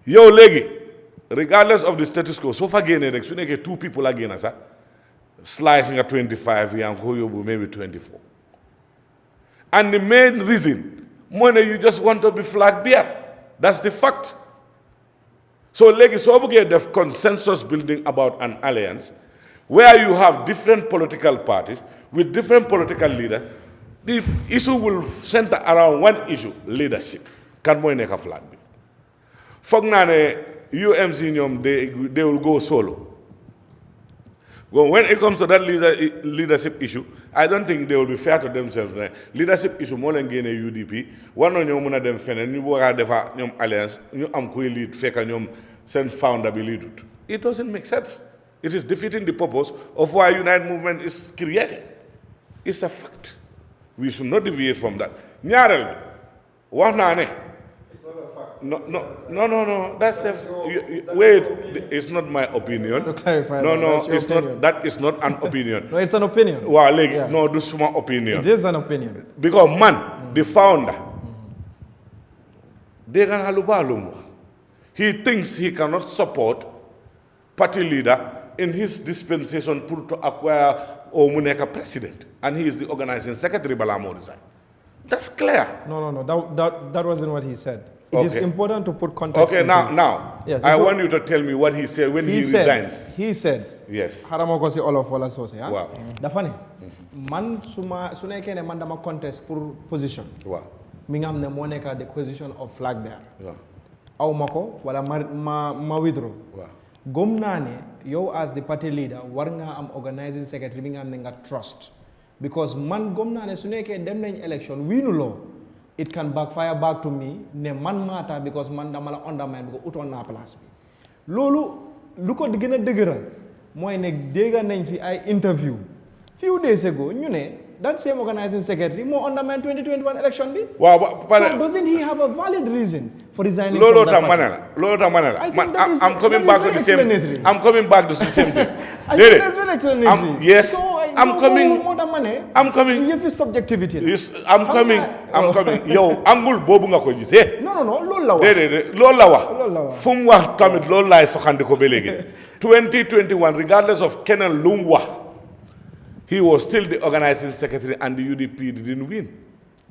yow léegi regardless of the status quo soo fa génnee rek su nekkee 2 people a génn sax slice nga 25 yaa ngi ko yóbbu maybe 24 and the main reason mooy ne you just want to be flag bearer that's the fact so léegi soo bëggee def consensus building about an alliance where you have different political parties with different political leaders the issue will center around one issue leadership kan mooy nekk flag bi foog naa ne UMC ñoom they will go solo well, when it comes to that leadership issue I don't think they will be fair to themselves leadership issue moo leen génnee UDP war na ñoo mën a dem feneen ñu war a defa ñoom alliance ñu am kuy lead fekk ñoom seen founder bi leadut it doesn't make sense it is defeating the purpose of why Unite movement is created it's a fact we should not deviate from that ñaareel bi wax naa ne No. That's wait. It's not my opinion. To clarify, No. It's opinion. not. That is not an opinion. No, it's an opinion. Well, no, this is my opinion. It is an opinion. Because the founder, he thinks he cannot support party leader in his dispensation to acquire Omuneka president, and he is the organizing secretary. Balamo resign. That's clear. No. That wasn't what he said. It is important to put context. Okay, now, yes, I want you to tell me what he said when he resigns. He said, yes. Haramoko si all of wala sose. Wow. Dafane. Man suna kene man dama contest pour position. Wow. Mingam ne moneka the position of flag bearer. Wow. Aw mako wala ma withdraw. Wow. Gom nane yo as the party leader war nga am organizing secretary mingam ne nga trust. Because man gom nane suna ke dem nañ election winu law. It can backfire back to me ne man matter because man dama la undermine because utoon naa place bi loolu lu ko gën a dëgëral mooy ne dégg nañ fi ay interview few days ago ñu ne that same organizing secretary moo undermine 2021 election bi. Wow, so doesn't he have a valid reason for resigning from that party? I'm coming back to the same. I'm coming back to the same thing. I think that's very explanatory. Yes, so, I'm coming. I'm coming. You have subjectivity. Yes, I'm coming. Yo, angul bobu nga ko gis. No, loolu la wax. Déedéet loolu la wax. Fu mu wax tamit loolu laay soxandi ko ba léegi. 2021 regardless of keneen lu mu wax. He was still the organizing secretary and the UDP didn't win.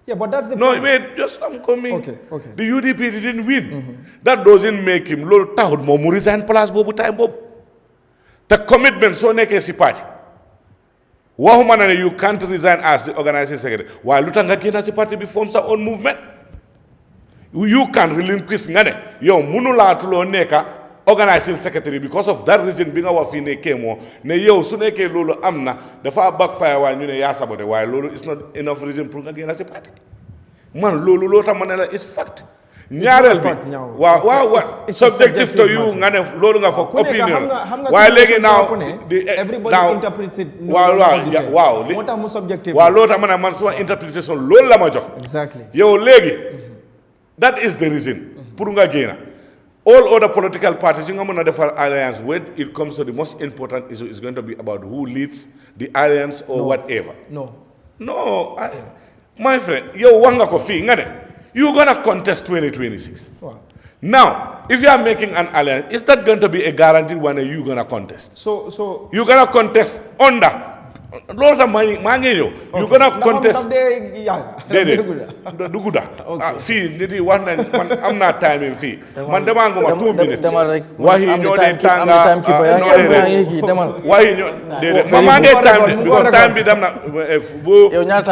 Yeah, but that's the point. No, wait, just I'm coming. Okay. The UDP didn't win. That doesn't make him lolu taxut moom mu resign place boobu time boobu. The commitment soo nekkee si parti. Waxuma na ne you can't resign as the organizing secretary. Waaye lu tax nga génn si parti bi form sa own movement. You can relinquish nga ne yow mënulaatuloo nekka organizing secretary because of that reason bi nga wax fii ne Kemo ne yow su nekkee loolu am na dafa backfire waaye ñu ne yaa sabote waaye loolu is not enough reason pour nga génn si parti man loolu loo tax ma ne la it's fact ñaareel bi waaw subjective to you nga ne loolu nga foog opinion waaye léegi everybody interprets it waaw moo tax mu subjective waaw loolu tax ma ne man suma interpretation loolu la ma jox exactly yow léegi that is the reason pour nga génn all other political parties, you know, the alliance, when it comes to the most important issue, is going to be about who leads the alliance or whatever. No, my friend, you're going to contest 2026. Wow. Now, if you are making an alliance, is that going to be a guaranteed one that you're going to contest? So You're going to contest under. Lots of money, you're going to contest. Fee, I'm not timing fee. Man, the man go 2 minutes. Why he know the tanga? Why he know? Mama get time because time be them na.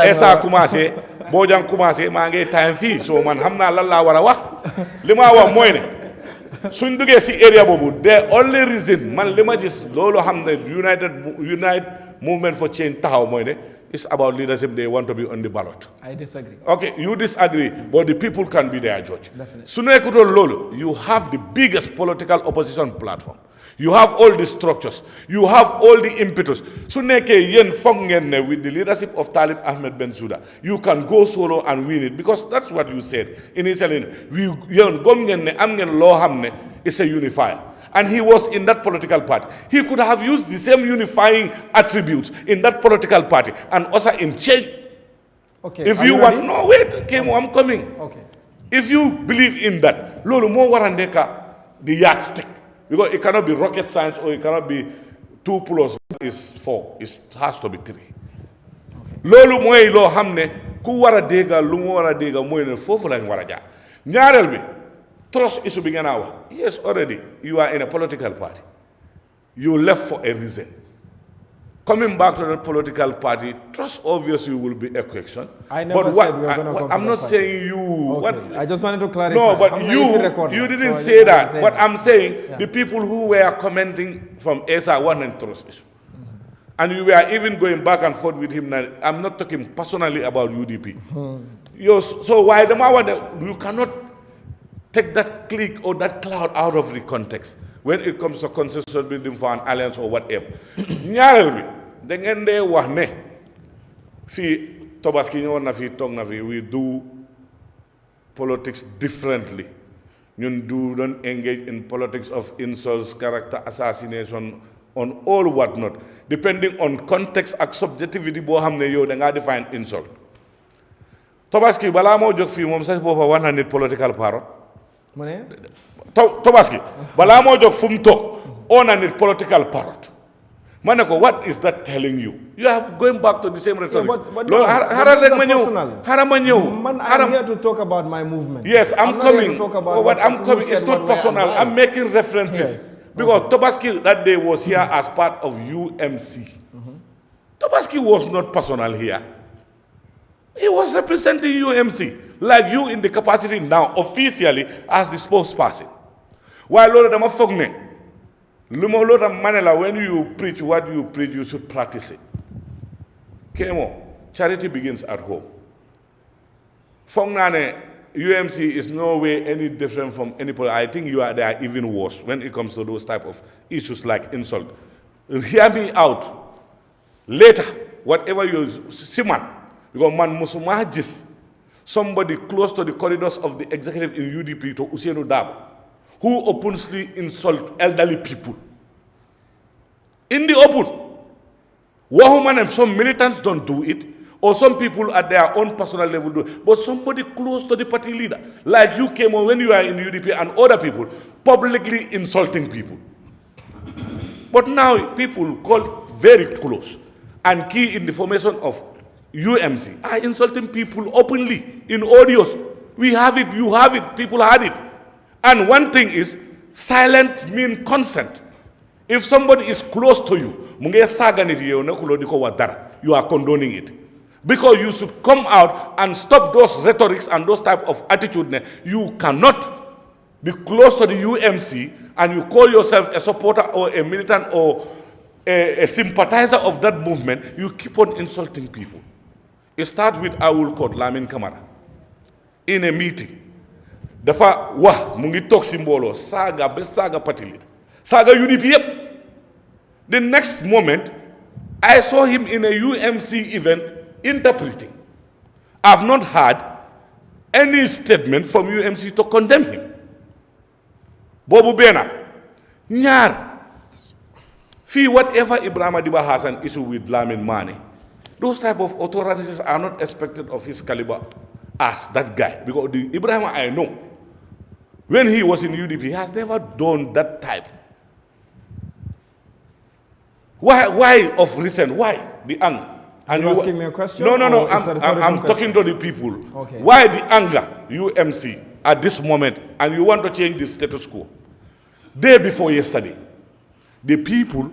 Esa kumase, Bojang kumase, mange time fee. So man, hamna lalla warawa. Lima wa moine. Sunduge si area bobu. The only reason man lima just lolo hamne unite movement for change tahaw moine is about leadership. They want to be on the ballot. I disagree. Okay, you disagree, but the people can be their judge. Definitely. Sunu Réew Lolo, you have the biggest political opposition platform. You have all the structures. You have all the impetus. Suneke yen fongen with the leadership of Talib Ahmed Bensouda. You can go solo and win it because that's what you said initially. We yen gomgen amgen law hamne is a unifier. And he was in that political party. He could have used the same unifying attributes in that political party and also in change. Okay. If you want, no, wait, Kemo, I'm coming. Okay. If you believe in that, Lolo mo warandeka the yardstick. Because it cannot be rocket science or it cannot be 2 + 1 is 4. It has to be 3. Lolo moy lo hamne ku wara dega lu mo wara dega moy ne fofu lañ wara jaar. Ñaarel bi trust issue bi ngeen wax. Yes, already you are in a political party. You left for a reason. Coming back to the political party, trust obviously will be a question. I never said we were going to come I'm to not that saying you. Okay. What, I just wanted to clarify. no, but you didn't say that. But I'm saying the people who were commenting from ESA one and trust issue. And you were even going back and forth with him. Now, I'm not talking personally about UDP. So why the matter? You cannot take that clique or that cloud out of the context when it comes to consensus building for an alliance or whatever. Ñaareel bi da ngeen dee wax ne fii Tobaski ñëwoon na fii toog na fii we do politics differently. Ñun don't engage in politics of insults, character assassination, on all whatnot, depending on context and subjectivity boo xam ne yow da ngaa define insult. Tobaski balaa moo jóg fii moom sax booba 100 political parrot. Tobaski balaa moo jóg fu mu toog on a nit political parrot. Manako, what is that telling you? You are going back to the same rhetoric. I'm here to talk about my movement. Yes, I'm coming. But I'm coming. It's not personal. I'm making references. Yes. Because Tobaski that day was here as part of UMC. Tobaski was not personal here. He was representing UMC, like you in the capacity now, officially, as the spokesperson. While Lord Damafogne, when you preach what you preach, you should practice it. Kemo, charity begins at home. Fongnane, UMC is no way any different from any political. I think they are even worse when it comes to those type of issues like insult. Hear me out. Later, whatever you see, man, because man musumajis, somebody close to the corridors of the executive in UDP to Usainu Dabo, who openly insult elderly people. In the open. Woman and some militants don't do it, or some people at their own personal level do it, but somebody close to the party leader, like you came on when you are in UDP and other people, publicly insulting people. But now people called very close and key in the formation of UMC are insulting people openly in audios. We have it, you have it, people had it. And one thing is, silent means consent. If somebody is close to you, you are condoning it. Because you should come out and stop those rhetorics and those type of attitude. You cannot be close to the UMC and you call yourself a supporter or a militant or a sympathizer of that movement. You keep on insulting people. It starts with Awul Kot Lamin Kamara in a meeting. Dafa wah mu ngi tok ci mbolo saga be saga parti leader saga UDP yep. The next moment I saw him in a UMC event interpreting. I've not heard any statement from UMC to condemn him. Bobu bena ñaar fi whatever Ibrahima Diba has an issue with Lamin Mane, those type of authorities are not expected of his caliber as that guy, because the Ibrahima I know When he was in UDP, he has never done that type. Why of recent? Why the anger? And you asking me a question? No. I'm talking to the people. Okay. Why the anger, UMC, at this moment, and you want to change the status quo? Day before yesterday, the people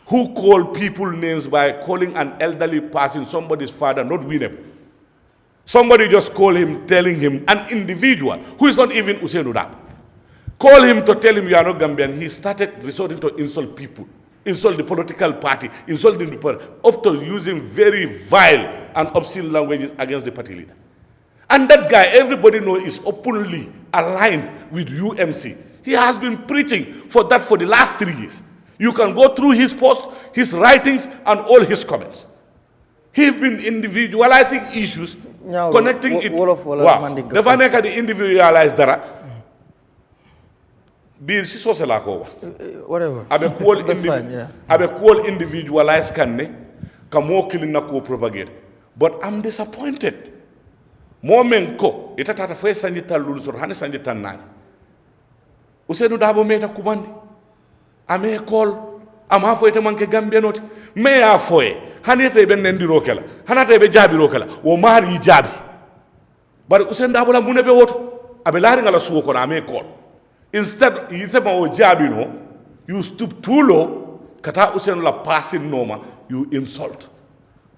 who call people names by calling an elderly person somebody's father, not winnable. Somebody just call him, telling him, an individual who is not even Hussein Udab, call him to tell him you are not Gambian. He started resorting to insult people, insult the political party, insulting the party, up to using very vile and obscene languages against the party leader. And that guy, everybody knows, is openly aligned with UMC. He has been preaching for that for the last 3 years. You can go through his posts, his writings, and all his comments. He's been individualizing issues, connecting it. Wow. Dafa nekk di individualize dara. Bi si sose la ko wax. Whatever. Abe cool individualize kanne ka mo kilin na ko propagate. But I'm disappointed. Moment ko ita tata fay sanji talul sur hani sanji tan nani. Usenu dabo meta kumandi. Ame call ama fo ite manke Gambia noti. Me ya foye. Hanete be nendiro kala. Hanate be jabiro kala. Wo mari jabi. Bari Usen dabo la mune be woto. Abe lari ngala suwo ko na ame call. Instead yite ma o jabi no, you stoop too low, kata Usen la passing noma, you insult.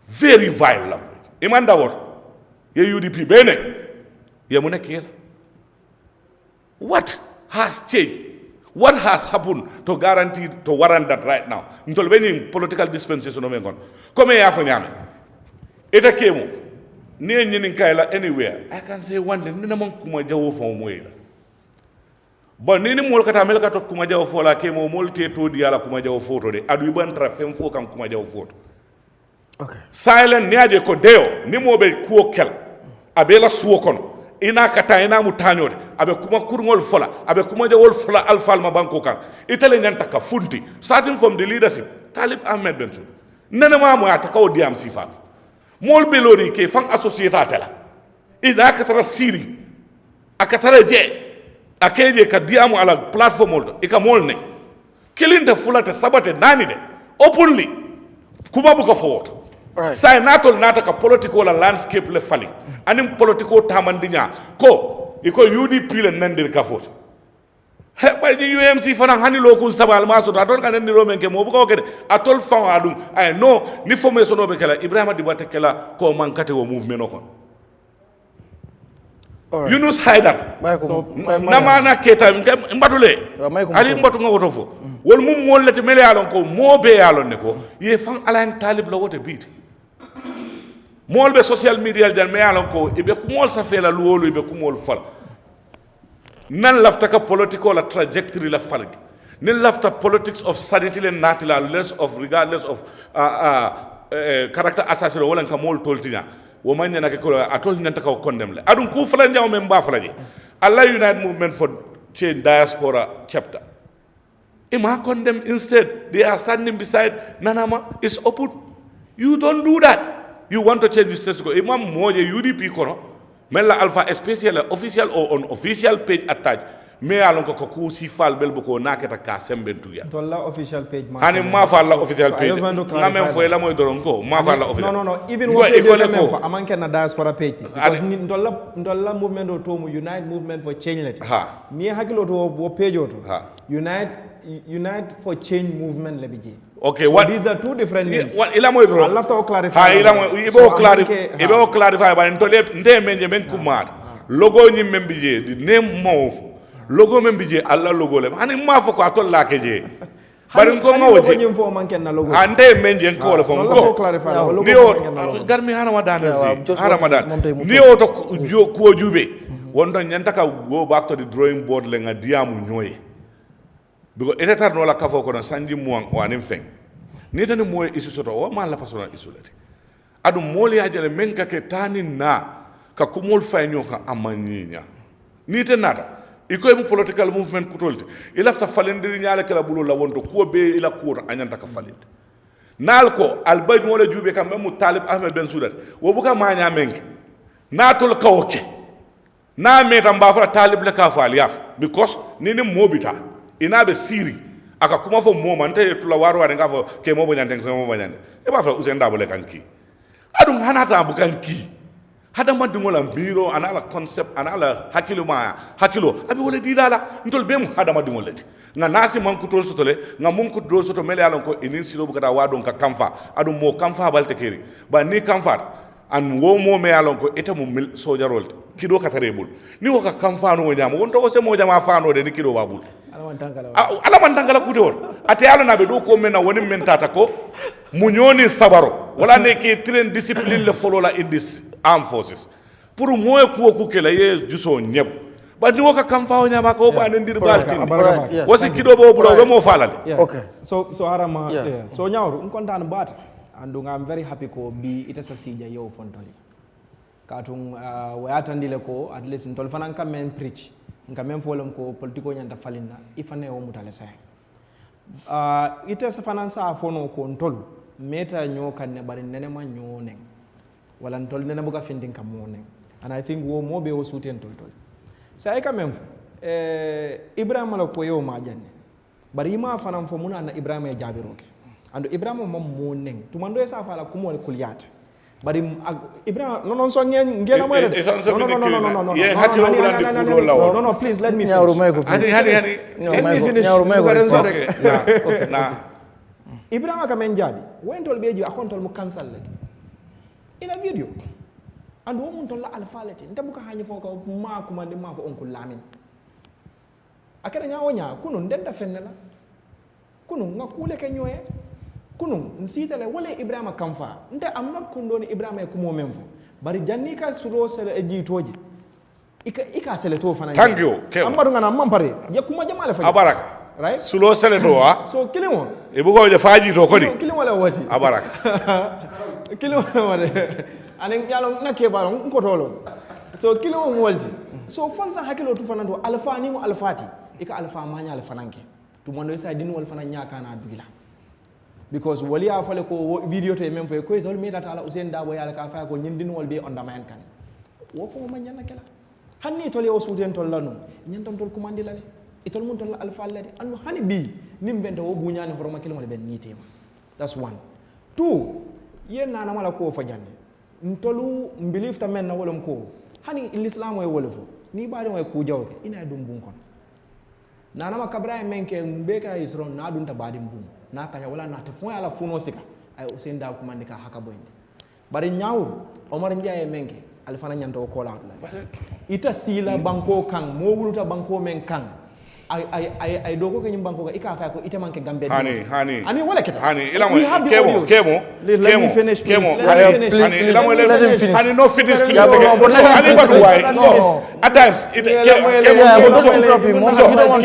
Very vile language. Imanda what? Ye UDP bene. Ye mune kila. What has changed? What has happened to guarantee, to warrant that right now? Ntolbeni political dispensation no mengon. Come here for nyame. Eta kemo. Ni nyini kaila anywhere. I can say one thing. Nina man kuma jawo fo moela. But nini mol kata mel kato kuma jawo fo la kemo mol te to di ala kuma jawo photo de. Adu ban trafem fo kam kuma jawo photo. Okay. Silent niaje ko deo ni mo be kuo kel. Abela suwo kono. Ina kata ina mutanyode abe kuma kurngol fola abe kuma jawol fola alfalma banko kan itale nyanta ka funti starting from the leadership Talib Ahmed Bensou nene ma mo ataka o diam sifaf mol belori ke fan associata tela ida ka tara siri akatara je akeje ka diamu ala platform moldo e ka molne kilinde fulata sabate nani de openly kuma buka forward. Right. Say natol nataka political landscape le fali anim political tamandinya ko iko UDP le nandir kafot he bay di UMC fana hani lokun sabal maso atol kan ndiro menke mo buko kede atol fa adum ay no ni formation obe kala Ibrahima Dibate kala ko mankate wo movement okon. Right. Yunus Haidar namana keta mbatule ali mbatu ngoto fo wol mum mollete mele alon ko mobe alon ne ko ye fan alain Talib la wote beat mol be social media jan me alon ko ibe kumol sa fela luwolu ibe kumol fal nan lafta ka political la trajectory la fal nin lafta politics of sanity le natila less of regardless of character assassin wala ka mol toltinya wo man nyana ko atol nyanta ka condemn le adun ku fala nyaw men ba fala je Allah United Movement for Change Diaspora chapter Ima condemn instead they are standing beside Nanama is open. You don't do that. You want to change the status quo. Imam moje UDP kono mela alpha especially official or unofficial page attached me alon ko ku si fal bel boko naketa ka sembentu ya tolla official page ma hani ma fa la official page ngamen fo la moy doron ko ma fa la official no even what they do for amanke na diaspora page because ndolla movement o to unite movement for change let ni hakilo to wo page o to unite for change movement lebiji. Okay, so what these are two different names. What ila moy doron I'll have to clarify. Ibo clarify ba ntole nde menje men kumar logo ni membije the name move logo membije alla logo le hani ma fo ko atol la keje bari ko ngawoje nyim fo manken na logo ande menje ko le fo ko ni o garmi hana wadan ni o to ko jube wondo nyanta ka go back to the drawing board le nga diamu nyoy because etatar no la kafo ko na sanji muang wanim feng ni tan moy isu soto o ma la personal isu lati adu moli ajale men ka ke tani na ka kumol fay nyoka amanyinya ni tan nata iko mu political movement kutolte ila fa falendiri nyaale kala bulo la wonto ko be ila kuura anyanta ka falinde nal ko albay mo la jube kam mu Talib Ahmed Bensou wo buka manya menke natol kawoke na meta mba fa Talib la ka fa aliyaf because ni mobita ina be siri aka kuma fo mo man te tula waru wade nga fo Kemo Bojang e ba fa Usain Dabo le kanki adun hanata bu kanki hada madungola mbiro anala concept anala hakilo abi wala dilala ntol be mu hada madungolati nga nasi man kutol sotole nga mun kutol soto mele alon ko inin silo bu kada wadon ka kamfa adun mo kamfa balte keri ba ni kamfa an wo mo me alon ko eta mu sojarol kido katarebul ni wo ka kamfa no nyama won to se mo jama faano de ni kido babul ala man tangala kute won ate ala na be do ko men na woni men tata ko mu nyoni sabaro wala ne ke train discipline le follow la in this armed forces pour moy ku kela ye juso nyeb ba ni woka kam faaw nyama ko ba ndir baltin wasi kido bo bro mo falal okay so harama so nyawru on kontaan baat andu I'm very happy ko bi ita sa sija yo fontoli katung wayatandile ko at least ntol fanan kam men preach ngam men folom ko politiko nyanda falinna ifane o mutale sa ita sa fanan sa fono ko ntol meta nyo kan ne bari nene ma nyo nen wala ntol nene buga findin kam mo nen and I think wo mo be o suten tol sai quand même Ibrahima la ko yo ma janne bari ma fanam fo muna na Ibrahima e jabiroke ando Ibrahima mom mo nen to mando e sa fala ko mo kulyata bari Ibrahima non so ngena mo no please let me finish Ibrahima ka men jabi wentol beji akontol mo cancel lati ina video and wo mun tolla alfalete ntabuka hanyi fo ko ma kuma de ma fo onko lamin akere nyawo nya kunu ndenda fennela kunu ngakule ke nyoye kunu nsitale wala Ibrahima kamfa nte am not kundoni Ibrahima ko mo memfo bari janni ka sulo sele e jitoje ika sele to fana thank you amadu ngana mampare ya kuma jamale fa abaraka right sulo sele to wa so kilimo e bugo je faji to kodi kilimo la wati abaraka kilimo wade anen yalo nakke balo ko tolo so kilimo mo walti so fonsa hakilo to fana do alfa ni mo alfati ika alfa manya alfa nanke to mondo isa dinu wal fana nyaka na dugila because wali a fale ko video to même fay ko tol mi data ala Usain Dabo yala ka fa ko nyindin wal be on da man kan wo fo ma nyana kala hanni tol yo suten tol lanu nyantam tol kumandi lale itol mun tol alfa lade anu hani bi nimbenta wo bunyane horoma kilimo le ben nitema that's one two yen na mala ko fa janne ntolu believe ta men na wolom ko hani l'islam way wolofo ni baade way ku jawke ina dum bun kon nana ma kabra menke mbeka isron na dum ta baade bun na kaya wala na te fon ala funo sika ay Usain Dabo kumandi ka haka boyne bari nyaaw Omar Ndiaye menke alfana nyanto ko la ita sila banko kan mo wuluta banko men kan ay doko ke nyim banko ka ika fa ko ita manke Gambia hani wala keta hani ila mo kemo hani no finish hani but why no at times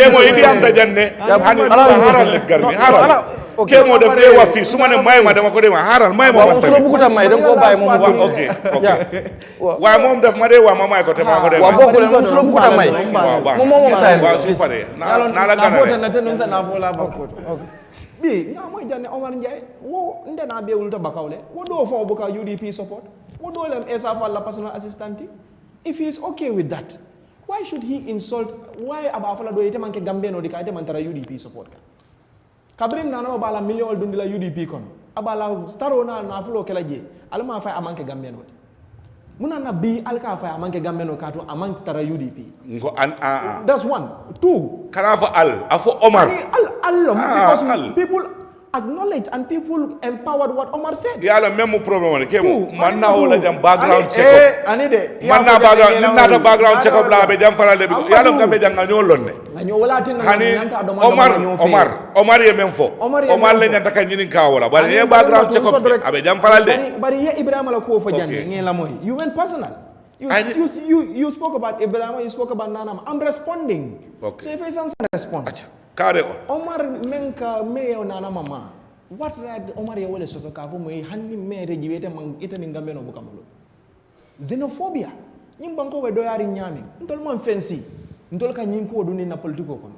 kemo idi am da janne hani haral le garmi haral kemo def le wa fi suma ne may ma dama ko de ma haral may ma wat so bukuta may dang ko bay mom okay wa mom def ma de wa ma may ko te ma ko de wa bokul mom so bukuta may mom tay wa su pare na la ganale na tenu sa na fola bakko bi nga moy janne Omar Ndiaye wo ndena be wulta bakawle wo do fo buka UDP support wo do lem Esa Fall la personal assistant if he is okay with that why should he insult why aba fala do yete manke Gambia no dika yete man tara UDP support ka kabrim nana ma bala million dundi la UDP kon abala staro na fulo kala je alma fa amanke Gambia no muna na bi alka fa amanke Gambia no kato aman tara UDP ngo that's one two kana fa afo Omar because people acknowledge and people empowered what Omar said yalla même problème ke man na wala jam background check up ani de man na background check up la be jam farale bi yalla gambe jang nga ñolonne ñoo wala tin Omar ye même fo Omar le ñanta kan ñini ka wala bari ye background check up abe jam farale bari ye Ibrahima la ko fa jande ngi la moy you went personal you spoke about Ibrahima you spoke about Nana I'm responding so if I respond kare Omar menka meyo Nana mama what right Omar ye wole soto ka fo moy hanni mere jiwete man itani ngambe no bukamulo xenophobia nyim banko we do yari nyami ntol man fensi ntol ka nyin ko duni na politiko kono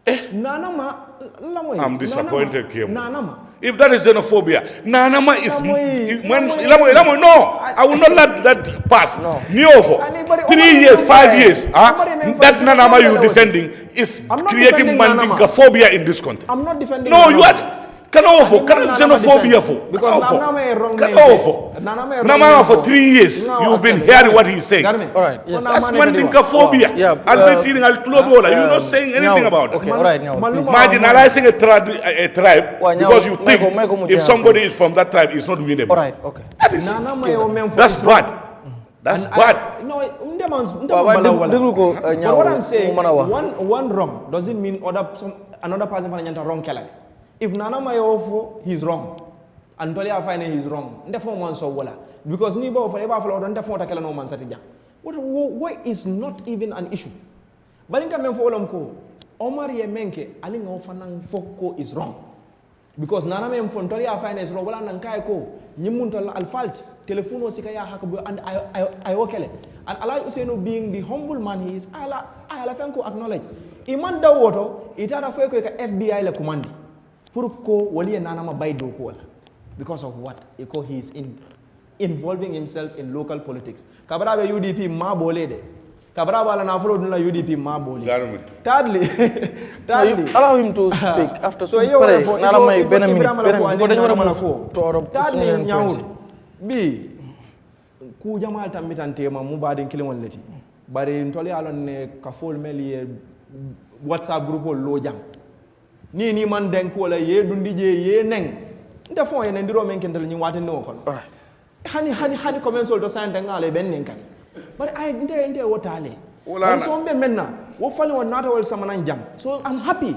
I'm disappointed, Kemo. If that is xenophobia, Nanama is no. I will not let that pass. Niofo, 3 years, 5 years. That Nanama you defending is creating Mandinka in this country. I'm not defending. No, you are. Xenophobia for Nama for 3 years you've been hearing what he's saying. All right, yes. That's Mandinka. You're not saying anything about it. Marginalizing a tribe because you think if somebody is from that tribe, it's not winnable. All right, okay. That's bad. That's bad. But what I'm saying, one wrong doesn't mean another person wrong. If Nana Mayofo, he's wrong. And Tolia Fine is wrong. Therefore, one so well. Because Nibo for ever followed on the phone, no man Satija. What is not even an issue. But in Kamen for Olomco, Omar Yemenke, Aling Ofanang Foko is wrong. Because Nana Mem from Tolia Fine is wrong. And Kaiko, Nimuntal Alfalt, Telefono Sikaya Hakabu, and I Okele. And Allah Useno being the humble man he is, Allah Fenko acknowledge. Imanda Woto, it had a FBI la command. Because of what? Because he is involving himself in local politics. Kabraba UDP ma bolede. Kabraba la nafro dula UDP ma bolede. Thirdly, allow him to speak after. So you are for thirdly, nyawul bi ku jamal tamitante ma mubadin kilimon leti. Bari ntoli alon ne kafol meli WhatsApp group lo jang. Ni man denk wala ye dundi je ye neng nta fon ye ndiro men kendal ni wate no kono hani commence to sante ngale ben nen kan but I nte wotale wala so mbe menna wo fali won nata wal sama nan jam so I'm happy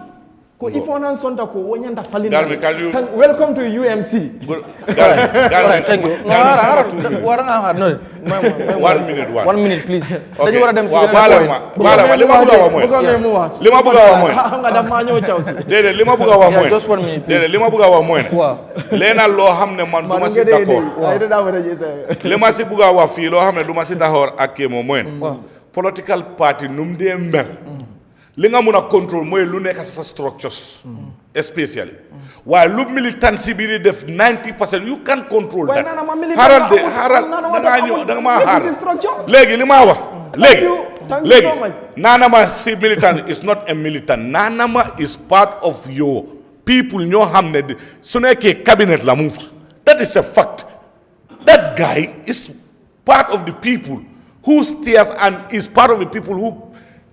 ko ifonan sonta ko wonyanta falina welcome to UMC thank you no 1 minute please dañu wara dem ci lima buga wa moy just 1 minute dede lima buga wa moy lena lo xamne man duma ci d'accord lima ci buga wa fi lo xamne duma ci d'accord ak Kemo moy political party num de mel li nga mëna control moy lu nekk sa structures especially while lu militancy bi di def 90% you can control that haral da nga ma har legi li ma wax legi Nanama si militant is not a militant. Nanama is part of your people ñoo xamne su nekké cabinet la mu fa. That is a fact. That guy is part of the people who steers and is part of the people who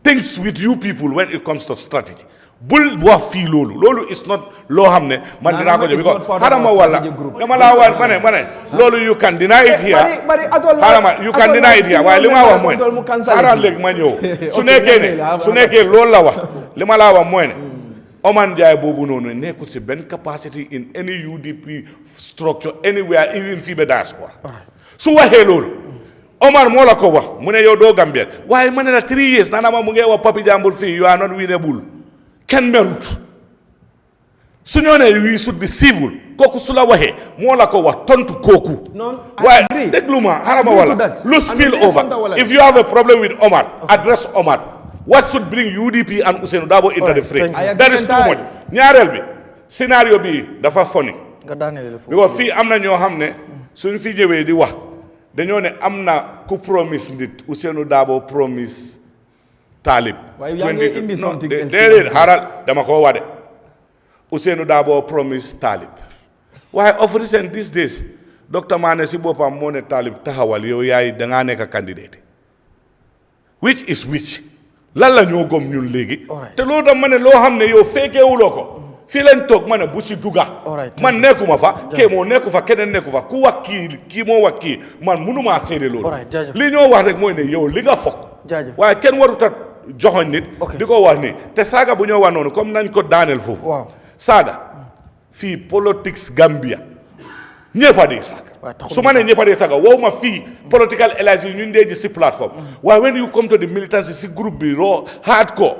thinks with you people when it comes to strategy. Bul wax fi lolu is not lo xamne man dina ko jox because harama wala dama la wal mané lolu you can deny it here harama you can deny it here way lima wax moy haral leg ma ñew su nekké lolu la wax lima la wax moy ne Oman Jay bobu nonu nekku ci ben capacity in any UDP structure anywhere even fi be diaspora su waxe lolu Omar mo la ko wax mu ne yow do Gambia waye mané la 3 years Nanama mu ngi wax papi jambul fi you are not winnable Ken merut we should be civil koku sula wahe mo la ko wax tontu koku why degluma harama wala lu spill over if you have a problem with Omar address Omar what should bring UDP and Ousainou Darboe into the fray that is too much ñaarel bi scenario bi dafa funny because fi amna ño xamne suñ fi ñewé di wax dañu ne amna ku promise nit Ousainou Darboe promise Talib 20 haral dama ko wade Ousainou Darboe promise Talib why of recent these days Dr. Mane si bopam mo ne Talib taxawal yow yaay da nga nek candidate which is which lan la ñoo gom ñun legi te lo da mané lo xamné yow féké wuloko fi lañ tok mané bu ci duga man nekuma fa Kemo neku fa kenen neku fa ku wakki ki mo wakki man munuma sédé lolu li ñoo wax rek moy né yow li nga fokk waaye kenn waruta joxoñ nit diko wax ni te saga bu ñoo wax non comme nañ ko daanel fofu saga fi politics Gambia ñepa di saga su ma ne ñepa di saga wow ma fi political allies ñun dé ci platform waaye when you come to the militancy ci groupe bi raw hardcore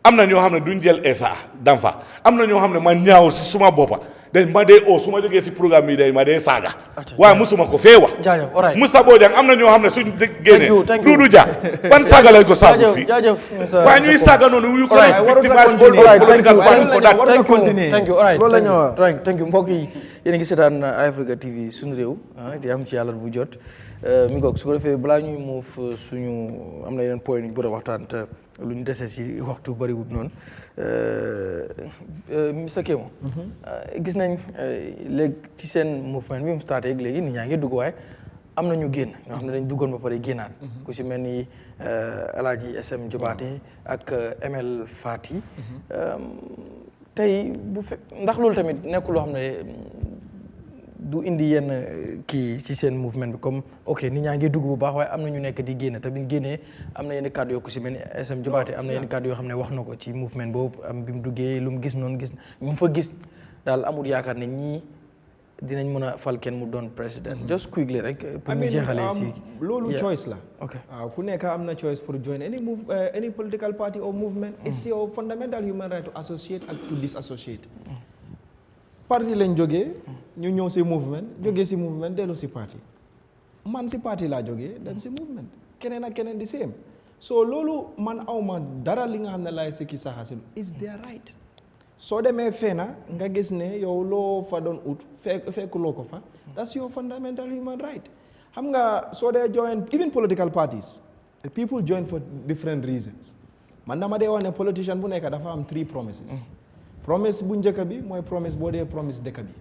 amna ñoo xamne duñ jël esa dam fa am na ñoo xam ne man ñaaw si suma boppa dañ ma dee su ma jógee si programme yi dañ ma dee saaga waaye musuma ko fee wax Mr Bojang am na ñoo xam ne suñ génnee Dudu Dia ban saaga lañ ko saagut fii waaye ñuy saaga noonu yu ko victimize political parties for that war nga continuer loolu la ñu wax thank you mbokk yi yéen a ngi seetaan Eyeafrica TV Sunu Réew di am ci yàlla bu jot mi ngoog su ko defee balaa ñuy muuf suñu am na yeneen point ñu bëgg a waxtaan te lu ñu dese ci waxtu bëriwut noonu Mr Kemo gis nañ léegi ci seen mouvement bi mu starté ak léegi nit ñaa ngi dugg waaye am na ñu génn ñoo xam ne dañ duggoon ba pare génnaat ku ci mel ni Alaaji SM Jobaate ak ML Fati tey bu ndax loolu tamit nekkul loo xam ne du indi yenn kii ci seen mouvement bi comme ok nit ñaa ngi dugg bu baax waaye am na ñu nekk di génn te biñ génnee am na yenn kàddu yoo ku si mel ni SM Jobaate am na yenn kàddu yoo xam ne wax na ko ci mouvement boobu am bi mu duggee lu mu gis noonu gis mu fa gis daal amul yaakaar ne ñii dinañ mën a fal kenn mu doon président just quickly rek pour ñu jeexalee si loolu choice la ok waaw ku nekk am na choice pour join any political party or movement it's your fundamental human right to associate and to disassociate parti lañ jógee ñu ñëw si mouvement jógee si mouvement dellu si parti man si parti laa jógee dem si mouvement keneen ak keneen di same so loolu man awma dara li nga xam ne laay sikki saxasil is their right soo demee feena nga gis ne yow loo fa doon ut fekkuloo ko fa that's your fundamental human right xam nga soo dee join even political parties people join for different reasons man dama dee wax ne politician bu nekk dafa am 3 promises promise bu njëkk bi mooy promise boo dee promise dëkk bi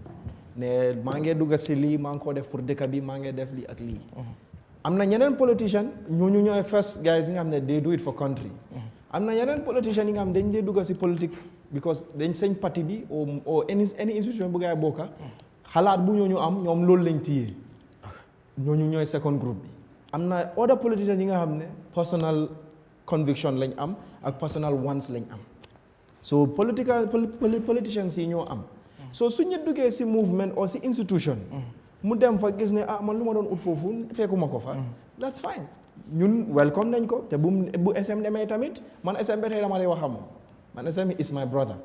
ne maa ngi dugg si lii maa ngi ko def pour dëkk bi maa ngi def lii ak lii am na ñeneen politician ñooñu ñooy first guys yi nga xam ne they do it for country am na ñeneen politician yi nga xam dañ dee dugg si politique because dañ sañ parti bi or any institution bu ngay bokka xalaat bu ñooñu am ñoom loolu lañ téye ñooñu ñooy second group bi am na other politician yi nga xam ne personal conviction lañ am ak personal wants lañ am so politicians yi ñoo am so suñu duggee si movement or si institution mu dem fa gis ne man lu ma doon ut foofu fekkuma ko fa that's fine ñun welcome nañ ko te bu SM demee tamit man SM ba tey dama lay wax moom man SM is my brother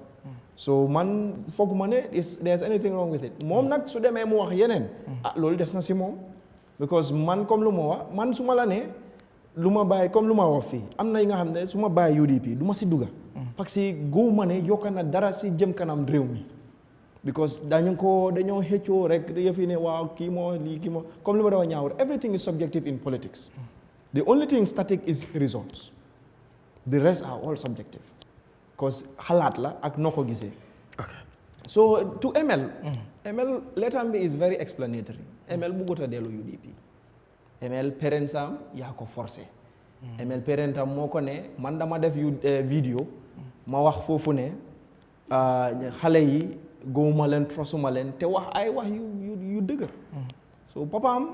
so man fooguma ne there's anything wrong with it moom nag su demee mu wax yeneen loolu des na si moom because man comme lu ma wax man su ma la ne lu ma bàyyi comme lu ma wax fii am na yi nga xam ne su ma bàyyi UDP du ma si dugga parce que góobu ne yokka na dara si jëm kanam réew mi because dañoo xëccoo rek yëfi ne waaw kii moo lii kii moo comme li ma doon ñaawul everything is subjective in politics the only thing static is results the rest are all subjective because xalaat la ak noo ko gisee so to ML letter bi is very explanatory ML buggut a dellu UDP ML parents am yaa ko forcé ML parent am moo ko ne man dama def vidéo ma wax foofu ne xale yi gëwuma leen trosuma leen te wax ay wax yu dëgër so papaam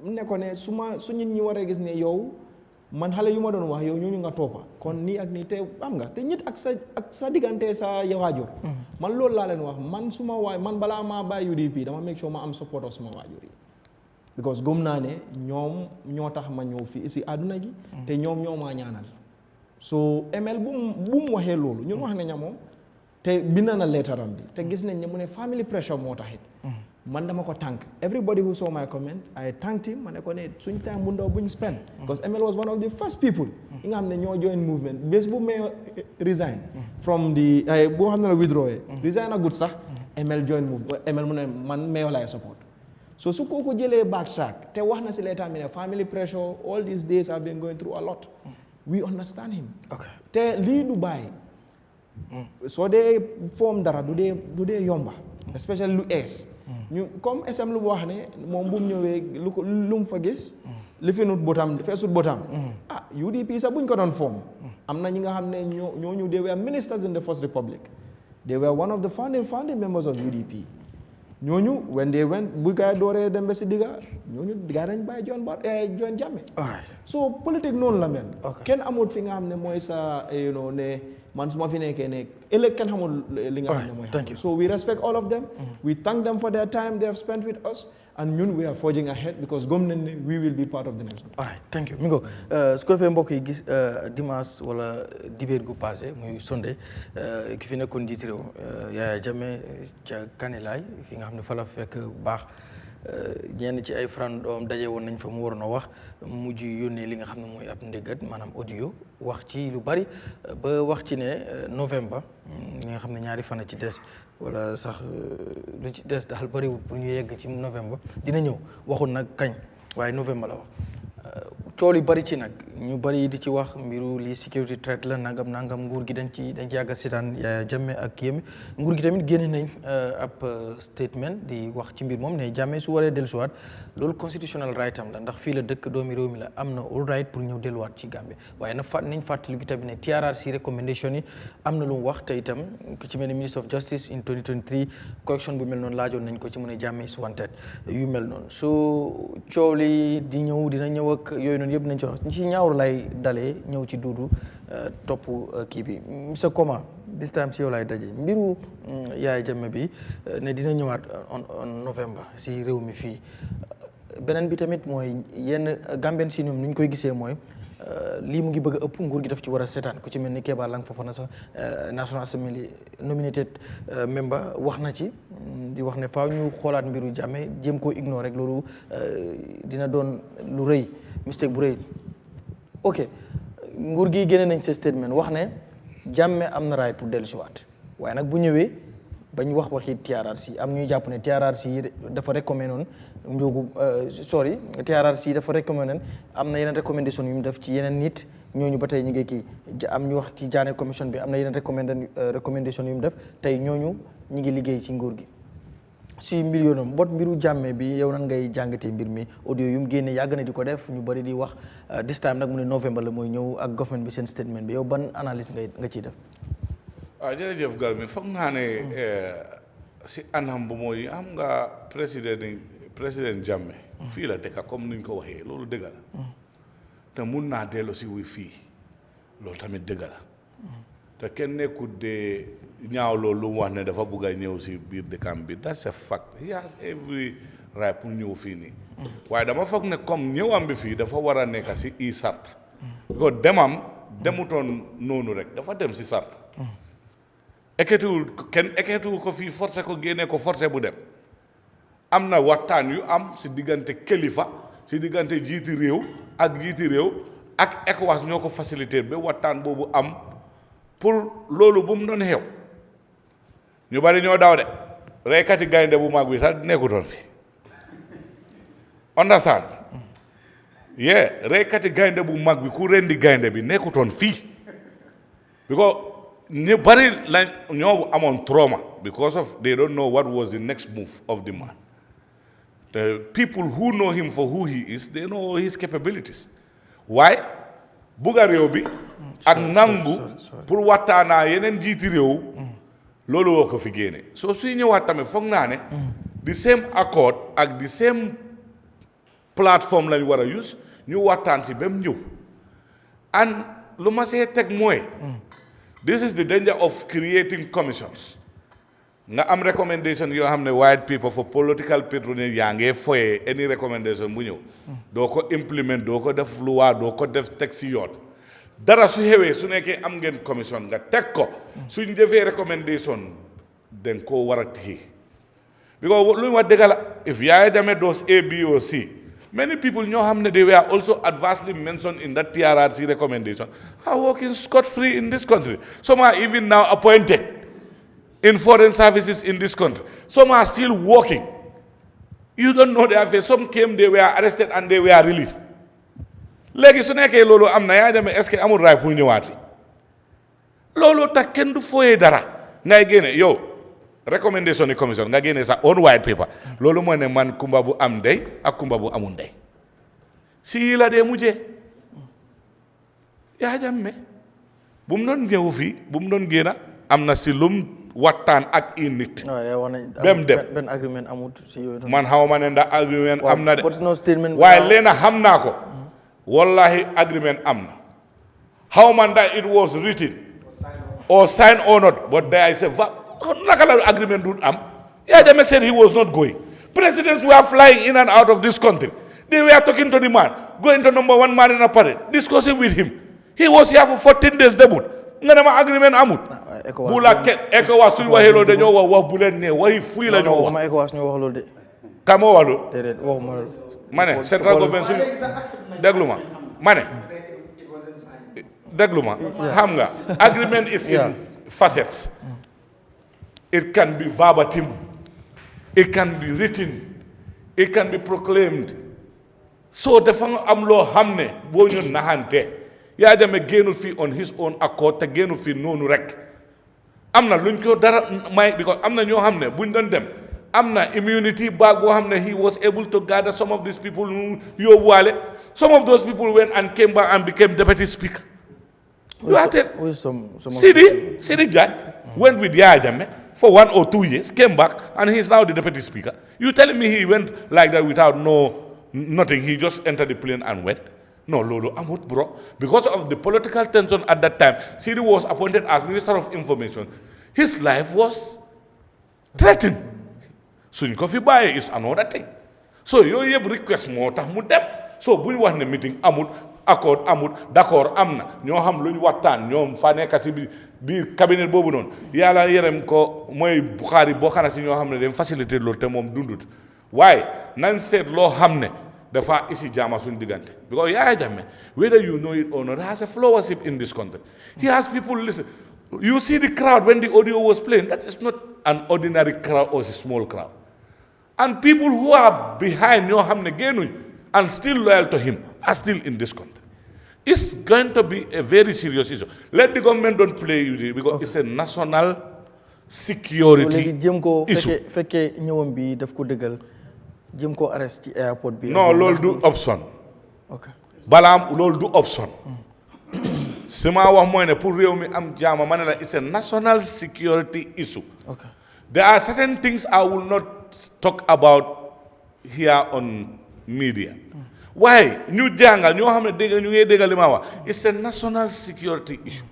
ne ko ne su nit ñi waree gis ne yow man xale yu ma doon wax yow ñooñu nga toppa kon nii ak nii te am nga te nit ak sa diggante sa waajur man loolu laa leen wax man balaa maa bàyyi UDP dama make sure ma am support of suma waajur yi because gëm naa ne ñoom ñoo tax ma ñëw fii si àdduna gi te ñoom ñoo maa ñaanal so ML bu mu waxee loolu ñun wax nañ moom te bind na leetaram bi te gis nañ ne mu ne family pressure moo taxit man dama ko thank everybody who saw my comment I thanked him ma ne ko ne suñ time bu ndaw buñ spend because ML was one of the first people yi nga xam ne ñoo join movement bés bu mayor resign from the boo xam ne la withdraw resign a good sax ML join movement ML mu ne man mayor laay support so su kooku jëlee backtrack te wax na si leetaram bi ne family pressure all these days I've been going through a lot we understand him te lii du bàyyi soo dee form dara du dee yomba especially lu ees ñu comme SM lu mu wax ne moom bu mu ñëwee lu mu fa gis li fi nut botam feesut botam UDP sax buñ ko doon form am na ñi nga xam ne ñooñu they were ministers in the First Republic they were one of the founding members of UDP ñooñu when they went bu gaa dooree dem ba si digga ñooñu gaa dañ bàyyi John Jammeh so politique noonu la mel kenn amut fi nga xam ne mooy sa ne man su ma fi nekkee ne ëllëg kenn xamul li nga xam ne mooy so we respect all of them we thank them for their time they have spent with us and ñun we are forging ahead because gëm nañ ne we will be part of the next group. all right thank you mi ngo su ko defee mbokk yi gis dimanche wala dibéer gu passé muy Sunday ki fi nekkoon njiit réew Yahya Jammeh ca Kanilaay fi nga xam ne fa la fekk baax ñenn ci ay farandoom daje woon nañ fa mu waroon a wax mujj yónnee li nga xam ne mooy ab ndéggat maanaam audio wax ci lu bari ba wax ci ne novembre ñi nga xam ne ñaari fan a ci des wala sax lu ci des daal bariwul pour ñu yegg ci novembre dina ñëw waxul nag kañ waaye novembre la wax tool yu bari ci nag ñu bari di ci wax mbiru lii security threat la nangam nguur gi dañ ci yàgg a seetaan Yahya Jammeh ak yémi nguur gi tamit génne nañ ab statement di wax ci mbir moom ne Jammeh su waree dellusiwaat loolu constitutional right am la ndax fii la dëkk doomi réew mi la am na all right pour ñëw delluwaat ci Gambie waaye nag nañ fàttali gi tamit ne TRRC recommendation yi am na lu mu wax te itam ku ci mel ne ministre of justice in 2023 correction bu mel noonu laajoon nañ ko ci mu ne Jammeh is wanted yu mel noonu su coow li di ñëw dina ñëw ak yooyu noonu yëpp nañ ci wax ci ñaawru lay dalee ñëw ci duudu topp kii bi monsieur Koma this time si yow lay daje mbiru Yahya Jammeh bi ne dina ñëwaat on novembre si réew mi fii beneen bi tamit mooy yenn Gambien si ñoom ni ñu koy gisee mooy lii mu ngi bëgg a ëpp nguur gi daf ci war a seetaan ku ci mel ni Keba Lang Fofana sax National Assembly nominated member wax na ci di wax ne faaw ñu xoolaat mbiru Jammeh jéem koo ignore rek loolu dina doon lu rëy mistake bu rëy ok nguur gi génne nañ seen statement wax ne Jammeh am na right pour dellusiwaat waaye nag bu ñëwee bañ wax waxi TRRC am ñuy jàpp ne TRRC dafa recommandé noonu njóogu TRRC dafa recommandé noonu am na yeneen recommandation yu mu def ci yeneen nit ñooñu ba tey ñu ngi kii am ñu wax ci Jammeh commission bi am na yeneen recommandation yu mu def tey ñooñu ñu ngi liggéey ci nguur gi si mbir yoonam mbiru Jammeh bi yow nan ngay jàngatee mbir mi audio yu mu génne yàgg na di ko def ñu bëri di wax this time nag mu ne novembre la mooy ñëw ak government bi seen statement bi yow ban analyse nga ciy def. waaw jërëjëf Garmi foog naa ne si anam bu mooy am nga président Jammeh fii la dëkk comme nuñ ko waxee loolu dëgg la te mun naa dellu si wi fii loolu tamit dëgg la te kenn nekkut de ñaaw loolu lu mu wax ne dafa bugg a ñëw si biir dëkkam bi that's a fact he has every right pour ñëw fii nii waaye dama foog ne comme ñëwam bi fii dafa war a nekk si i sart because demutoon noonu rek dafa dem si sart eketiwul ko fii forcé ko génne ko forcé bu dem am na waxtaan yu am si diggante kilifa si diggante jiiti réew ak ECOWAS ñoo ko facilité ba waxtaan boobu am pour loolu bu mu doon xew ñu bari ñoo daw de reykati gaynde bu mag bi sax nekkutoon fi understand reykati gaynde bu mag bi ku rendi gaynde bi nekkutoon fii because ñu bari lañ ñoo amoon trauma because of they don't know what was the next move of the man. The people who know him for who he is, they know his capabilities. Why? Buga réew bi ak nangu pour waxtaanaa yeneen jiiti réew loolu woo ko fi génne soo suy ñëwaat tamit foog naa ne the same accord ak the same platform lañ war a use ñu waxtaan si ba mu ñëw and lu ma see teg mooy this is the danger of creating commissions nga am recommendation yoo xam ne white people for political patronage yaa ngee foyee any recommendation bu ñëw doo ko implement doo ko def loi doo ko def teg si yoon dara su xewee su nekkee am ngeen commission nga teg ko suñ defee recommendation den koo war a téye because lu ñu wax dëgg la if Yahya Jammeh does A, B or C many people ñoo xam ne they were also adversely mentioned in that TRRC recommendation are working scot-free in this country. Some are even now appointed in foreign services in this country. Some are still working. You don't know their face. Some came, they were arrested and they were released. Léegi su nekkee loolu am na Yahya Jammeh est-ce que amul raay pour ñëwaat fi loolu tax kenn du fooyee dara ngay génne yow recommendation ni commission nga génne sa own white paper loolu mooy ne man kumba bu am ndey ak kumba bu amul ndey si la dee mujjee Yahya Jammeh bu mu doon ñëw fii bu mu doon génna am na si lum waxtaan ak i nit dem benn agreement amut si yooyu man xaw ma ne ndax agreement am na de waaye leena xam naa ko wallahi agreement am na xaw ma ndax it was written or signed or not but there is a naka la agreement du am Yahya Jammeh said he was not going Presidents were flying in and out of this country. They were talking to the man, going to number 1 man in a parade, discussing with him. He was here for 14 days debut. Ngana agreement amut. Bula ket ECOWAS suñ waxee loolu dañoo wax bu leen ne waxi fuy la ñoo wax. ECOWAS ñu wax loolu de. Kamo wax loolu. Déedéet waxuma loolu. Ma ne central government suñ déglu ma ne déglu ma xam nga agreement is in facets. It can be verbatim, it can be written, it can be proclaimed. So dafa am loo xam ne boo ñu naxante Yahya Jammeh génnu fi on his own accord te génnu fi noonu rek am na luñ ko dara may because am na ñoo xam ne buñ doon dem am na immunity baag boo xam ne he was able to gather some of these people who yóbbuwaale. Some of those people went and came back and became deputy speaker. You are Sidi Jai went with Yahya Jammeh for 1 or 2 years, came back, and he is now the deputy speaker. You telling me he went like that without nothing? He just entered the plane and went? No, Lolo Amut, bro. Because of the political tension at that time, Sidi was appointed as Minister of Information. His life was threatened. Suñ ko fi bàyyee is another thing. So yooyu yëpp request moo tax mu dem. So bu ñu wax ne meeting amut, accord amut, d'accord am na ñoo xam lu ñu waxtaan ñoom fa nekk si biir cabinet boobu noonu yàlla yërëm ko mooy Bukhari bokk na si ñoo xam ne dañ facilité loolu te moom dundut waaye nañ seet loo xam ne dafa isi jaama suñu diggante because Yahya Jammeh whether you know it or not has a followership in this country. He has people listen. You see the crowd when the audio was playing. That is not an ordinary crowd or a small crowd. And people who are behind ñoo xam ne génnuñ and still loyal to him are still in this country. It's going to be a very serious issue. Let the government don't play with it because it's a national security issue. fekkee ñëwam bi daf ko dëggal jëm ko arrest ci airport bi. Non loolu du option. Okay. Balaam loolu du option. Si ma wax mooy ne pour réew mi am jaama ma ne la it's a national security issue. Okay. There are certain things I will not talk about here on media. Why? Ñu jànga ñoo xam ne dégg ñu ngi dégg li ma wax. It's a national security issue.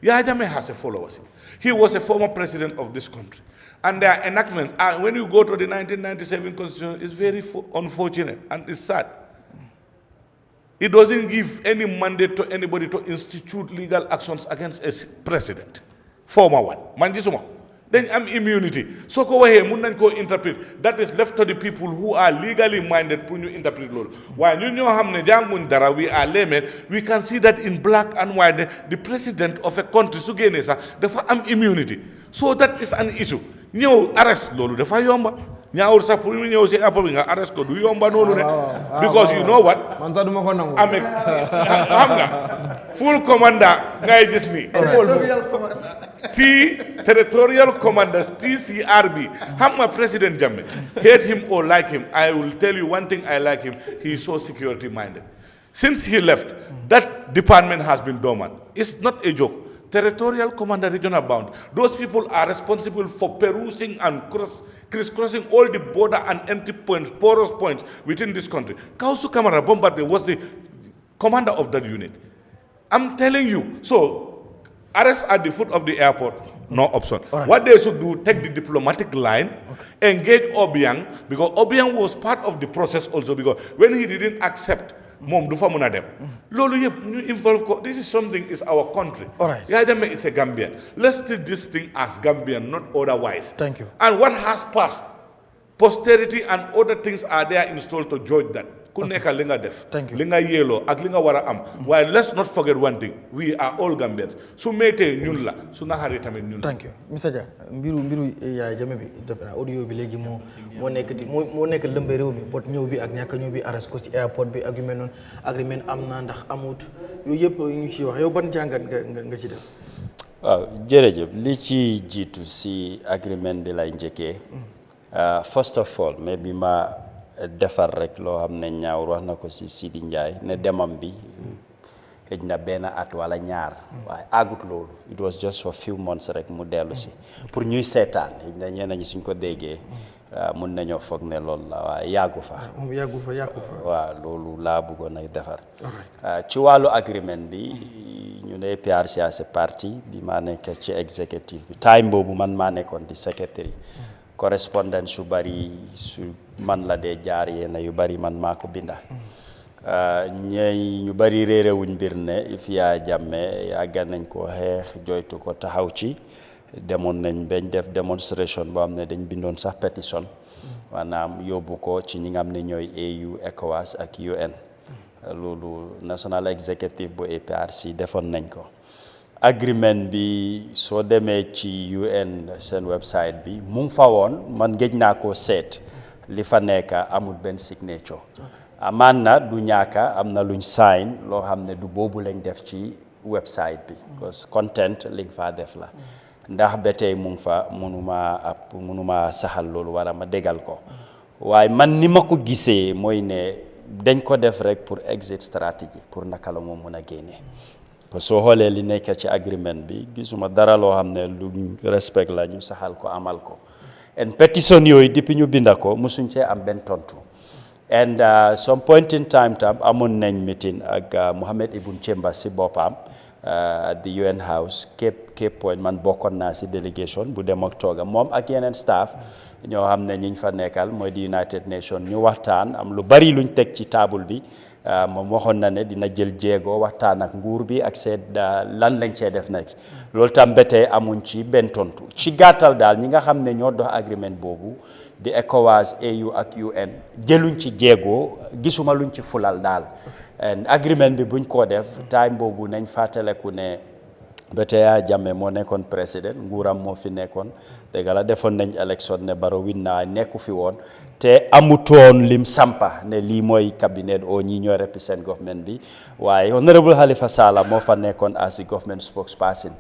Yahya Jammeh has a followership. He was a former president of this country. And their enactment, when you go to the 1997 constitution, it's very unfortunate and it's sad. It doesn't give any mandate to anybody to institute legal actions against a president. Former one. Man gisuma ko. Then I'm immunity. So ko waxe mun nañ ko interpret. That is left to the people who are legally minded pour ñu interpret loolu. Waaye ñun ñoo xam ne jànguñ dara we are laymen, we can see that in black and white the president of a country su génnee sax dafa am immunity. So that is an issue. Ñëw arrest loolu dafa yomba. ñaawul sax pour ñu ñëw si appel bi nga arrest ko du yomba noonu ne. Because you know what? Man sax duma ko nangu. Ame xam nga full commander ngay gis ni. Territorial commanders, TCRB. Hamma President Jammeh, hate him or like him, I will tell you one thing I like him, he is so security minded. Since he left, that department has been dormant. It's not a joke. Territorial commander, regional bound. Those people are responsible for perusing and crisscrossing all the border and entry points, porous points within this country. Kausu Kamara Bombardier was the commander of that unit. I'm telling you, so arrest at the foot of the airport, no option. Right. What they should do, take the diplomatic line, engage Obiang, because Obiang was part of the process also, because when he didn't accept, Mom du fa mëna dem. Lolu yep ñu involve ko. This is something is our country. Right. Yahya Jammeh is a Gambian. Let's treat this thing as Gambian, not otherwise. Thank you. And what has passed, posterity and other things are there installed to judge that. Ku nekk li nga def. Thank you. Li nga yeloo ak li nga war a am. While let's not forget one thing. We are all Gambians. Su mettee ñun la, su naxaree tamit ñun la. Thank you. Mr. Dia, mbiru Yahya Jammeh bi def na audio bi léegi moo nekk di moo nekk lëmbe réew mi bot ñëw bi ak ñàkk ñëw bi arrest ko ci airport bi ak yu mel noonu agreement am na ndax amut yooyu yëpp ñu ciy wax yow ban jàngat nga ci def. waaw jërëjëf li ci jiitu si agreement bi lay njëkkee first of all mais bi ma defar rek loo xam ne ñaawur wax na ko si Sidi Ndiaye ne demam bi xëj na benn at wala ñaar waaye àggut loolu it was just for few months rek mu dellu si pour ñuy seetaan xëj na ñeneen ñi suñ ko déggee mun nañoo foog ne loolu la waaye yàggu fa waaw loolu laa bëggoon a defar ci wàllu agreement bi ñu ne PRC c'est parti bi maa nekk ci executive bi time boobu man maa nekkoon di secretary correspondance su bari su man la dee jaar yéena yu bari man maa ko binda ñey ñu bari réerewuñ mbir ne fi Yahya Jammeh yàgga nañ ko xeex joytu ko taxaw ci demoon nañ bañ def démonstration boo xam ne dañ bindoon sax pétition maanaam yóbbu ko ci ñi nga xam ne ñooy AU ECOWAS ak UN loolu national executive bu APRC defoon nañ ko agreement bi soo demee ci UN seen website bi mu ngi fa woon man géej naa koo seet li fa nekk amul benn signature amaan na du ñaaka am na luñ sign loo xam ne du boobu lañ def ci website bi parce que content liñ faa def la ndax ba tey mu ngi fa mënuma saxal loolu wara ma dégal ko waaye man ni ma ko gisee mooy ne dañ ko def rek pour exit strategy pour naka la moo mën a génne parce que soo xoolee li nekk ci agreement bi gisuma dara loo xam ne lu respect la ñu saxal ko amal ko and pétition yooyu depuis ñu binda ko musuñ see am benn tontu and some point in time tam amoon nañ meeting ak Mohamed Ibn Chemba si boppam at the UN House Cape Point man bokkoon naa si délégation bu dem ak tooga moom ak yeneen staff ñoo xam ne ñiñ fa nekkal mooy di United Nations ñu waxtaan am lu bari luñ teg ci table bi moom waxoon na ne dina jël jéego waxtaan ak nguur bi ak seet lan lañ cee def next loolu tam ba tey amuñ ci benn tontu ci gàttal daal ñi nga xam ne ñoo dox agreement boobu di ECOWAS AU ak UN jëluñ ci jéego gisuma luñ ci fulal daal agreement bi buñ ko def time boobu nañ fàttaleku ne ba tey Yahya Jammeh moo nekkoon président nguuram moo fi nekkoon dëgg la defoon nañ élection ne Barrow win naa nekku fi woon te amutoon lim sampa ne lii mooy cabinet o ñi ñoo represent government bi waaye honorable Halifa Sallah moo fa nekkoon as government spokesperson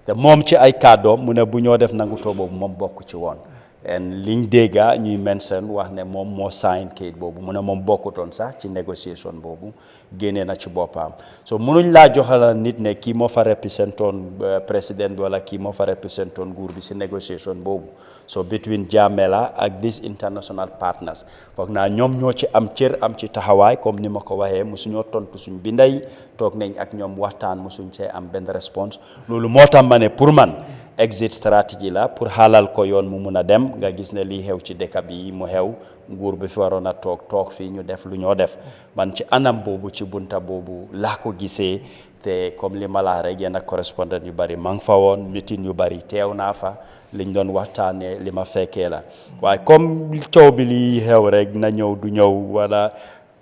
te moom ci ay kàddoom mu ne bu ñoo def nangutoo boobu moom bokk ci woon en liñ dégga ñuy mention wax ne moom moo sign kayit boobu mu ne moom bokkutoon sax ci négociation boobu génnee na ci boppam so mënuñ laa joxala nit ne kii moo fa représentoon président bi wala kii moo fa représentoon nguur bi si négociation boobu so between Jammeh la ak these international partners foog naa ñoom ñoo ci am cër am ci taxawaay comme ni ma ko waxee musuñoo tontu suñ binday toog nañ ak ñoom waxtaan musuñ see am benn réponse loolu moo tax ma ne pour man exit strategy la pour xaalal ko yoon mu mun a dem nga gis ne lii xew ci dëkk bi mu xew nguur bi fi waroon a toog fii ñu def lu ñoo def man ci anam boobu ci bunta boobu laa ko gisee te comme li ma la rek yéen ak correspondant yu bari maa ngi fa woon meeting yu bari teew naa fa liñ doon waxtaanee li ma fekkee la waaye comme coow bi li xew rek na ñëw du ñëw wala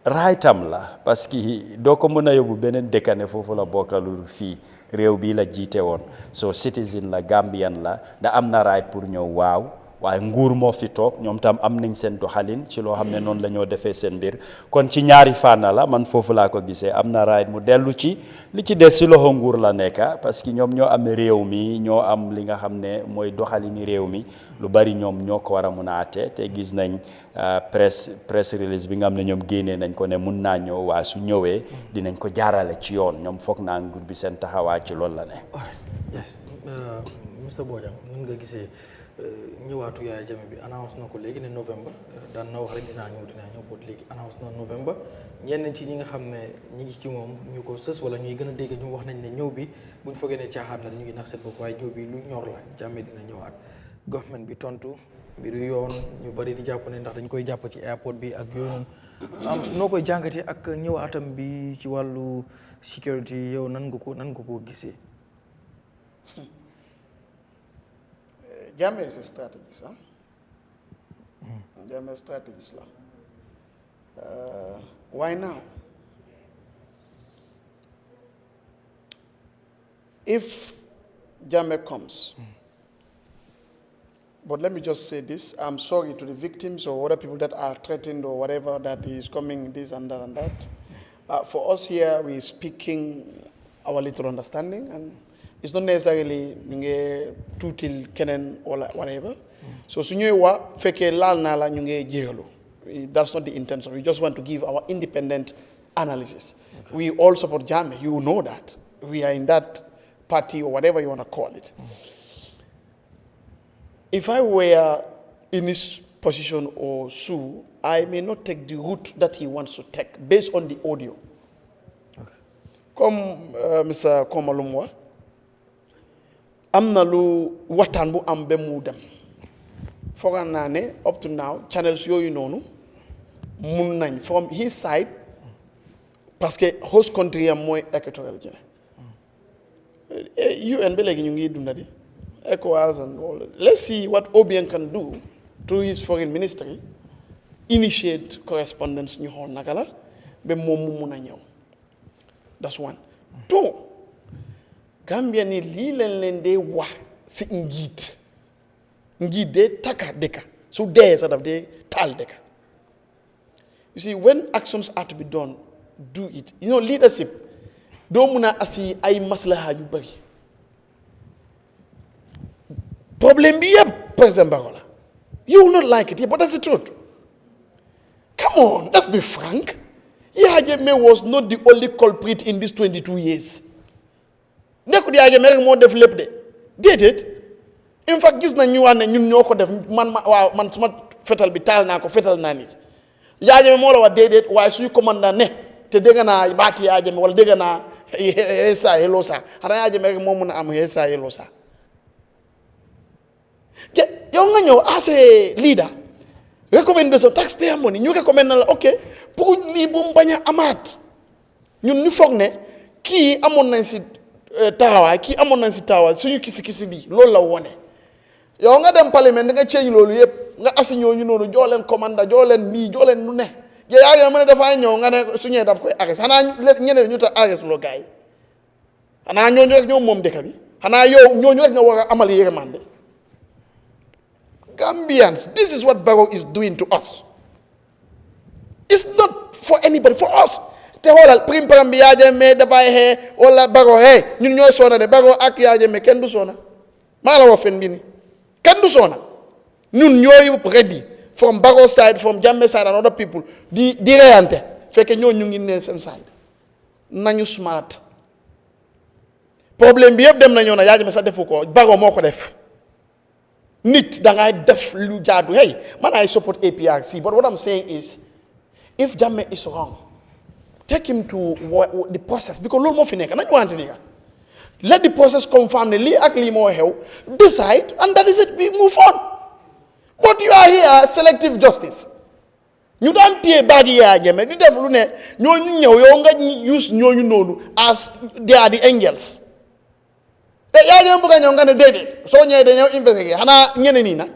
raytam la parce que doo ko mën a yóbbu beneen dëkk ne foofu la bokkalul fii réew bi la jiite woon so citizen la Gambian la da am na right pour ñëw waaw waaye nguur moo fi toog ñoom tam am nañ seen doxalin ci loo xam ne noonu la ñoo defee seen mbir kon ci ñaari fànna la man foofu laa ko gisee am na right mu dellu ci li ci des si loxo nguur la nekka parce que ñoom ñoo amee réew mi ñoo am li nga xam ne mooy doxalini réew mi lu bari ñoom ñoo ko war a mun a àtte te gis nañ press release bi nga xam ne ñoom génnee nañ ko ne mun naa ñëw waaye su ñëwee dinañ ko jaarale ci yoon ñoom foog naa nguur bi seen taxawaay ci loolu la ne. yes Mr Bojang nun nga gisee ñëwaatu Yahya Jammeh bi annonce na ko léegi ne novembre daan na wax rek dinaa ñëw boot léegi annonce na novembre ñenn ci ñi nga xam ne ñi ngi ci moom ñu ko sës wala ñuy gën a dégg ñu wax nañ ne ñëw bi buñ foogee ne caaxaan la ñu ngi nax seen bopp waaye ñëw bi lu ñor la Jammeh dina ñëwaat government bi tontu mbiru yoon ñu bari di jàpp ne ndax dañ koy jàpp ci airport bi ak yoonum noo koy jàngatee ak ñëwaatam bi ci wàllu sécurité yow nan nga ko gisee. Jammeh is a strategist, huh? Jammeh strategist. Why now? If Jammeh comes, but let me just say this, I'm sorry to the victims or other people that are threatened or whatever that is coming, this and that and that. For us here, we're speaking our little understanding, and it's not necessarily tutil kenen or whatever. So sunywa feke lal na la nyunge jehalo. That's not the intention. We just want to give our independent analysis. We all support Jammeh. You know that. We are in that party or whatever you want to call it. If I were in his position or Sue, I may not take the route that he wants to take based on the audio. Okay. Comme Mr. Komalumwa, amna lu waxtaan bu am ba mu dem foog naa ne up to now channels yooyu noonu mun nañ from his side parce que host country am mooy Equatorial Guinea UN ba léegi ñu ngi dunda di ECOWAS and all. Let's see what Obiang can do through his foreign ministry, initiate correspondence ñu xool naka la ba moom mu mun a ñëw. That's one. Two, Gambia ni lii leen dee wax si njiit dee taka dëkka su dee sax daf dee taal dëkka. You see, when actions are to be done, do it. You know, leadership doo mun a asi ay maslaha yu bari. Problem bi yëpp President Barrow la. You will not like it, but that's the truth. Come on, let's be frank. Yahya Jammeh was not the only culprit in these 22 years. Nekkul Yahya Jammeh rek moo def lépp de. Déedéet. In fact, gis na ñu wax ne ñun ñoo ko def man suma fetal bi taal naa ko fetal naa nit. Yahya Jammeh moo la wax déedéet waaye suñu commandant ne te dégg naa baati Yahya Jammeh wala dégg naa Hessa Helosa xanaa Yahya Jammeh rek moo mën a am Hessa Helosa. Yow nga ñëw as a leader recommendation taxpayer money ñu recommend na la ok pour lii bu mu bañ a amaat ñun ñu foog ne kii amoon nañ si taxawaay suñu kisi bi loolu la wone yow nga dem parlement nga change loolu yëpp nga assigné ñu noonu joo leen commanda joo leen lii joo leen lu ne yaa ma ne dafay ñëw nga ne suñee daf koy arrêté xanaa ñeneen ñu tax arrêté loo gars yi xanaa ñooñu rek ñoom moom dëkk bi xanaa yow ñooñu rek nga war a amal yërmande. Gambians, this is what Barrow is doing to us. It's not for anybody, for us. Te xoolal prime param bi Yahya Jammeh dafay xee wala Barrow ñun ñooy soona de Barrow ak Yahya Jammeh kenn du soona maa la wax fen bi ni kenn du soona ñun ñooy ready from Barrow side from Jammeh side and other people di reyante fekke ñoo ñu ngi ne seen side nañu smart problème bi yëpp dem nañoo na Yahya Jammeh sax defu ko Barrow moo ko def nit da ngay def lu jaadu hey man I support APRC but what I'm saying is if Jammeh is wrong take him to the process because loolu moo fi nekk nañu wante ni let the process confirm ne lii ak lii moo xew decide and that is it we move on but you are here selective justice ñu daan téye baagi Yahya Jammeh di def lu ne ñooñu ñëw yow nga use ñooñu noonu as they are the angels Yahya Jammeh bëgg a ñëw nga ne déedéet soo ñëwee dañoo investiguer xanaa ñeneen ñi nag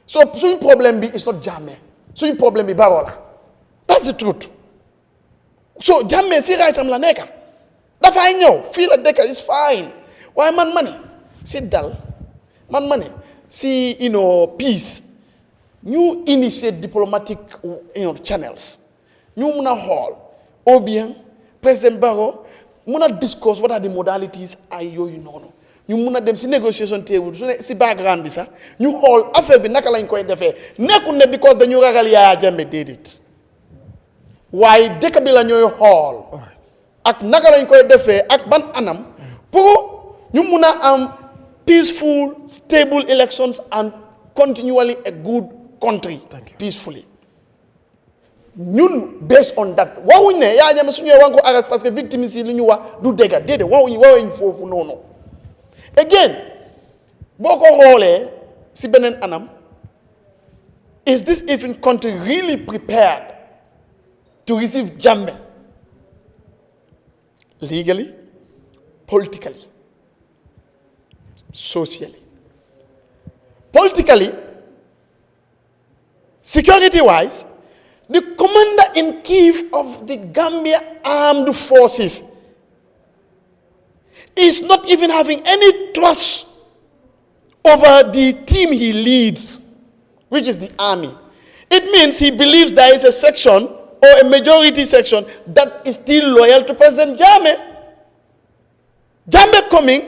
so suñ problème bi is not Jammeh suñ problème bi Barrow la that's the truth so Jammeh si raytam la nekka dafay ñëw fii la dëkk is fine waaye man ma ne si dal man ma ne si peace ñu initiate diplomatic channels ñu mun a xool ou bien président Barrow mun a discuss what are the modalities ay yooyu noonu ñu mun a dem si négociation table su ne si background bi sax ñu xool affaire bi naka lañ koy defee nekkul ne because dañu ragal Yahya Jammeh déedéet waaye dëkk bi la ñooy xool ak naka lañ koy defee ak ban anam pour ñu mun a am peaceful stable elections and continually a good country peacefully ñun based on that waxuñ ne Yahya Jammeh su ñëwee wan ko arrest parce que victime yi li ñu wax du dégg déedéet waxuñ foofu noonu again boo ko xoolee si beneen anam is this even country really prepared to receive Jammeh legally, politically, socially? Politically, security-wise, the commander-in-chief of the Gambia Armed Forces is not even having any trust over the team he leads, which is the army. It means he believes there is a section or a majority section that is still loyal to President Jammeh. Jammeh coming,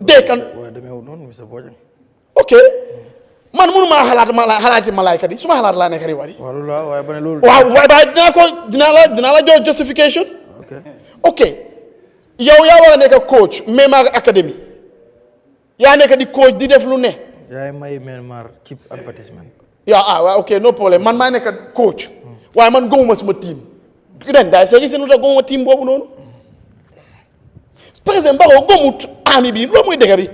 they can... Okay. Man mënuma xalaati malaayka di suma xalaat laa nekk di wari waaw waaye dinaa la jox justification ok yow yaa war a nekk coach Memar Academy yaa nekk di coach di def lu ne yaay may Memar cheap advertisement waaw ok no problème man maa nekk coach waaye man gëmuma suma team ren daay seri seen lu tax gëmuma team boobu noonu président Barrow gëmut army bi loolu muy dëgg bi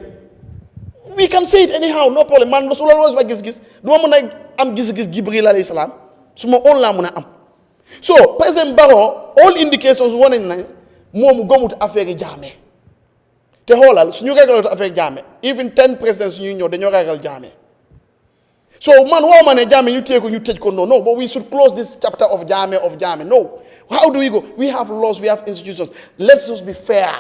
we can say it anyhow, no problem. Man, Rasulullah was my gis-gis. Do I am gis-gis Jibril alayhi salam? suma own laa mun a am so président Barrow all indications wane na moomu gëmut affaire yi Jammeh te xoolal suñu ragalatu affaire Jammeh even 10 presidents ñuy ñëw dañoo ragal Jammeh so man woo ma ne Jammeh ñu téye ko ñu tëj ko no but we should close this chapter of Jammeh no how do we go we have laws we have institutions let's just be fair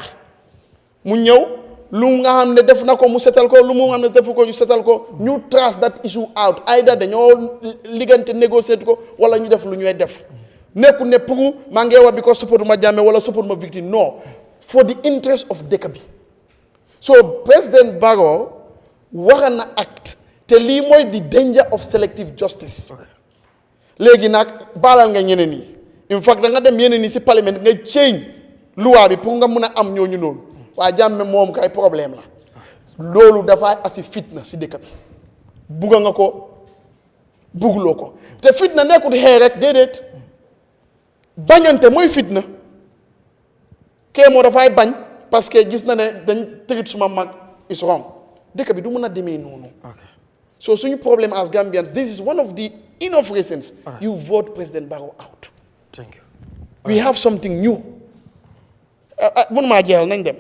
mu ñëw lu nga xam ne def na ko mu setal ko lu mu nga xam ne defu ko ñu setal ko ñu trace that issue out either dañoo liggante négocier ko wala ñu def lu ñuy def nekku ne pour maa ngi wax because support ma Jammeh wala support ma victime no for the interest of dëkk bi so President Barrow war na act te lii mooy the danger of selective justice léegi nag baalal nga ñeneen yi in fact da nga dem yeneen yi si parlement nga change loi bi pour nga mun a am ñooñu noonu waa Jammeh moom kay problème la loolu dafay asi fitna si dëkk bi bugga nga ko bugguloo ko te fitna nekkut xee rek déedéet bañante mooy fitna kee moo dafay bañ parce que gis na ne dañ tërit suma mag is wrong dëkk bi du mun a demee noonu so suñu problème as Gambians this is one of the enough reasons you vote President Barrow out. Thank you. We have something new. mun maa jeexal nañ dem.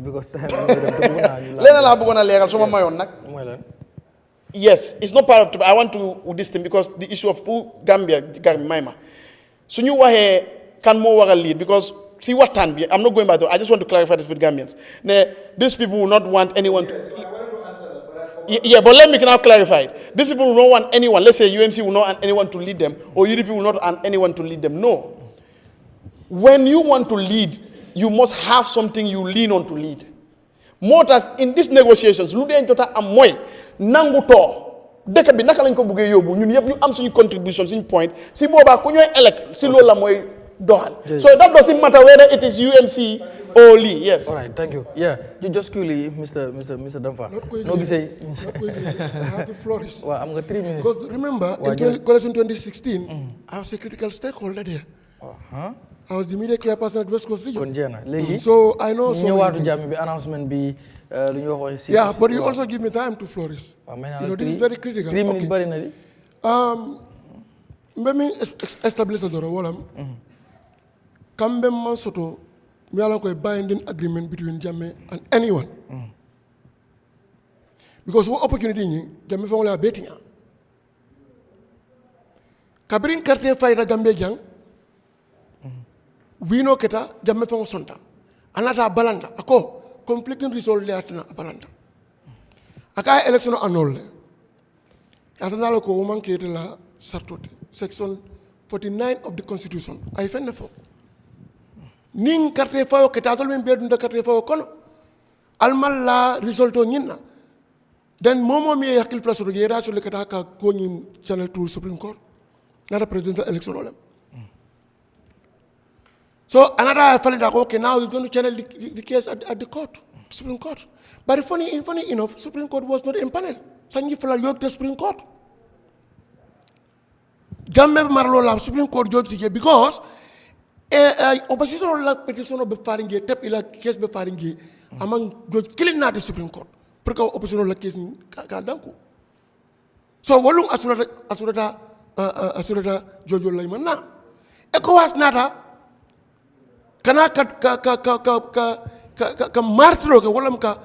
because leneen laa bëggoon a leeral su ma mayoon nag. Yes, it's not part of I want to this thing because the issue of Gambia may ma su ñu waxee kan moo war a lead because see waxtaan bi I'm not going back to I just want to clarify this with Gambians these people will not want anyone to. Yeah, but let me now clarify it. These people will not want anyone. Let's say UMC will not want anyone to lead them, or UDP will not want anyone to lead them. No. When you want to lead, you must have something you lean on to lead. More as in these negotiations, lu dee jota am mooy nangu too dëkk bi naka lañ ko buggee yóbbu ñun yëpp ñu am suñu contribution suñu point si boobaa ku ñooy elect si loolu la mooy doxal. So that doesn't matter whether it is UMC or Lee. Yes. All right, thank you. Yeah, just quickly, Mr. Damfa. Not quickly. No, say. Not quickly. I have to flourish. Well, I'm got 3 minutes. Because remember, in 2016, I was a critical stakeholder there. I was the media care person at West Coast Region. So I know so many things. Announcement Yeah, but you also give me time to flourish. This is very critical. 3 minutes. Okay. Let me establish a door. Kambe Mansoto, we are like a binding agreement between Jammeh and anyone. Because what opportunity Jammeh for all betting. Kabrin Karte Faira Gambia, we know Keta, Jammeh for Sonta, another Balanda, ako, conflicting result Leatana Balanda. Aka election annul. Atanalako woman Ketela Sartote, section 49 of the Constitution. I find for. Ning carte fayo ketatol min bedun da carte fayo kono almal la resulto nyinna then momo mi yakil place do yera so le kata ka ko nyin channel to Supreme Court na represent election olem so another fellow that okay now he's going to channel the case at the court Supreme Court but funny enough Supreme Court was not empaneled sangi fala yok the Supreme Court Jammeh marlo la Supreme Court judge because opposition la petition be faringe tep ila case be faringe among judge killing na the Supreme Court pour que opposition la case ni ka danko so wolum asurata jojo lay manna e ko was nata kana ka martro ke wolam ka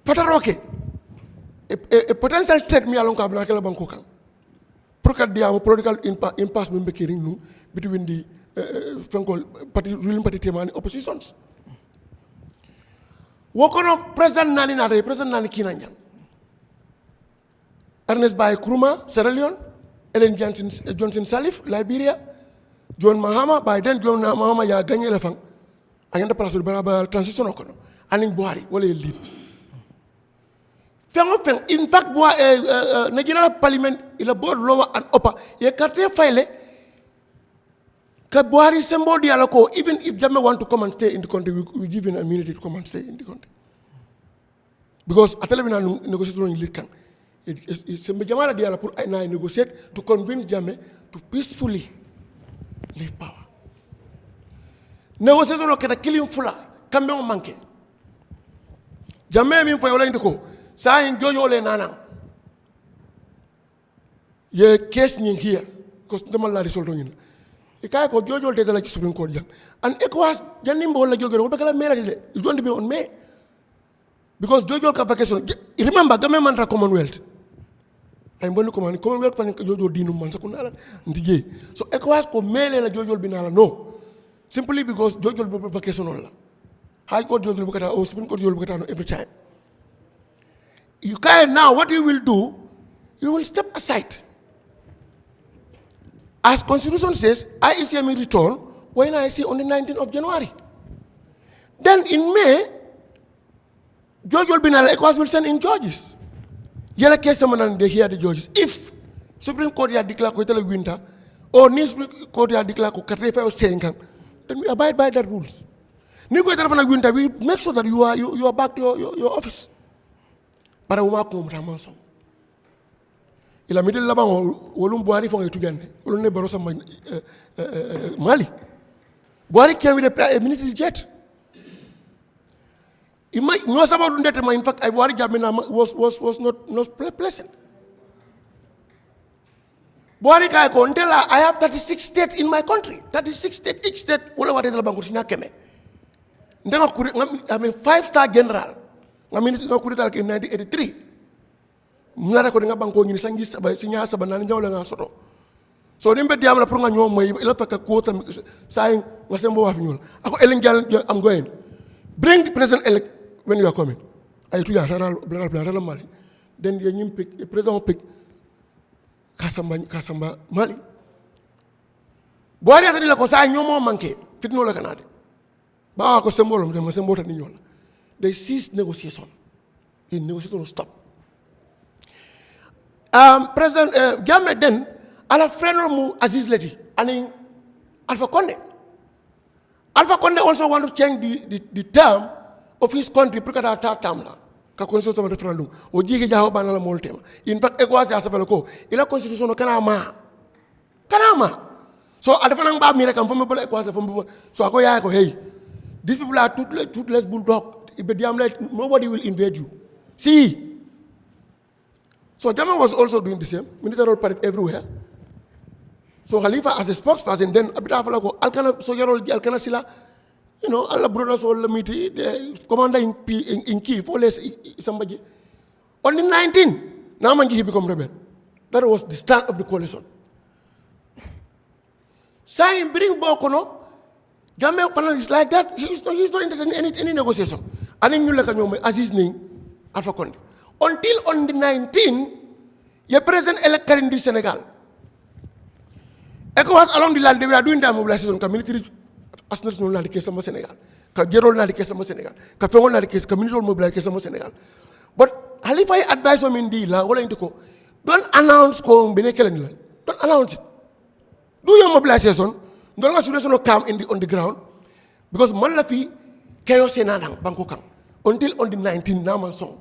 pataro ke e potential threat mi alon ka bla kala banko kan pour que dia political impasse be kering nu between the ruling party temani oppositions. Wokono President Nani Kinanyang. Ernest Bai Kruma, Sierra Leone, Ellen Johnson Sirleaf, Liberia, John Mahama, by then John Mahama ya gagné elefant. Agenda place de baraba transition okono. Aning Buhari, wale lead. In fact, Nigeria Parliament, il a board lower and upper. Ye carte file. Buhari sembo dialoko, even if Jammeh want to come and stay in the country, we give him immunity to come and stay in the country. Because at the negotiation in Likan, it's a Jamala dialoko and I negotiate to convince Jammeh to peacefully leave power. Negotiation oketa killing fula, kambe mo manke. Jammeh mi fo yola ndiko, sa en jojo le nanang. Ye case nying here. because demal la result ngin e kay ko jojol te dala ci Supreme Court jang and ECOWAS jannim bo la jogere ko kala mela de is going to be on May because jojol ka vacation remember game man ra Commonwealth ay mboni ko man Commonwealth fan ko jojol dinu man sakuna la ndije so ECOWAS ko mele la jojol binala no simply because jojol bo vacation la High Court jojol bu kata or Supreme Court jojol bu kata no every time you can now what you will do you will step aside as Constitution says IEC may return when I see on the 19th of January then in May George will be now ECOWAS will send in judges yellow case and they hear the judges if Supreme Court ya declare ko tele winter or Supreme Court ya declare ko katrefa o saying then we abide by the rules ni ko tele winter we make sure that you are back to your office para uma ko mutamanso ila midil laban wolum Buhari fo ngay tugande wolum ne barosa Mali Buhari came with a military jet no sabab ndete ma in fact I Buhari Jammeh was not pleasant Buhari kay ko ndela I have 36 states in my country 36 states each state wala wate la bangu tina keme ndenga kuri ngam 5-star general ngam ni kuri tal ke 1983 mnara ko nga banko ni sangi saba sinya saba nan jawla nga soto so nimbe diam la pour nga ñom moy ila taka ko tam say nga sembo wa fi ñul ako elen gal am going bring the president elect when you are coming ay tu ya ral Mali then ye ñim pick the president pick kasamba Mali bo ari atani la ko say ñomo manke fitno la kanade ba ko sembo lo mo sembo tan ñol they cease negotiation in negotiation stop President Jammeh then ala friend mu Aziz Leti and Alpha Conde also want to change the term of his country pour kada ta term la ka constitution referendum o jigi jaho banala mol tema in fact ECOWAS ya sabelo ko ila constitution kana ma so ada fanang ba mi rek am fo bol ECOWAS fo bol so ako ya ko hey these people are toothless bulldog ibe diam like nobody will invade you see. So Jammeh was also doing the same, military parade everywhere. So Khalifa as a spokesperson, then abita fala ko alkana so yarol alkana sila, Allah brothers all meet the commander in Kiev, all less somebody. On the 19th, now he become rebel. That was the start of the coalition. Saying bring Bokono, Jammeh is like that. He's not interested in any negotiation. And then you like as his name, Alpha Conde. Until on the 19th, the president-elect in the Senegal. ECOWAS along the line, they were doing their mobilization. Military as national na case of Senegal. Gerol na case of Senegal. Fengol na case, community mobilization of Senegal. But Halifa advised them in the law, don't announce ko binekelen. Don't announce it. Do your mobilization. Don't go situation come on the ground. Because Malafi chaos enadang bangkokang. Until on the 19th, now man song.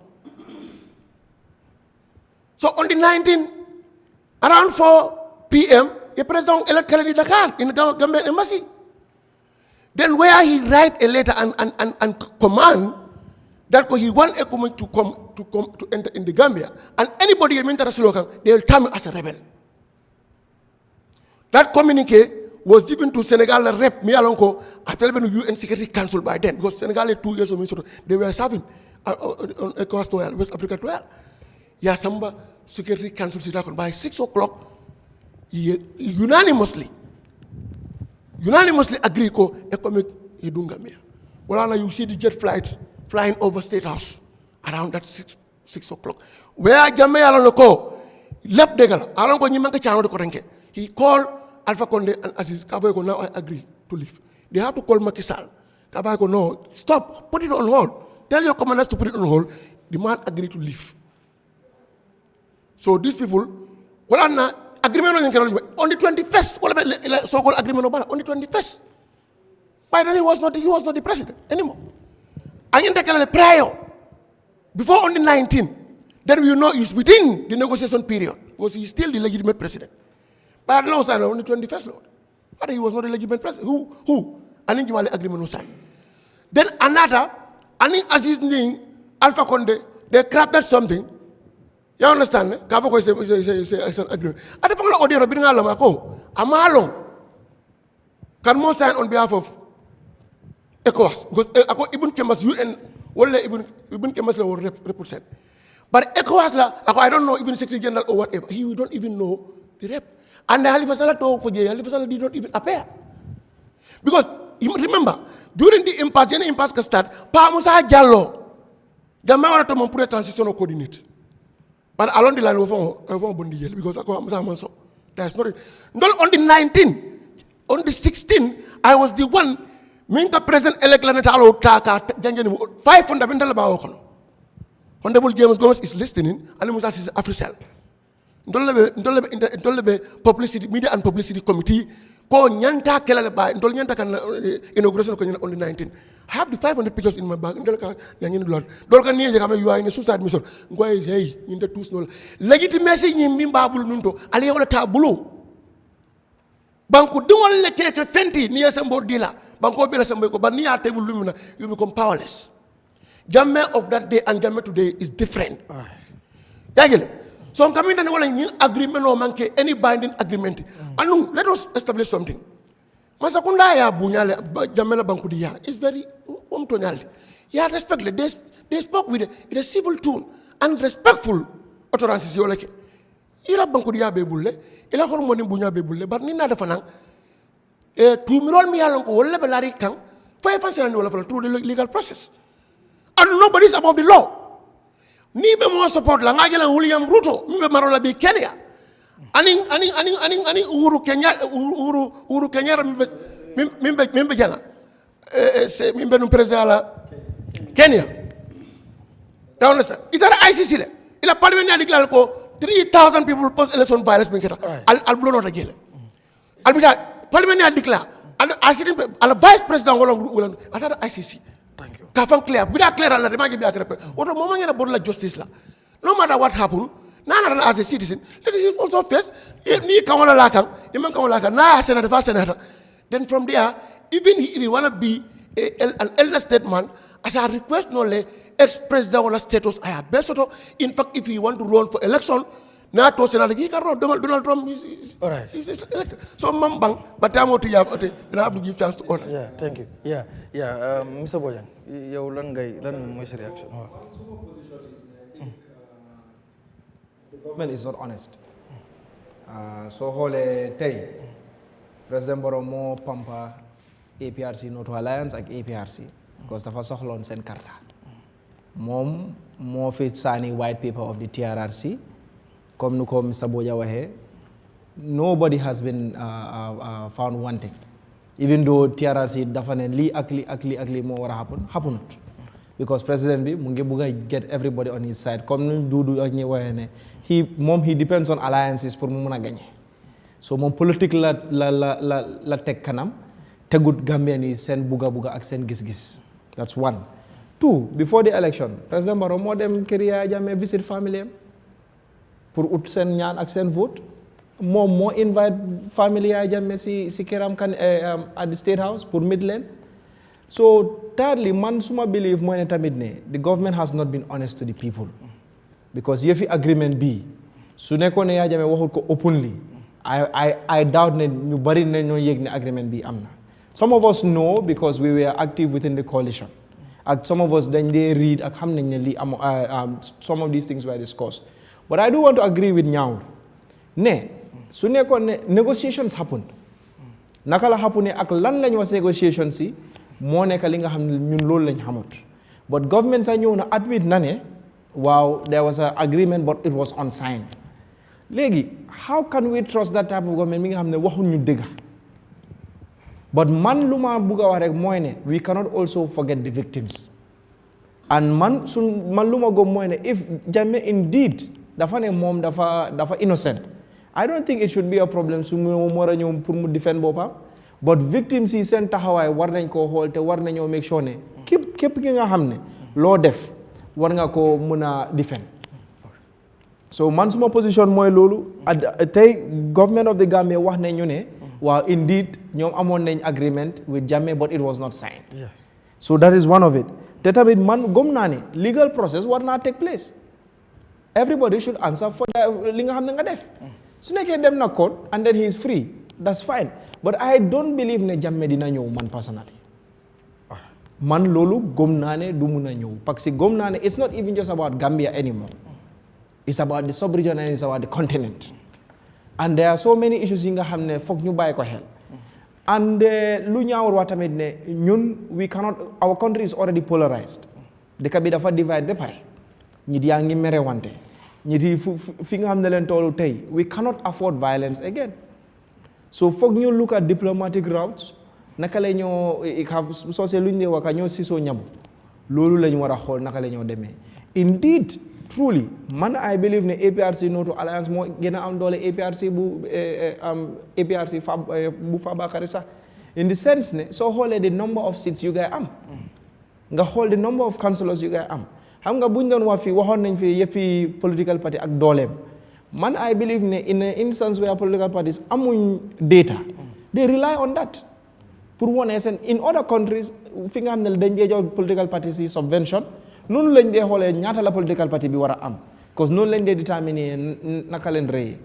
So on the 19th, around 4 p.m., the president elected in Dakar in the Gambian embassy. Then where he write a letter and command that he want ECOWAS to enter in the Gambia, and anybody in international they will term as a rebel. That communique was given to Senegal rep Mialonko after the UN Security Council by then, because Senegal had 2 years of mission. They were serving on ECOWAS 12, West Africa 12. Samba Security Council sit down by 6 o'clock. Unanimously agree ko economic Gambia. Well, now you see the jet flights flying over State House around that 6 o'clock. Where Jammeh alonoko left degal alonko nyimanga chano de korenke. He called Alpha Conde and Aziz Kabako. Now I agree to leave. They have to call Macky Sall. Kabako, no, stop, put it on hold. Tell your commanders to put it on hold. The man agreed to leave. So these people, well, agreement on the 21st, so-called agreement on the 21st. By then he was not the president anymore. And in the prior, before on the 19th, then we know he's within the negotiation period, because he's still the legitimate president. But at law signed on the 21st, Lord. But he was not the legitimate president. Who? And then the agreement was signed. Then another, and Aziz Ning, Alpha Conde, they crafted something. You understand? Kavoko is an agreement. At the point of audio, Amalong can more sign on behalf of ECOWAS because Ibn Kemas UN wala Ibn Kemas la will represent. But ECOWAS la I don't know even Secretary General or whatever. He don't even know the rep. And the Halifa Sallah talk for Halifa Sallah did not even appear. Because remember, during the impasse can start, Pa Musa Jallo, Jammeh wanted to put a transitional coordinate. But along the line, we found Bondi because I call Musa Manso. That's not it. Not on the 19th, on the 16th, I was the one, Minta President elect Lanetalo Taka, 5 fundamental about Honorable James Gomez is listening, and Musa is Africell. Don't publicity, media and publicity committee. Ko nyanta kelale ba ndol nyanta kan inauguration ko on the 19th. I have the 500 pictures in my bag. Ndol ka yangin blood. Dol ka niye kama you are in a suicide mission. Ngoy hey nyinta tous nol. Legitimacy nyi mimbabul nunto ali wala tabulu. Banku dingol le keke fenti niye sembo dila. Banko bela sembo ko ban niya table lumina you become powerless. Jammeh of that day and Jammeh today is different. Yagile. So I'm coming to any agreement or manke any binding agreement. And let us establish something. Masakunda ya bunyale Jamela Bankudia is very umtonality. Yeah, respectfully. They spoke with a civil tone and respectful utterances. You like ila Bankudia bebulle, ila hormoni bunya bebulle, but nina da fanang. Tumirol mi along ko wala belari kang. 5 years through the legal process. And nobody is above the law. Ni be mo support la ngajala William Ruto mi be marola bi Kenya ani Uhuru Kenya mi be jana mi be no president la Kenya you understand itara ICC le ila parliament ni declare ko 3,000 people post election violence bin keta al blono ta gele al bita parliament ni declare al vice president wala atara ICC. Kafan clear, without clear and the magic be a crap. What a moment about like justice la. No matter what happened, none as a citizen, let us also face ni Kamala Lakam, Iman Kamalaka, na senator, first senator. Then from there, even if you want to be an elder statesman, as I request no le express the status I have best. In fact, if you want to run for election, na to senator, he can run. Donald Trump is elected. So Mambang, but I'm to have to give chance to others. Yeah, thank you. Yeah, Mr. Bojang. Yow lan mooy sa réaction waaw. The government is not honest. Soo xoolee tey président Barrow moo pampa APRC Noto Alliance ak APRC because dafa soxloon seen karta moom moo fi saani white paper of the TRRC comme nu ko Mr. Bojang waxee nobody has been found wanting. Even though TRRC dafa ne lii ak lii moo war a happenut because president bi mu ngi bugg a get everybody on his side comme nu Dudu ak ñi waxee ne he depends on alliances pour mu mun a gagner so moom politique la teg kanam tegut Gambian yi seen bugga ak seen gis-gis that's one. Two, before the election président Barrow moo dem kër Yahya Jammeh visit family am pour ut seen ñaan ak seen vote. Moom moo invite family Yahya Jammeh si këram kan at the State House pour Midland. So thirdly man suma believe mooy ne tamit ne the government has not been honest to the people because yëfi agreement bi su nekkoon ne Yahya Jammeh waxul ko openly I doubt ne ñu bari ne ñoo yëg ne agreement bi am na. Some of us know because we were active within the coalition ak some of us dañ dee read ak xam nañ ne lii some of these things were discussed but I do want to agree with Ñaaw ne su nekkoon ne negotiations happened naka la happen ak lan lañ wax negotiations si moo nekk li nga xam ne ñun loolu lañ xamut but government sa ñëw na admit na ne waaw there was an agreement but it was unsigned léegi how can we trust that type of government mi nga xam ne waxuñ ñu dëgga but man lu ma bugg a wax rek mooy ne we cannot also forget the victims and man lu ma gëm mooy ne if Jammeh indeed dafa ne moom dafa innocent I don't think it should be a problem su mu war a ñëw pour mu defend boppam but victims yi seen taxawaay war nañ koo xool te war nañoo make sure ne képp ki nga xam ne loo def war nga koo mën a defend so man suma position mooy loolu tey government of the Gambia wax nañ ñu ne waaw indeed ñoom amoon nañ agreement with Jammeh but it was not signed so that is one of it te tamit man gëm naa ne legal process war naa take place everybody should answer for li nga xam ne nga def su nekkee dem na court and then he is free that's fine but I don't believe ne Jammeh dina ñëw man personally man loolu gëm naa ne du mun a ñëw parce que gëm naa ne it's not even just about Gambia anymore it's about the sub-region and it's about the continent and there are so many issues yi nga xam ne foog ñu bàyyi ko xel and lu ñaawul wax tamit ne ñun we cannot our country is already polarized dëkk bi dafa divide ba pare ñit yaa ngi mere wante ñit yi fi nga xam ne leen toolu tey we cannot afford violence again so foog ñu look at diplomatic routes naka la ñoo soo see lu ñu ne waka ñoo sisoo ñabu loolu la ñu war a xool naka la ñoo demee indeed truly man I believe ne APRC Noto Alliance moo gën a am doole APRC bu Fabakary sax in the sense ne soo xoolee the number of seats yu ngay am nga xool the number of councillors yu ngay am xam nga buñ doon wax fii waxoon nañ fi yëppi political party ak dooleem man I believe ne in an instance where political parties amuñ data they rely on that pour wane seen in other countries fi nga xam ne dañ dee jox political parties yi subvention noonu lañ dee xoolee ñaata la political party bi war a am because noonu lañ dee déterminer naka leen rëy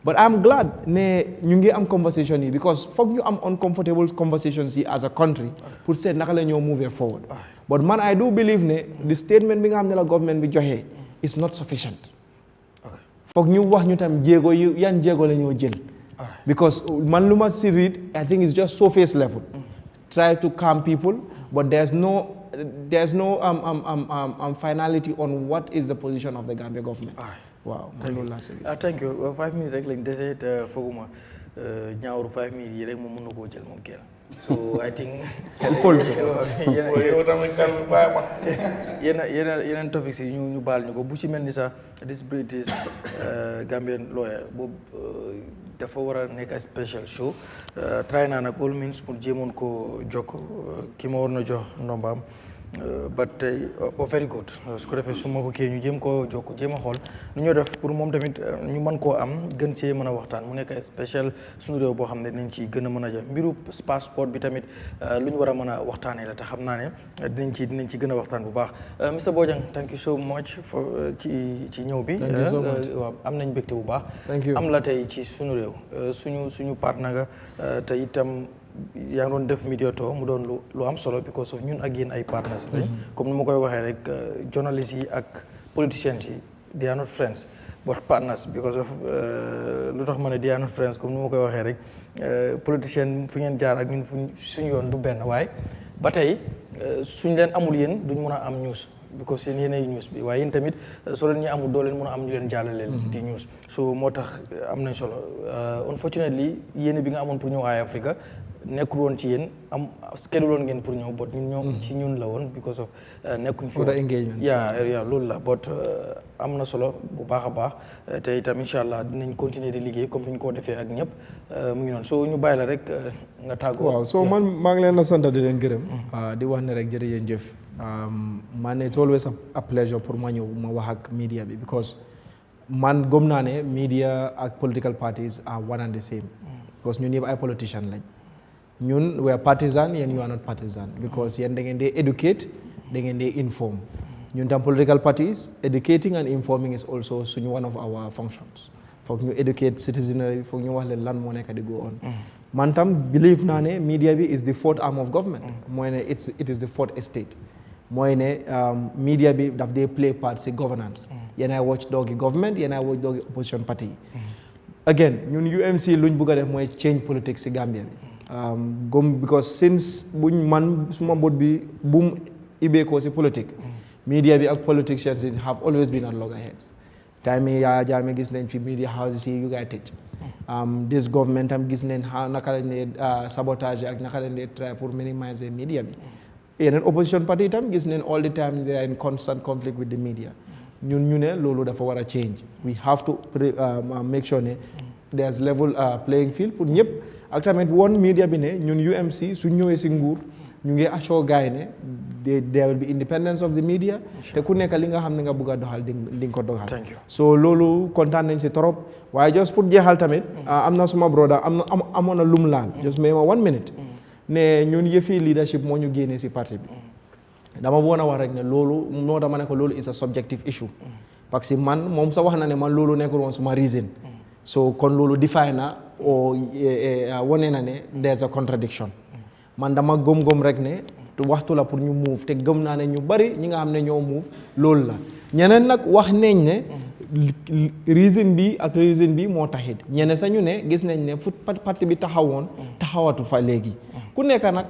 but I'm glad ne ñu ngi am conversation yi because foog ñu am uncomfortable conversations yi as a country pour seet naka la ñoo move forward but man I do believe ne the statement bi nga xam ne la government bi joxee is not sufficient foog ñu wax ñu tam jéego yi yan jéego la ñoo jël because man lu ma si read I think it's just surface level try to calm people but there's no finality on what is the position of the Gambia government. Wow. Thank you. 5 minutes rek lañ dese te fooguma ñaawru 5 minutes yi rek moom mën na koo jël moom kenn. So I think yeneen topics yi ñu baal ñu ko bu ci mel ni sax this British Gambian lawyer boobu dafa war a nekk ay special show try naa nag all means pour jéemoon ko jokk ki ma war na jox ndombaam but tey very good su ko defee su ma ko kii ñu jéem koo jokk jéem a xool nu ñoo def pour moom tamit ñu mën koo am gën cee mën a waxtaan mu nekk ay special Sunu Réew boo xam ne dinañ ci gën a mën a jëf mbiru passeport bi tamit lu ñu war a mën a waxtaanee la te xam naa ne dinañ ci gën a waxtaan bu baax Mr Bojang thank you so much for ci ñëw bi waaw am nañ mbégte bu baax am la tey ci Sunu Réew suñu partenaire nga te itam yaa ngi doon def mediator mu doon lu am solo because of ñun ak yéen ay partners lañ comme ni ma koy waxee rek journalistes yi ak politicians yi they are not friends but partners because of lu tax ma ne they are not friends comme ni ma koy waxee rek politicien fi ngeen jaar ak ñun suñu yoon du benn waaye ba tey suñ leen amul yéen duñ mën a am news because yéen yéenay news bi waaye yéen tamit soo leen ñu amul doo leen mën a am ñu leen jàllaleel di news so moo tax am nañ solo unfortunately yéen bi nga amoon pour ñëw Eyeafrica nekkul woon ci yéen am schedule woon ngeen pour ñëw but ñun ci ñun la woon because of nekkuñ fi engagement yaa loolu la but am na solo bu baax a baax te itam incha allah dinañ continuer di liggéey comme ni ñu ko defee ak ñëpp mu ngi noonu soo ñu bàyyi la rek nga tàggoo waaw so man maa ngi leen a sant di leen gërëm di wax ne rek jërëjëf man it's always a pleasure pour ma ñëw ma wax ak media bi because man gëm naa ne media ak political parties are one and the same because ñun yëpp ay politician lañ ñun we are partisan yéen you are not partisan because yéen da ngeen dee educate da ngeen dee inform ñun tam political parties educating and informing is also suñu one of our functions foog ñu educate citizenry foog ñu wax leen lan moo nekk di go on man tam believe naa ne media bi is the fourth arm of government mooy ne it is the fourth estate mooy ne media bi daf dee play part si governance yéen ay watchdog yi government yéen ay watchdog yi opposition party yi again ñun UMC luñ bëgg a def mooy change politics si Gambia bi because since buñ man suma bot bi bum ibeekoo si politique media bi ak politicians have always been at loggerheads time yi Yahya Jammeh gis nañ fi media houses yi yu gaay tëj this government am gis nañ naka lañ dee sabotage ak naka lañ dee try pour minimiser media bi yeneen opposition party itam gis nañ all the time they are in constant conflict with the media ñun ñu ne loolu dafa war a change we have to make sure ne there's level playing field pour ñëpp ak tamit woon media bi ne ñun UMC suñ ñëwee si nguur ñu ngi assure gaay ne there will be independence of the media te ku nekk li nga xam ne nga bëgg a doxal di nga ko doxal so loolu kontaan nañ si trop waaye just pour jeexal tamit am na suma broda amoon na lum laal just may ma 1 minute ne ñun yëfi leadership moo ñu génnee si parti bi dama bëggoon a wax rek ne loolu moo dama ne ko loolu is a subjective issue parce que man moom sa wax na ne man loolu nekkul woon suma reason so kon loolu define na o wone na ne there's a contradiction man dama gëm rek ne waxtu la pour ñu move te gëm naa ne ñu bari ñi nga xam ne ñoo move loolu la ñeneen nag wax nañ ne reason bi moo taxit ñeneen sañu ne gis nañ ne fu parti bi taxawatu fa léegi ku nekk nag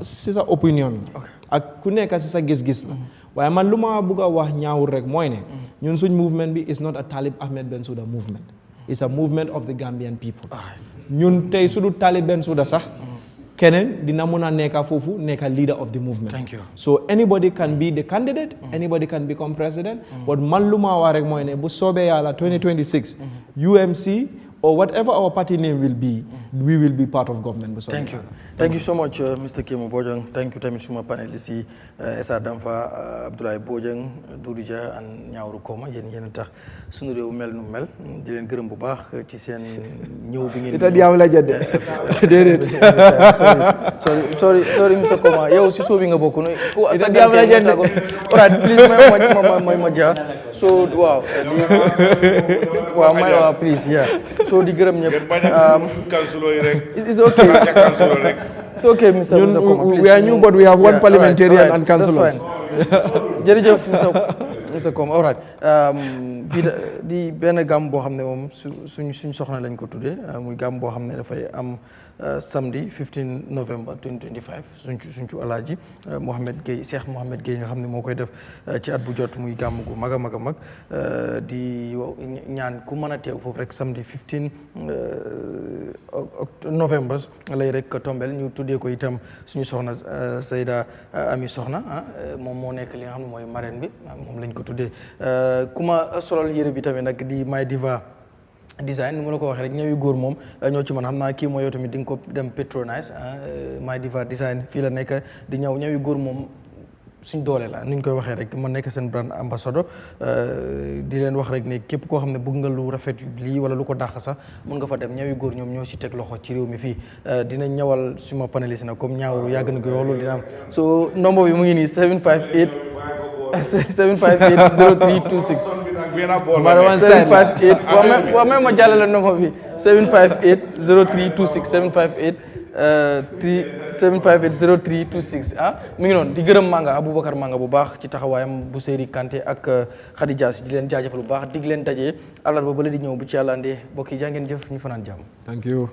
si sa opinion la ak ku nekk si sa gis-gis la waaye man lu ma bëgg a wax ñaawul rek mooy ne ñun suñ movement bi is not a Talib Ahmed Bensouda movement it's a movement of the Gambian people ñun tey su du Talib Bensouda sax keneen dina mun a nekka foofu nekka leader of the movement. Thank you. So anybody can be the candidate, anybody can become president, but man lu ma wax rek mooy ne bu soobee yàlla 2026 UMC or whatever our party name will be, we will be part of government bu soobee yàlla. Thank you so much Mr. Kemo Bojang. Thank you tamit suma panelist yi Essa Damfa Abdoulaye Bojang Doudou Dia and Ñaawru Koma yéen tax sunu réew mel nu mel di leen gërëm bu baax ci seen ñëw bi ngeen ita diaw la jëdde déedéet sorry Mr. Koma yow si soo bi nga bokk no ita diaw la jëdde alright please ma ja so waaw may waaw please yeah so di gërëm ñëpp councilor yi rek it's okay it's okay Mr. Koma please we are new but we have one parliamentarian and councillors jërëjëf Mr. Koma all right di benn gàmm boo xam ne moom suñ soxna lañ ko tuddee muy gàmm boo xam ne dafay am samedi 15 November 2025 suñ cu alaaji Cheikh Mohamed Gueye nga xam ne moo koy def ci at bu jot muy gàmm gu mag a mag di ñaan ku mën a teew foofu rek samedi 15 November lay rek tombel ñu tuddee ko itam suñu soxna Seyda Ami Soxna moom moo nekk li nga xam ne mooy marraine bi moom lañ ko tuddee ku ma solal yére bi tamit nag di My Diva design nu ma la ko waxee rek ñëwi góor moom ñoo ci man xam naa kii mooy yow tamit di nga ko dem patronise My Diva design fii la nekk di ñëwi góor moom suñ doole la ni ñu koy waxee rek ma nekk seen brand ambassadeur di leen wax rek ne képp koo xam ne bëgg nga lu rafet lii wala lu ko dàq sax mën nga fa dem ñawi góor ñoom ñoo ci teg loxo ci réew mi fii dinañ ñëwal suma panéliste na comme ñaaw yàgg na ko loolu dina am so nombre bi mu ngi nii 758 0326 758 waaw même ma jàllale nombre bi 758 0326 758 0326 mi ngi noonu di gërëm Manga Aboubacar Manga bu baax ci taxawaayam bu Seyri Kanté ak Khadija Si di leen jaajëfal bu baax dig leen dajee àllarba ba la di ñëw bu ci yàlla andee mbokk yi jaa ngeen jëf ñu fanaan jàmm. Thank you.